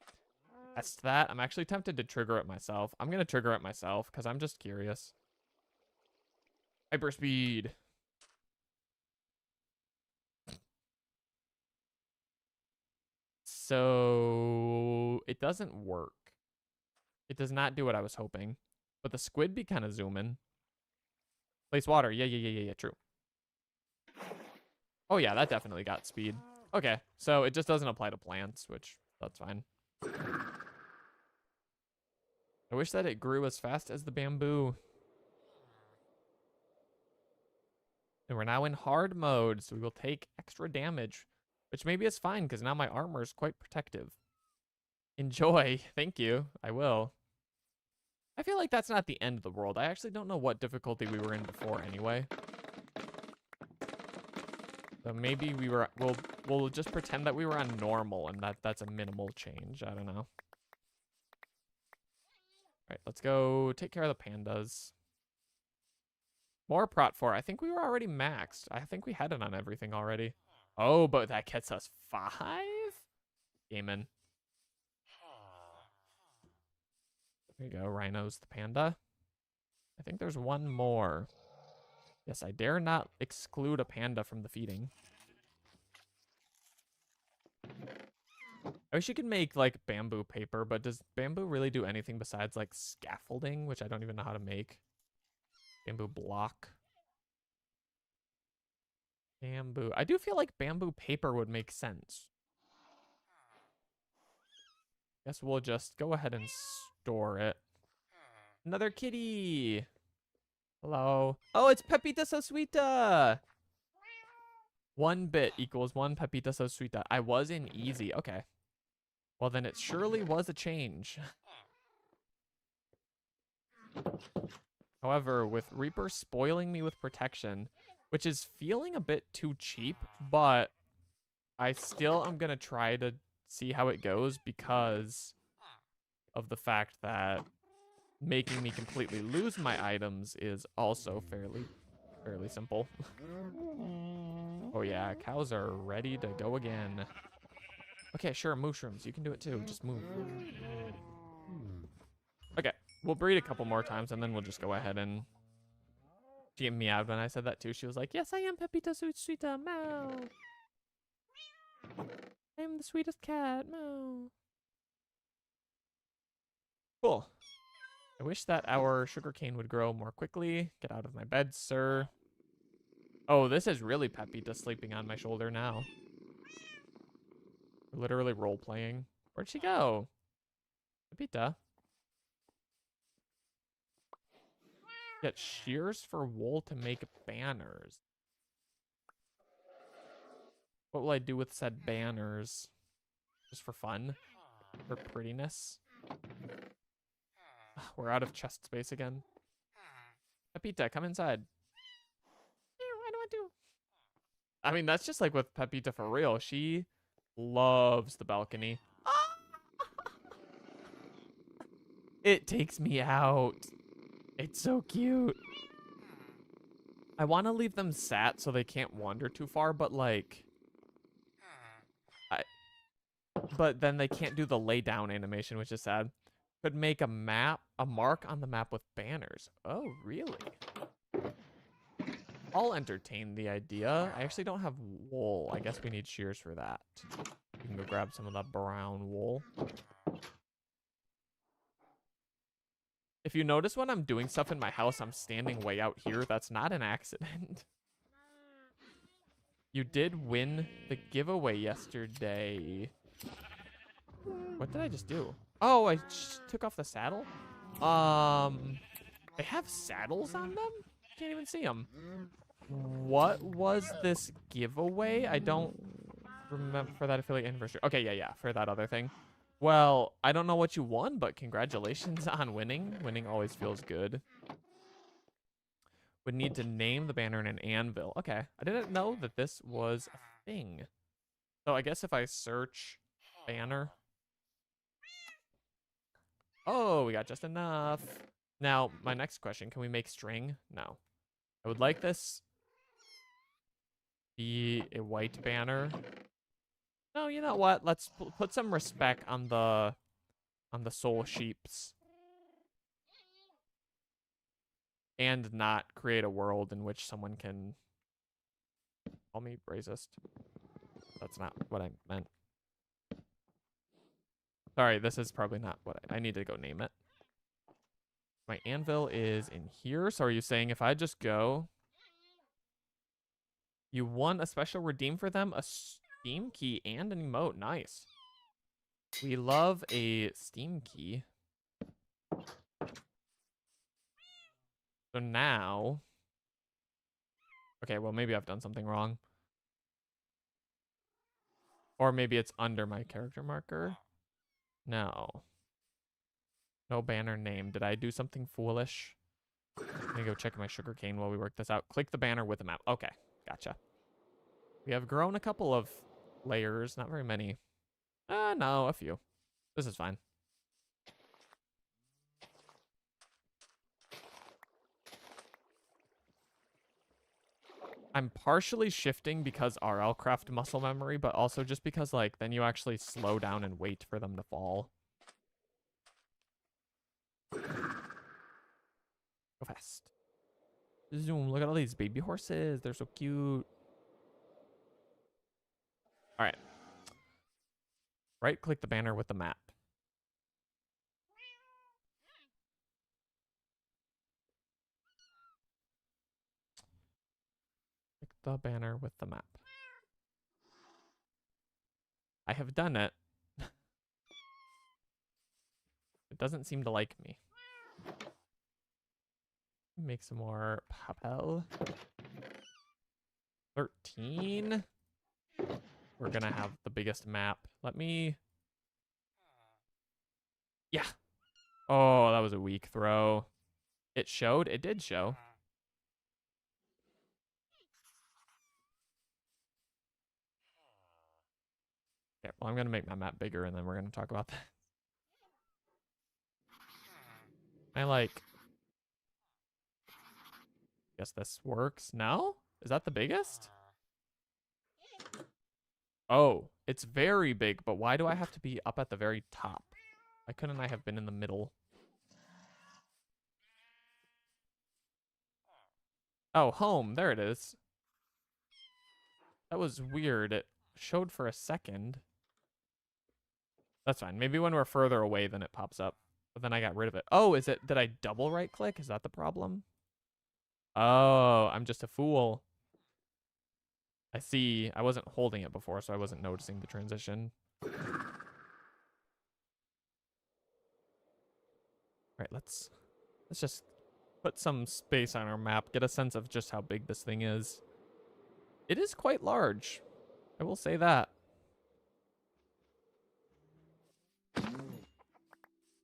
A: test that. I'm actually tempted to trigger it myself. I'm going to trigger it myself because I'm just curious. Hyper speed. So it doesn't work. It does not do what I was hoping. But the squid be kind of zooming. Place water. Yeah, true. Oh yeah, that definitely got speed. Okay, so it just doesn't apply to plants, which that's fine. I wish that it grew as fast as the bamboo. And we're now in hard mode, so we will take extra damage, which maybe is fine because now my armor is quite protective. Enjoy. Thank you. I will. I feel like that's not the end of the world. I actually don't know what difficulty we were in before anyway. So maybe we'll just pretend that we were on normal and that's a minimal change. I don't know. All right, let's go take care of the pandas. More Prot 4. I think we were already maxed. I think we had it on everything already. Oh, but that gets us 5? Gaming. There you go, Rhino's the panda. I think there's one more. Yes, I dare not exclude a panda from the feeding. I wish you could make, like, bamboo paper, but does bamboo really do anything besides, like, scaffolding, which I don't even know how to make? Bamboo block. Bamboo. I do feel like bamboo paper would make sense. Guess we'll just go ahead and store it. Another kitty. Hello. Oh, it's Pepita Soswita. 1 bit equals 1 Pepita Soswita. I was in easy. Okay. Well, then it surely was a change. However, with Reaper spoiling me with protection, which is feeling a bit too cheap, but I still am going to try to see how it goes because of the fact that making me completely lose my items is also fairly simple. Oh yeah, cows are ready to go again. Okay, sure, mushrooms. You can do it too. Just move. Okay, we'll breed a couple more times and then we'll just go ahead and... She meowed when I said that too. She was like, yes, I am Pepita Sweeta, meow. I am the sweetest cat, meow. Cool. I wish that our sugarcane would grow more quickly. Get out of my bed, sir. Oh, this is really Pepita sleeping on my shoulder now. We're literally role-playing. Where'd she go? Pepita. Get shears for wool to make banners. What will I do with said banners? Just for fun? For prettiness? We're out of chest space again. Pepita, come inside. I don't want to. I mean, that's just like with Pepita for real. She loves the balcony. It takes me out. It's so cute. I want to leave them sat so they can't wander too far, but like... But then they can't do the lay down animation, which is sad. Could make a mark on the map with banners. Oh, really? I'll entertain the idea. I actually don't have wool. I guess we need shears for that. We can go grab some of the brown wool. If you notice when I'm doing stuff in my house, I'm standing way out here. That's not an accident. You did win the giveaway yesterday. What did I just do? Oh, I took off the saddle? They have saddles on them? Can't even see them. What was this giveaway? I don't remember for that affiliate anniversary. Okay, yeah, for that other thing. Well, I don't know what you won, but congratulations on winning. Winning always feels good. Would need to name the banner in an anvil. Okay, I didn't know that this was a thing. So I guess if I search banner. Oh, we got just enough. Now, my next question, can we make string? No. I would like this be a white banner. No, you know what? Let's put some respect on the soul sheeps. And not create a world in which someone can call me racist. That's not what I meant. Sorry, this is probably not what I need to go name it. My anvil is in here. So are you saying if I just go... You won a special redeem for them, a Steam key, and an emote. Nice. We love a Steam key. So now... Okay, well, maybe I've done something wrong. Or maybe it's under my character marker. No. No banner name. Did I do something foolish? I'm gonna go check my sugarcane while we work this out. Click the banner with the map. Okay, gotcha. We have grown a couple of layers. Not very many. No, a few. This is fine. I'm partially shifting because RL craft muscle memory, but also just because, like, then you actually slow down and wait for them to fall. Go fast. Zoom. Look at all these baby horses. They're so cute. All right. Right click the banner with the map. Click the banner with the map. I have done it. It doesn't seem to like me. Make some more papel. 13. We're gonna have the biggest map. Let me... Yeah. Oh, that was a weak throw. It showed? It did show. Okay, well, I'm gonna make my map bigger and then we're gonna talk about that. I like... Guess this works. No? Is that the biggest? Oh, it's very big, but why do I have to be up at the very top? Why couldn't I have been in the middle? Oh, home. There it is. That was weird. It showed for a second. That's fine. Maybe when we're further away, then it pops up. But then I got rid of it. Oh, is it... Did I double right click? Is that the problem? Oh, I'm just a fool. I see. I wasn't holding it before, so I wasn't noticing the transition. All right, let's just put some space on our map, get a sense of just how big this thing is. It is quite large. I will say that.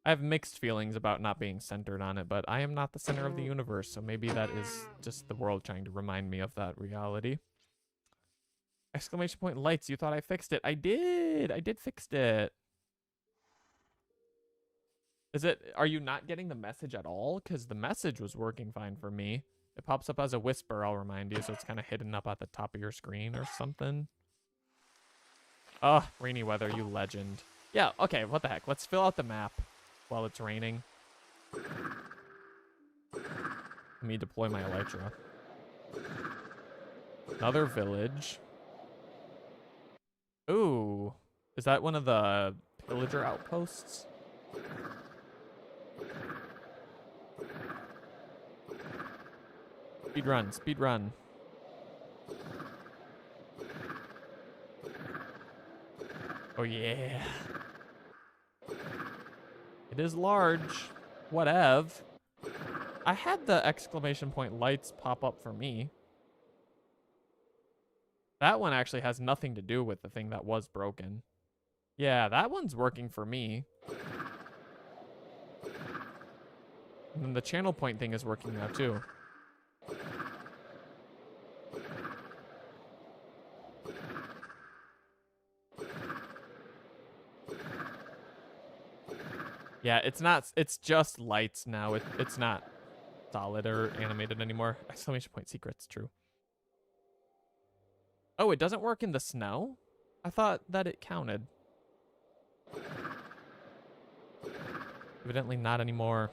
A: I have mixed feelings about not being centered on it, but I am not the center of the universe, so maybe that is just the world trying to remind me of that reality. Exclamation point lights, you thought I fixed it. I did. I did fix it. Are you not getting the message at all? Because the message was working fine for me. It pops up as a whisper, I'll remind you, so it's kind of hidden up at the top of your screen or something. Oh, rainy weather, you legend. Yeah, okay, what the heck. Let's fill out the map while it's raining. Let me deploy my elytra. Another village. Ooh. Is that one of the pillager outposts? Speed run, speed run. Oh yeah. It is large. Whatever. I had the exclamation point lights pop up for me. That one actually has nothing to do with the thing that was broken. Yeah, that one's working for me. And then the channel point thing is working now too. Yeah, it's just lights now. It's not solid or animated anymore. Exclamation point secrets, true. Oh, it doesn't work in the snow? I thought that it counted. Evidently not anymore.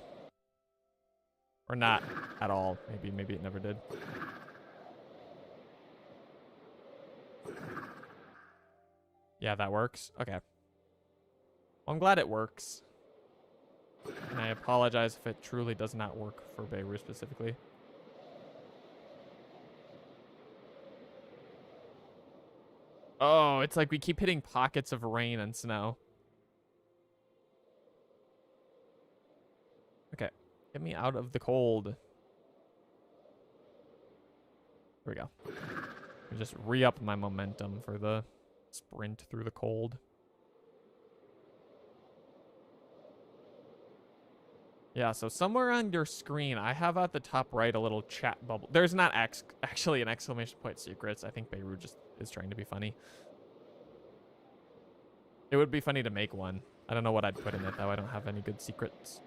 A: Or not at all. Maybe it never did. Yeah, that works. Okay. Well, I'm glad it works. And I apologize if it truly does not work for Beirut specifically. Oh, it's like we keep hitting pockets of rain and snow. Okay. Get me out of the cold. Here we go. Just re-up my momentum for the sprint through the cold. Yeah, so somewhere on your screen, I have at the top right a little chat bubble. There's not actually an exclamation point secrets. I think Beirut just is trying to be funny. It would be funny to make one. I don't know what I'd put in it, though. I don't have any good secrets.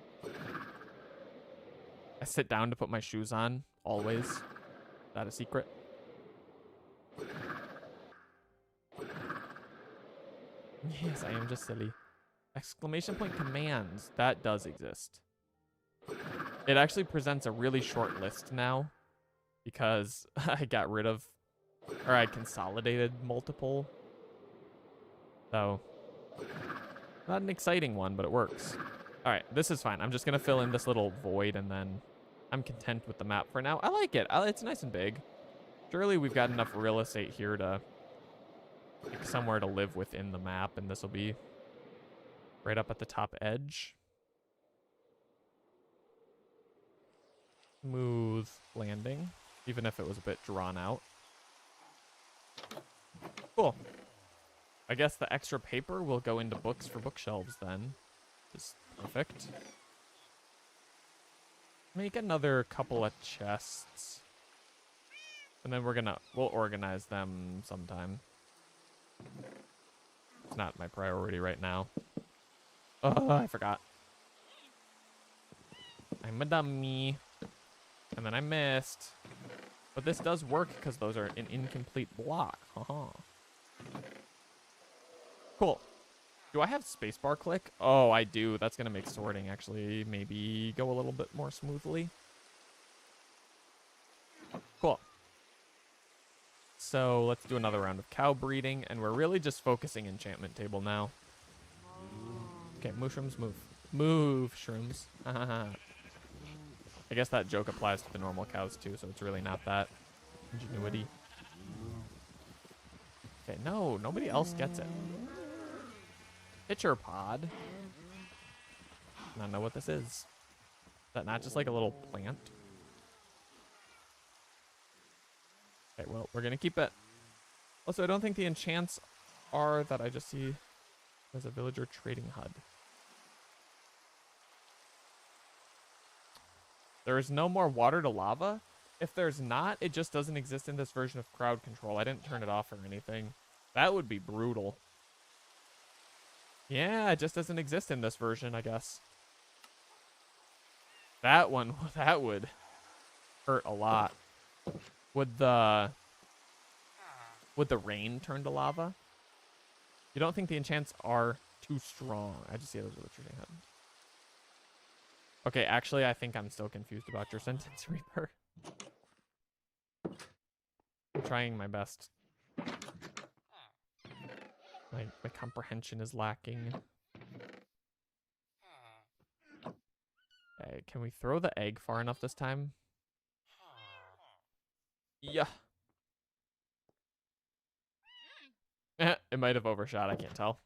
A: I sit down to put my shoes on, always. Is that a secret? Yes, I am just silly. Exclamation point commands. That does exist. It actually presents a really short list now because I got rid of, or I consolidated multiple. So, not an exciting one, but it works. All right, this is fine. I'm just going to fill in this little void and then I'm content with the map for now. I like it. It's nice and big. Surely we've got enough real estate here to pick somewhere to live within the map, and this will be right up at the top edge. Smooth landing, even if it was a bit drawn out. Cool. I guess the extra paper will go into books for bookshelves then. Just perfect. Make another couple of chests. And then we'll organize them sometime. It's not my priority right now. Oh, I forgot. I'm a dummy. And then I missed. But this does work because those are an incomplete block. Cool. Do I have spacebar click? Oh, I do. That's going to make sorting actually maybe go a little bit more smoothly. Cool. So let's do another round of cow breeding, and we're really just focusing enchantment table now. Okay, mushrooms, move. Move, shrooms. I guess that joke applies to the normal cows too, so it's really not that ingenuity. Okay, no, nobody else gets it. Pitcher pod. I don't know what this is. Is that not just like a little plant? Okay, well, we're gonna keep it. Also, I don't think the enchants are that I just see as a villager trading HUD. There is no more water to lava. If there's not, it just doesn't exist in this version of crowd control. I didn't turn it off or anything. That would be brutal. Yeah, it just doesn't exist in this version, I guess. That one, that would hurt a lot. Would the rain turn to lava? You don't think the enchants are too strong? I just see those with the trading HUD. Okay, actually, I think I'm still confused about your sentence, Reaper. I'm trying my best. My comprehension is lacking. Okay, can we throw the egg far enough this time? Yeah. It might have overshot, I can't tell.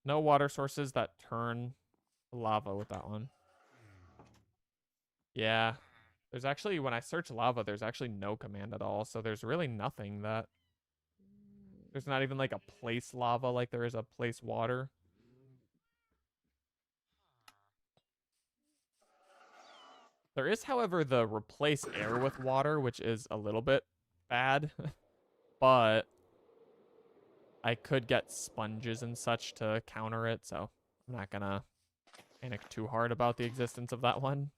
A: No water sources that turn lava with that one. Yeah. There's actually, when I search lava, there's actually no command at all. So there's really nothing that... There's not even like a place lava like there is a place water. There is, however, the replace air with water, which is a little bit bad. But I could get sponges and such to counter it, so I'm not gonna panic too hard about the existence of that one.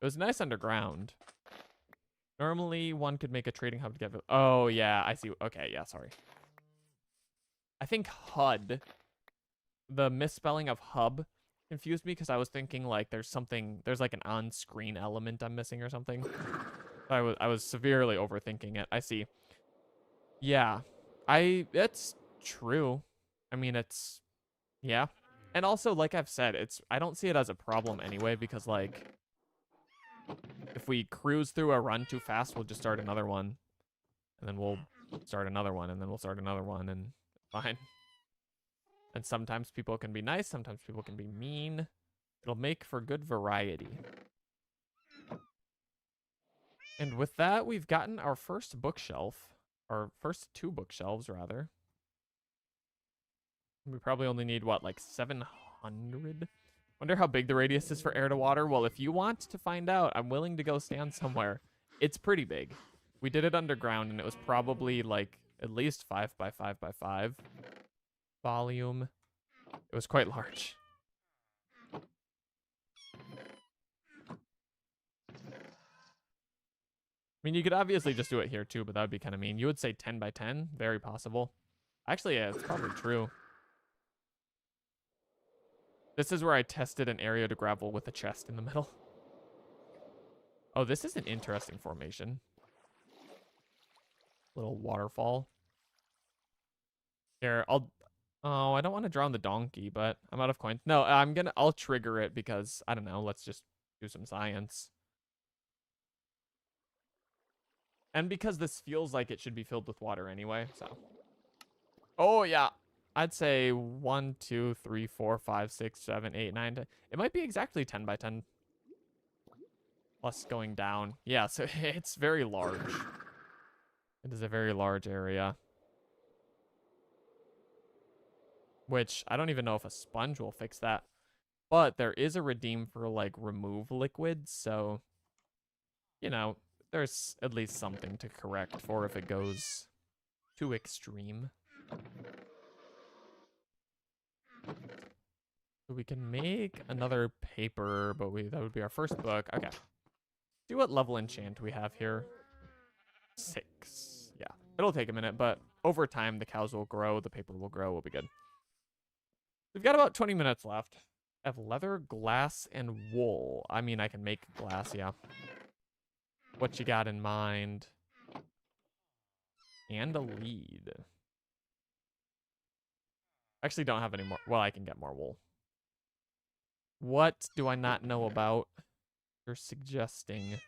A: It was nice underground. Normally, one could make a trading hub together. Oh, yeah, I see. Okay, yeah, sorry. I think HUD, the misspelling of hub, confused me because I was thinking like there's like an on-screen element I'm missing or something. I was severely overthinking it. I see. Yeah, it's true. I mean, yeah. And also, like I've said, I don't see it as a problem anyway because like if we cruise through a run too fast, we'll just start another one. And then we'll start another one, and then we'll start another one, and fine. And sometimes people can be nice, sometimes people can be mean. It'll make for good variety. And with that, we've gotten our first bookshelf. Our first 2 bookshelves, rather. We probably only need, what, like 700? Wonder how big the radius is for air to water. Well, if you want to find out, I'm willing to go stand somewhere. It's pretty big. We did it underground, and it was probably, like, at least 5 by 5 by 5 volume. It was quite large. I mean, you could obviously just do it here too, but that would be kind of mean. You would say 10 by 10? Very possible. Actually, yeah, it's probably true. This is where I tested an area to gravel with a chest in the middle. Oh, this is an interesting formation. Little waterfall. Here, Oh, I don't want to drown the donkey, but I'm out of coins. No, I'll trigger it because, I don't know, let's just do some science. And because this feels like it should be filled with water anyway, so. Oh, yeah. I'd say 1, 2, 3, 4, 5, 6, 7, 8, 9, 10. It might be exactly 10 by 10. Plus going down. Yeah, so it's very large. It is a very large area. Which, I don't even know if a sponge will fix that. But there is a redeem for, like, remove liquids, so, you know, there's at least something to correct for if it goes too extreme. So we can make another paper, but that would be our first book. Okay. See what level enchant we have here. 6. Yeah. It'll take a minute, but over time the cows will grow, the paper will grow, we'll be good. We've got about 20 minutes left. I have leather, glass, and wool. I mean, I can make glass, yeah. What you got in mind? And a lead. Actually don't have any more. Well, I can get more wool. What do I not know about? You're suggesting.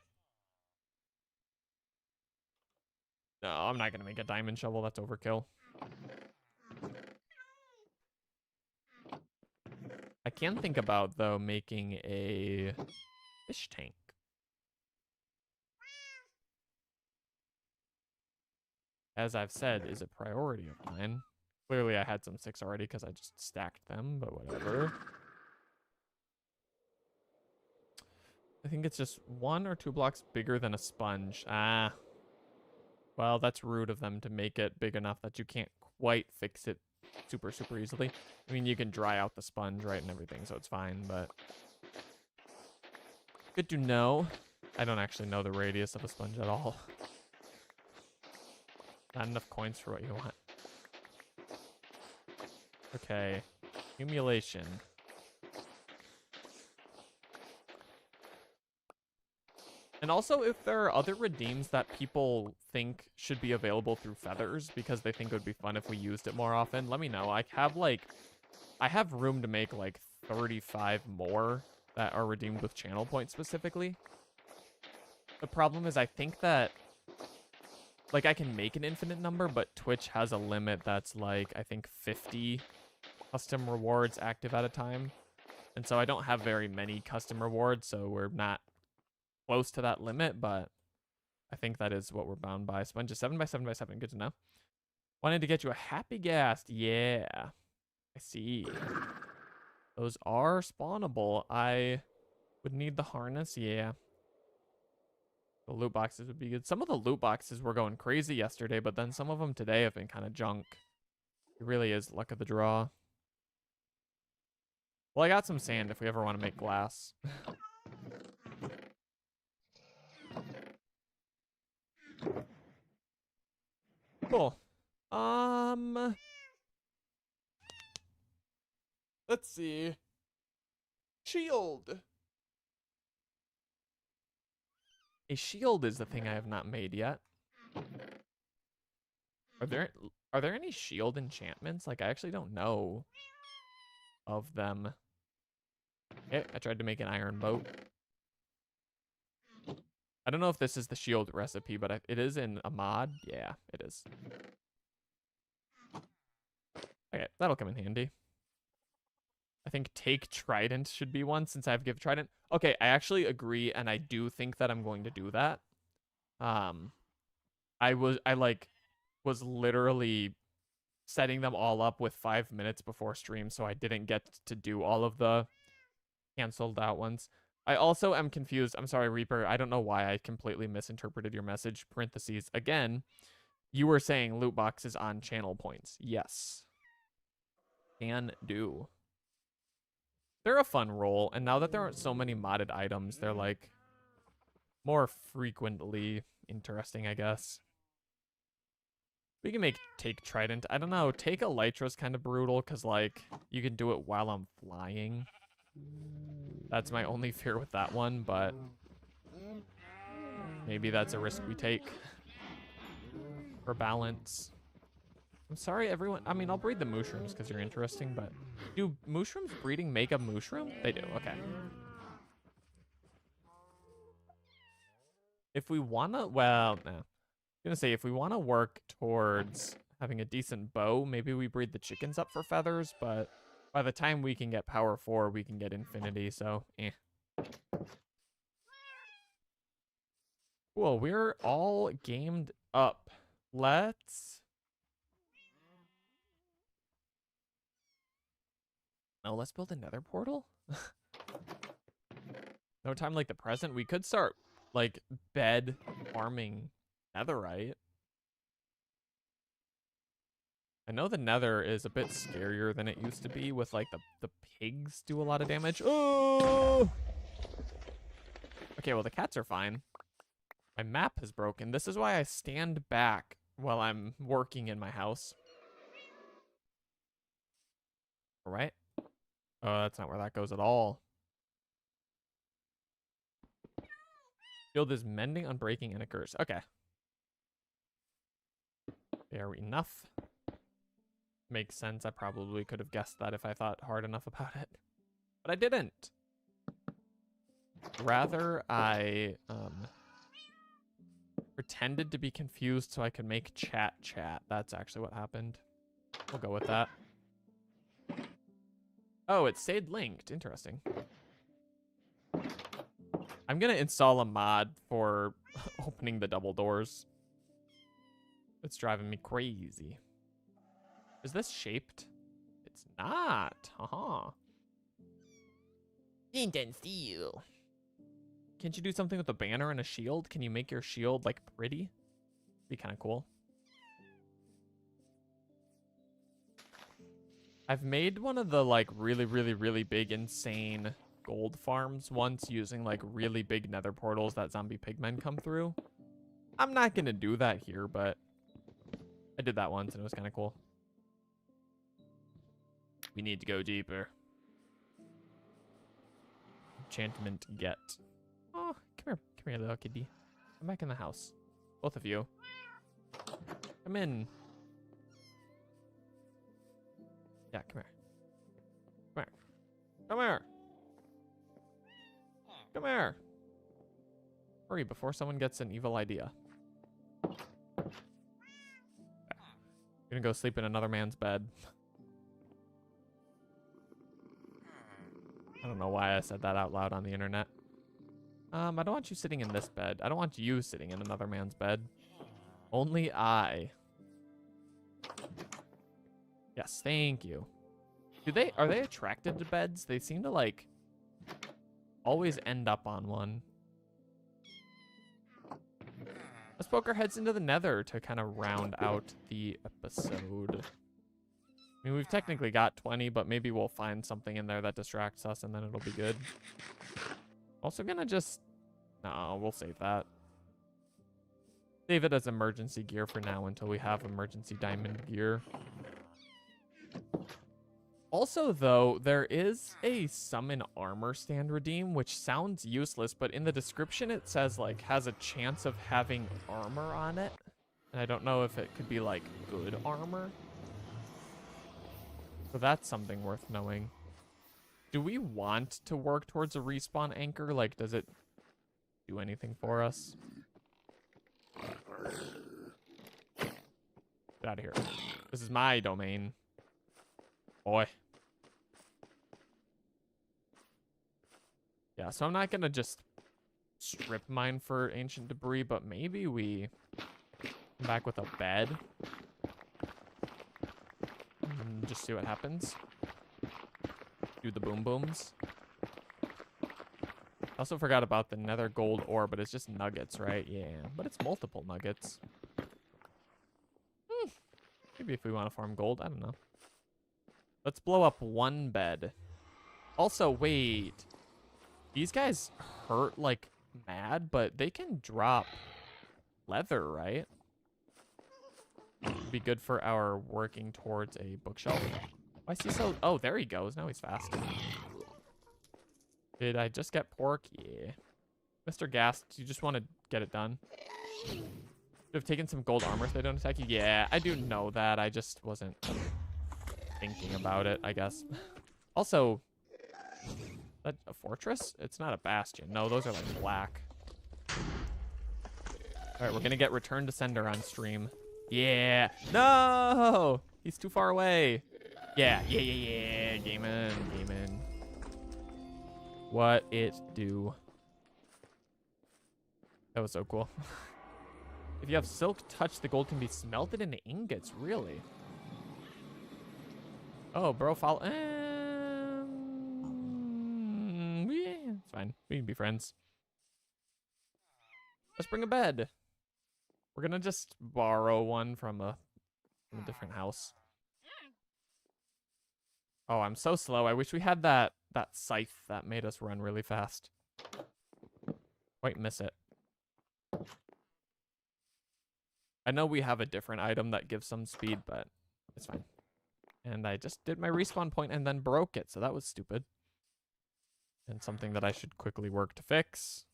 A: No, I'm not going to make a diamond shovel. That's overkill. I can think about, though, making a fish tank. As I've said, is a priority of mine. Clearly, I had some 6 already because I just stacked them, but whatever. I think it's just 1 or 2 blocks bigger than a sponge. Ah. Well, that's rude of them to make it big enough that you can't quite fix it super, super easily. I mean, you can dry out the sponge, right, and everything, so it's fine, but... Good to know. I don't actually know the radius of a sponge at all. Not enough coins for what you want. Okay. Accumulation. And also, if there are other redeems that people think should be available through feathers because they think it would be fun if we used it more often, let me know. I have room to make like 35 more that are redeemed with channel points specifically. The problem is I think that, like, I can make an infinite number, but Twitch has a limit that's like, I think 50 custom rewards active at a time. And so I don't have very many custom rewards, so we're not close to that limit, but I think that is what we're bound by. Sponges 7 by 7 by 7. Good to know. Wanted to get you a happy ghast. Yeah. I see. Those are spawnable. I would need the harness. Yeah. The loot boxes would be good. Some of the loot boxes were going crazy yesterday, but then some of them today have been kind of junk. It really is luck of the draw. Well, I got some sand if we ever want to make glass. Cool. Let's see. Shield. A shield is the thing I have not made yet. Are there any shield enchantments? Like, I actually don't know of them. Okay, I tried to make an iron boat. I don't know if this is the shield recipe, but it is in a mod. Yeah, it is. Okay, that'll come in handy. I think take trident should be one since I have give trident. Okay, I actually agree, and I do think that I'm going to do that. I was literally setting them all up with 5 minutes before stream, so I didn't get to do all of the canceled out ones. I also am confused. I'm sorry, Reaper. I don't know why I completely misinterpreted your message. Parentheses. Again, you were saying loot boxes on channel points. Yes. Can do. They're a fun roll, and now that there aren't so many modded items, they're like more frequently interesting, I guess. We can make take trident. I don't know. Take elytra is kind of brutal because like you can do it while I'm flying. That's my only fear with that one, but maybe that's a risk we take for balance. I'm sorry, everyone. I mean, I'll breed the mushrooms because you're interesting, but do mushrooms breeding make a mushroom? They do. Okay. If we wanna, well, no. I'm gonna say if we wanna work towards having a decent bow, maybe we breed the chickens up for feathers, but by the time we can get power 4, we can get infinity, so eh. Cool, we're all gamed up. Let's... Oh, let's build another portal? No time like the present. We could start, like, bed farming netherite. I know the nether is a bit scarier than it used to be with, like, the pigs do a lot of damage. Oh! Okay, well, the cats are fine. My map is broken. This is why I stand back while I'm working in my house. All right. Oh, that's not where that goes at all. Shield is mending, unbreaking, and a curse. Okay. Fair enough. Makes sense. I probably could have guessed that if I thought hard enough about it. But I didn't. Rather, I pretended to be confused so I could make chat. That's actually what happened. We'll go with that. Oh, it stayed linked. Interesting. I'm going to install a mod for opening the double doors. It's driving me crazy. Is this shaped? It's not. Haha. Intense steel. Can't you do something with a banner and a shield? Can you make your shield, like, pretty? Be kind of cool. I've made one of the, like, really big, insane gold farms once using, like, really big nether portals that zombie pigmen come through. I'm not going to do that here, but I did that once and it was kind of cool. We need to go deeper. Enchantment get. Oh, come here, little kitty. Come back in the house. Both of you. Come in. Yeah, come here. Come here. Come here. Come here. Hurry before someone gets an evil idea. Okay. Gonna go sleep in another man's bed. I don't know why I said that out loud on the internet. I don't want you sitting in this bed. I don't want you sitting in another man's bed. Only I. Yes, thank you. Are they attracted to beds? They seem to, like, always end up on one. Let's poke our heads into the nether to kind of round out the episode. I mean, we've technically got 20, but maybe we'll find something in there that distracts us, and then it'll be good. Also gonna just... No, we'll save that. Save it as emergency gear for now until we have emergency diamond gear. Also, though, there is a summon armor stand redeem, which sounds useless, but in the description it says, like, has a chance of having armor on it. And I don't know if it could be, like, good armor. So that's something worth knowing. Do we want to work towards a respawn anchor? Like, does it do anything for us? Get out of here. This is my domain. Boy. Yeah, so I'm not gonna just strip mine for ancient debris, but maybe we come back with a bed. And just see what happens. Do the boom booms. Also forgot about the nether gold ore, but it's just nuggets, right? Yeah, but it's multiple nuggets. Maybe if we want to farm gold, I don't know. Let's blow up one bed. Also, wait. These guys hurt like mad, but they can drop leather, right? Be good for our working towards a bookshelf. Why is he so... Oh, there he goes. Now he's fast. Did I just get pork? Yeah. Mr. Gas, do you just want to get it done? Should have taken some gold armor so they don't attack you. Yeah, I do know that. I just wasn't thinking about it, I guess. Also, is that a fortress? It's not a bastion. No, those are like black. All right, we're going to get Return to Sender on stream. Yeah. No! He's too far away. Yeah. Game in. What it do? That was so cool. If you have silk touch, the gold can be smelted into ingots. Really? Oh, bro, follow. Yeah, it's fine. We can be friends. Let's bring a bed. We're gonna just borrow one from a different house. Oh, I'm so slow. I wish we had that scythe that made us run really fast. Quite miss it. I know we have a different item that gives some speed, but it's fine. And I just did my respawn point and then broke it, so that was stupid. And something that I should quickly work to fix.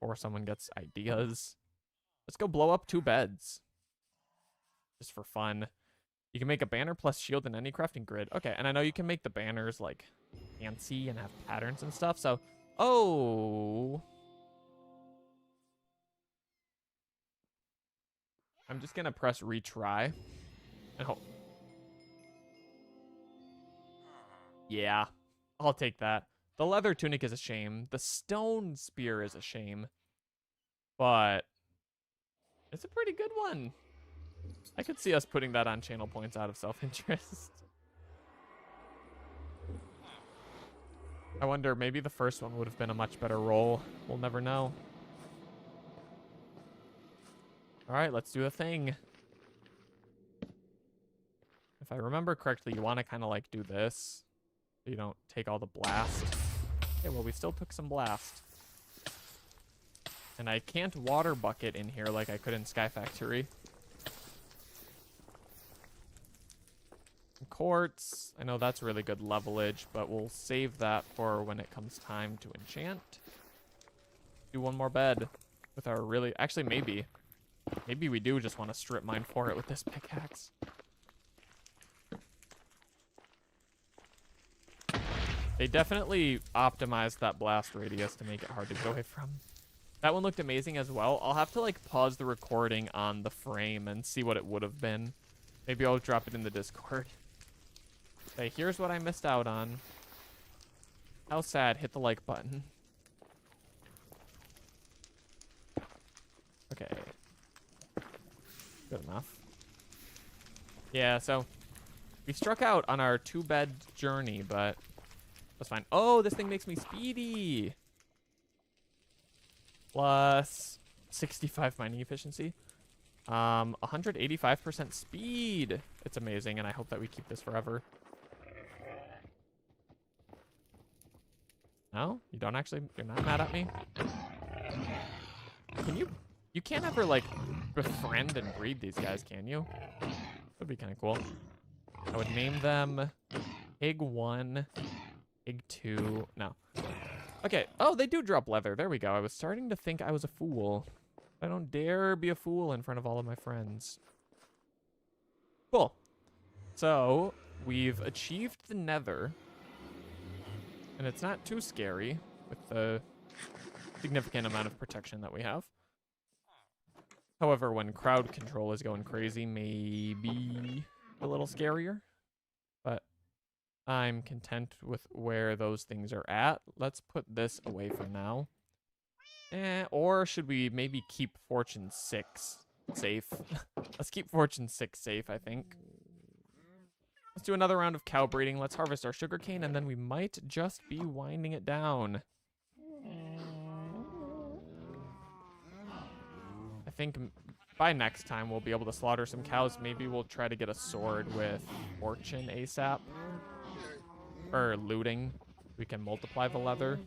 A: Or someone gets ideas. Let's go blow up 2 beds. Just for fun. You can make a banner plus shield in any crafting grid. Okay, and I know you can make the banners, like, fancy and have patterns and stuff, so... Oh! I'm just gonna press retry. And hope... Yeah, I'll take that. The leather tunic is a shame. The stone spear is a shame. But... it's a pretty good one. I could see us putting that on channel points out of self-interest. I wonder, maybe the first one would have been a much better roll. We'll never know. Alright, let's do a thing. If I remember correctly, you want to kind of like do this. So you don't take all the blast. Okay, well, we still took some blast. And I can't water bucket in here like I could in Sky Factory. Quartz. I know that's really good levelage, but we'll save that for when it comes time to enchant. Do one more bed with our really... Actually, maybe. Maybe we do just want to strip mine for it with this pickaxe. They definitely optimized that blast radius to make it hard to go away from. That one looked amazing as well. I'll have to like pause the recording on the frame and see what it would have been. Maybe I'll drop it in the Discord. Okay, here's what I missed out on. How sad. Hit the like button. Okay. Good enough. Yeah, so we struck out on our 2-bed journey, but that's fine. Oh, this thing makes me speedy. Plus 65 mining efficiency. 185% speed. It's amazing, and I hope that we keep this forever. No? You don't actually, you're not mad at me? Can you can't ever, like, befriend and breed these guys, can you? That'd be kind of cool. I would name them Pig 1, Pig 2, no. Okay, oh, they do drop leather. There we go. I was starting to think I was a fool. I don't dare be a fool in front of all of my friends. Cool. So, we've achieved the nether. And it's not too scary with the significant amount of protection that we have. However, when crowd control is going crazy, maybe a little scarier. But I'm content with where those things are at. Let's put this away for now. Or should we maybe keep Fortune 6 safe? Let's keep Fortune 6 safe, I think. Let's do another round of cow breeding. Let's harvest our sugarcane, and then we might just be winding it down. I think by next time we'll be able to slaughter some cows. Maybe we'll try to get a sword with Fortune ASAP. Or looting. We can multiply the leather.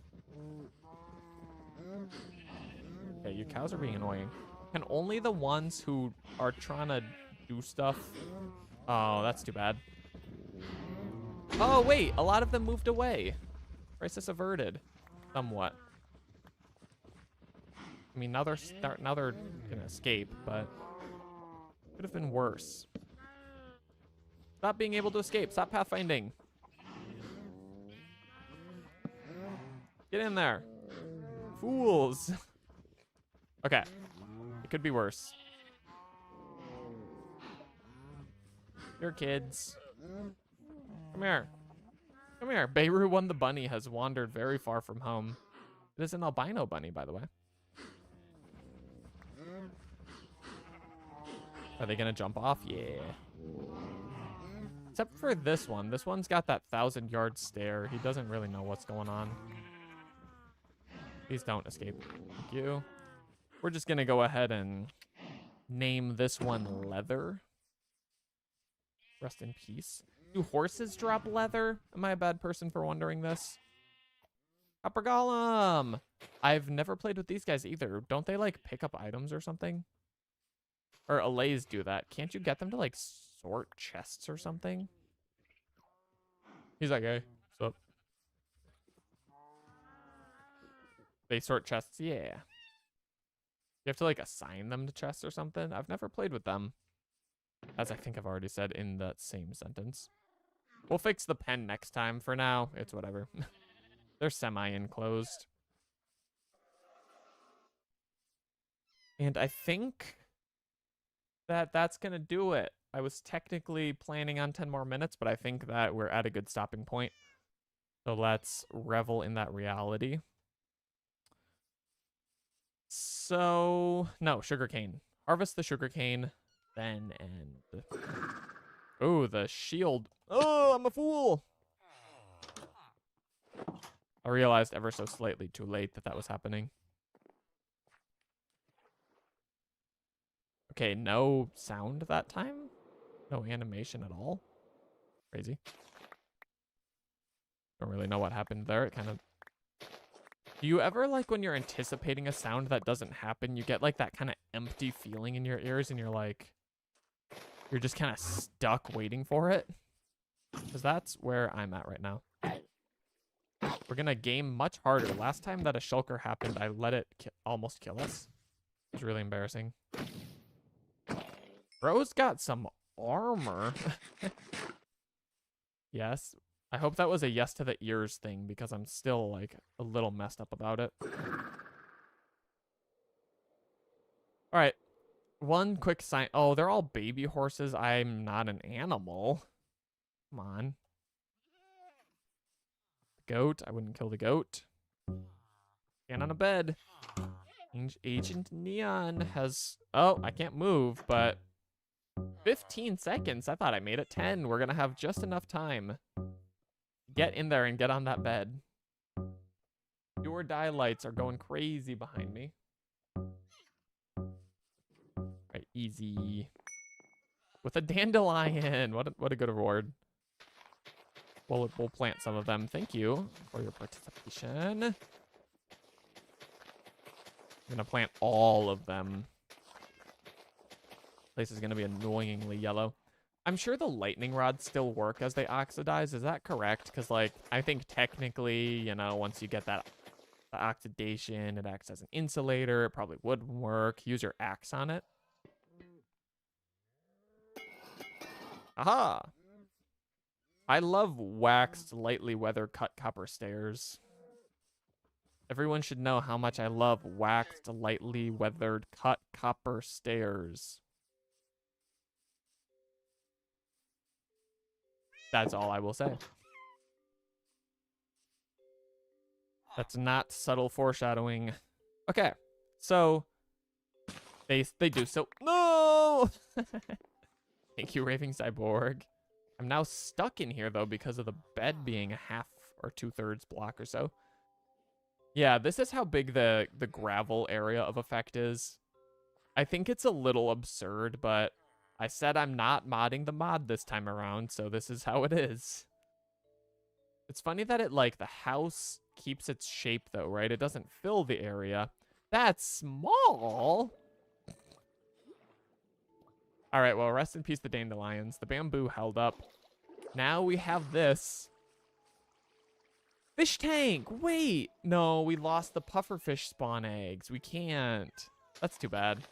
A: Okay, you cows are being annoying. Can only the ones who are trying to do stuff... Oh, that's too bad. Oh, wait. A lot of them moved away. Crisis averted. Somewhat. I mean, now they're gonna escape, but... Could have been worse. Stop being able to escape. Stop pathfinding. Get in there. Fools. Okay. It could be worse. Here, kids. Come here. Come here. Beirut won the bunny has wandered very far from home. It is an albino bunny, by the way. Are they gonna jump off? Yeah. Except for this one. This one's got that 1,000-yard stare. He doesn't really know what's going on. Please don't escape. Thank you. We're just gonna go ahead and name this one Leather. Rest in peace. Do horses drop leather? Am I a bad person for wondering this? Copper Golem! I've never played with these guys either. Don't they, like, pick up items or something? Or allays do that. Can't you get them to, like, sort chests or something? He's like, hey, what's up? They sort chests? Yeah. You have to, like, assign them to chests or something? I've never played with them. As I think I've already said in that same sentence. We'll fix the pen next time. For now, it's whatever. They're semi-enclosed. And I think that that's going to do it. I was technically planning on 10 more minutes, but I think that we're at a good stopping point. So let's revel in that reality. So, no, sugarcane. Harvest the sugarcane, then end. Oh, the shield. Oh, I'm a fool. I realized ever so slightly too late that that was happening. Okay, no sound that time? No animation at all? Crazy. Don't really know what happened there. It kind of... Do you ever, like, when you're anticipating a sound that doesn't happen, you get, like, that kind of empty feeling in your ears and you're, like... You're just kind of stuck waiting for it? Because that's where I'm at right now. We're going to game much harder. Last time that a shulker happened, I let it almost kill us. It was really embarrassing. Bro's got some armor. Yes. I hope that was a yes to the ears thing because I'm still, like, a little messed up about it. All right. One quick sign. Oh, they're all baby horses. I'm not an animal. Come on. Goat. I wouldn't kill the goat. Stand on a bed. Agent Neon has... Oh, I can't move, but... 15 seconds. I thought I made it 10. We're going to have just enough time. Get in there and get on that bed. Do or die lights are going crazy behind me. Right, Easy. With a dandelion. What a good reward. We'll plant some of them. Thank you for your participation. I'm gonna plant all of them. Place is gonna be annoyingly yellow. I'm sure the lightning rods still work as they oxidize. Is that correct? Because, like, I think technically, you know, once you get that the oxidation, it acts as an insulator. It probably wouldn't work. Use your axe on it. Aha! I love waxed, lightly weather-cut copper stairs. Everyone should know how much I love waxed, lightly weathered cut copper stairs. That's all I will say. That's not subtle foreshadowing. Okay, so they do so. No! Thank you, Raving Cyborg. I'm now stuck in here though because of the bed being a half or 2/3 block or so. Yeah, this is how big the gravel area of effect is. I think it's a little absurd, but I said I'm not modding the mod this time around, so this is how it is. It's funny that it, like, the house keeps its shape though, right? It doesn't fill the area. That's small. All right, well, rest in peace, the dandelions. The bamboo held up. Now we have this. Fish tank! Wait! No, we lost the pufferfish spawn eggs. We can't. That's too bad.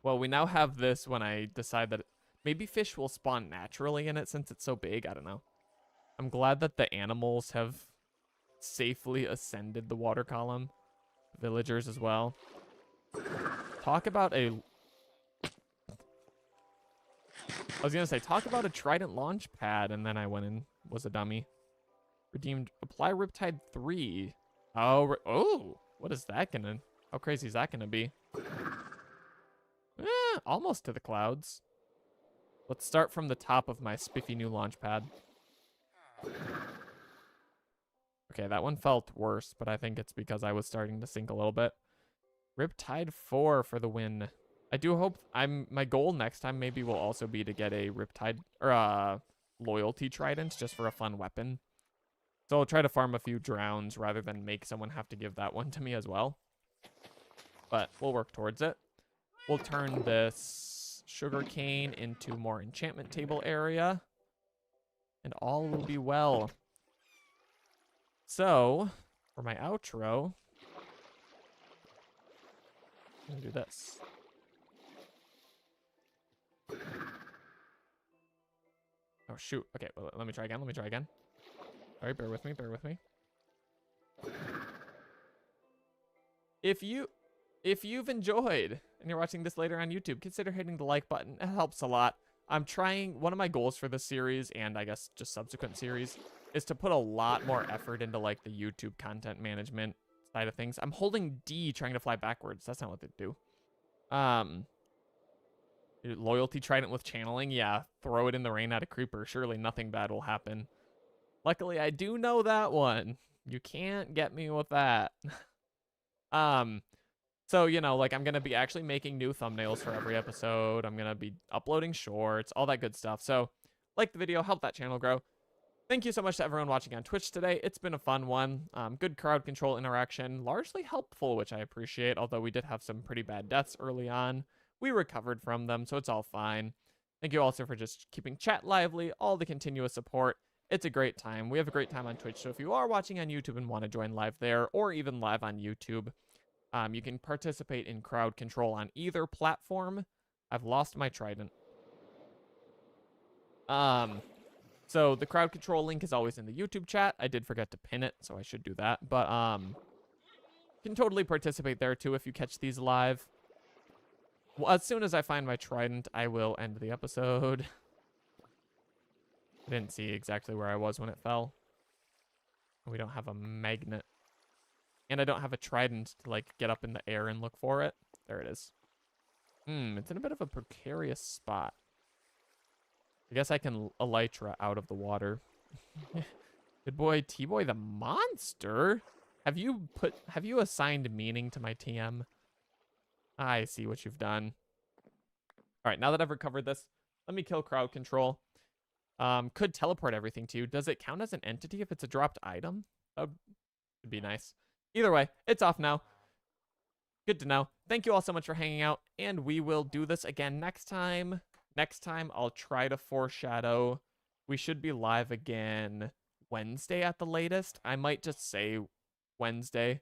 A: Well, we now have this when I decide that maybe fish will spawn naturally in it since it's so big. I don't know. I'm glad that the animals have safely ascended the water column. Villagers as well. Talk about a... I was going to say, talk about a trident launch pad, and then I went and was a dummy. Redeemed. Apply Riptide 3. Oh, oh! What is that gonna... How crazy is that gonna be? Almost to the clouds. Let's start from the top of my spiffy new launch pad. Okay, that one felt worse, but I think it's because I was starting to sink a little bit. Riptide 4 for the win. I do hope my goal next time maybe will also be to get a Riptide or a loyalty trident just for a fun weapon. So I'll try to farm a few drowns rather than make someone have to give that one to me as well. But we'll work towards it. We'll turn this sugarcane into more enchantment table area. And all will be well. So, for my outro, I'm gonna do this. Oh, shoot. Okay, well, let me try again. All right, bear with me. If you've enjoyed and you're watching this later on YouTube, consider hitting the like button. It helps a lot. I'm trying, one of my goals for this series, and I guess just subsequent series, is to put a lot more effort into, like, the YouTube content management side of things. I'm holding D trying to fly backwards. That's not what they do. Loyalty trident with channeling. Yeah, throw it in the rain at a creeper. Surely nothing bad will happen. Luckily, I do know that one. You can't get me with that. So, you know, like, I'm going to be actually making new thumbnails for every episode. I'm going to be uploading shorts, all that good stuff. So, like the video, help that channel grow. Thank you so much to everyone watching on Twitch today. It's been a fun one. Good crowd control interaction, largely helpful, which I appreciate, although we did have some pretty bad deaths early on. We recovered from them, so it's all fine. Thank you also for just keeping chat lively, all the continuous support. It's a great time. We have a great time on Twitch, so if you are watching on YouTube and want to join live there, or even live on YouTube, you can participate in crowd control on either platform. I've lost my trident. So the crowd control link is always in the YouTube chat. I did forget to pin it, so I should do that. But you can totally participate there too if you catch these live. Well, as soon as I find my trident, I will end the episode. I didn't see exactly where I was when it fell. We don't have a magnet. And I don't have a trident to, like, get up in the air and look for it. There it is. It's in a bit of a precarious spot. I guess I can elytra out of the water. Good boy, T-Boy the monster? Have you assigned meaning to my TM? I see what you've done. All right, now that I've recovered this, let me kill crowd control. Could teleport everything to you. Does it count as an entity if it's a dropped item? That would be nice. Either way, it's off now. Good to know. Thank you all so much for hanging out, and we will do this again next time. Next time, I'll try to foreshadow. We should be live again Wednesday at the latest. I might just say Wednesday.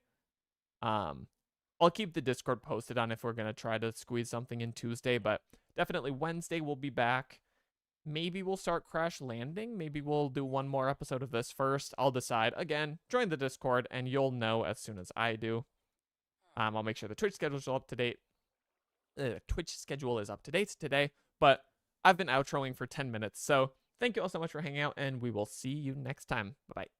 A: I'll keep the Discord posted on if we're going to try to squeeze something in Tuesday, but definitely Wednesday we'll be back. Maybe we'll start Crash Landing. Maybe we'll do one more episode of this first. I'll decide. Again, join the Discord, and you'll know as soon as I do. I'll make sure the Twitch schedule is up to date. Twitch schedule is up to date today, but I've been outroing for 10 minutes. So thank you all so much for hanging out, and we will see you next time. Bye-bye.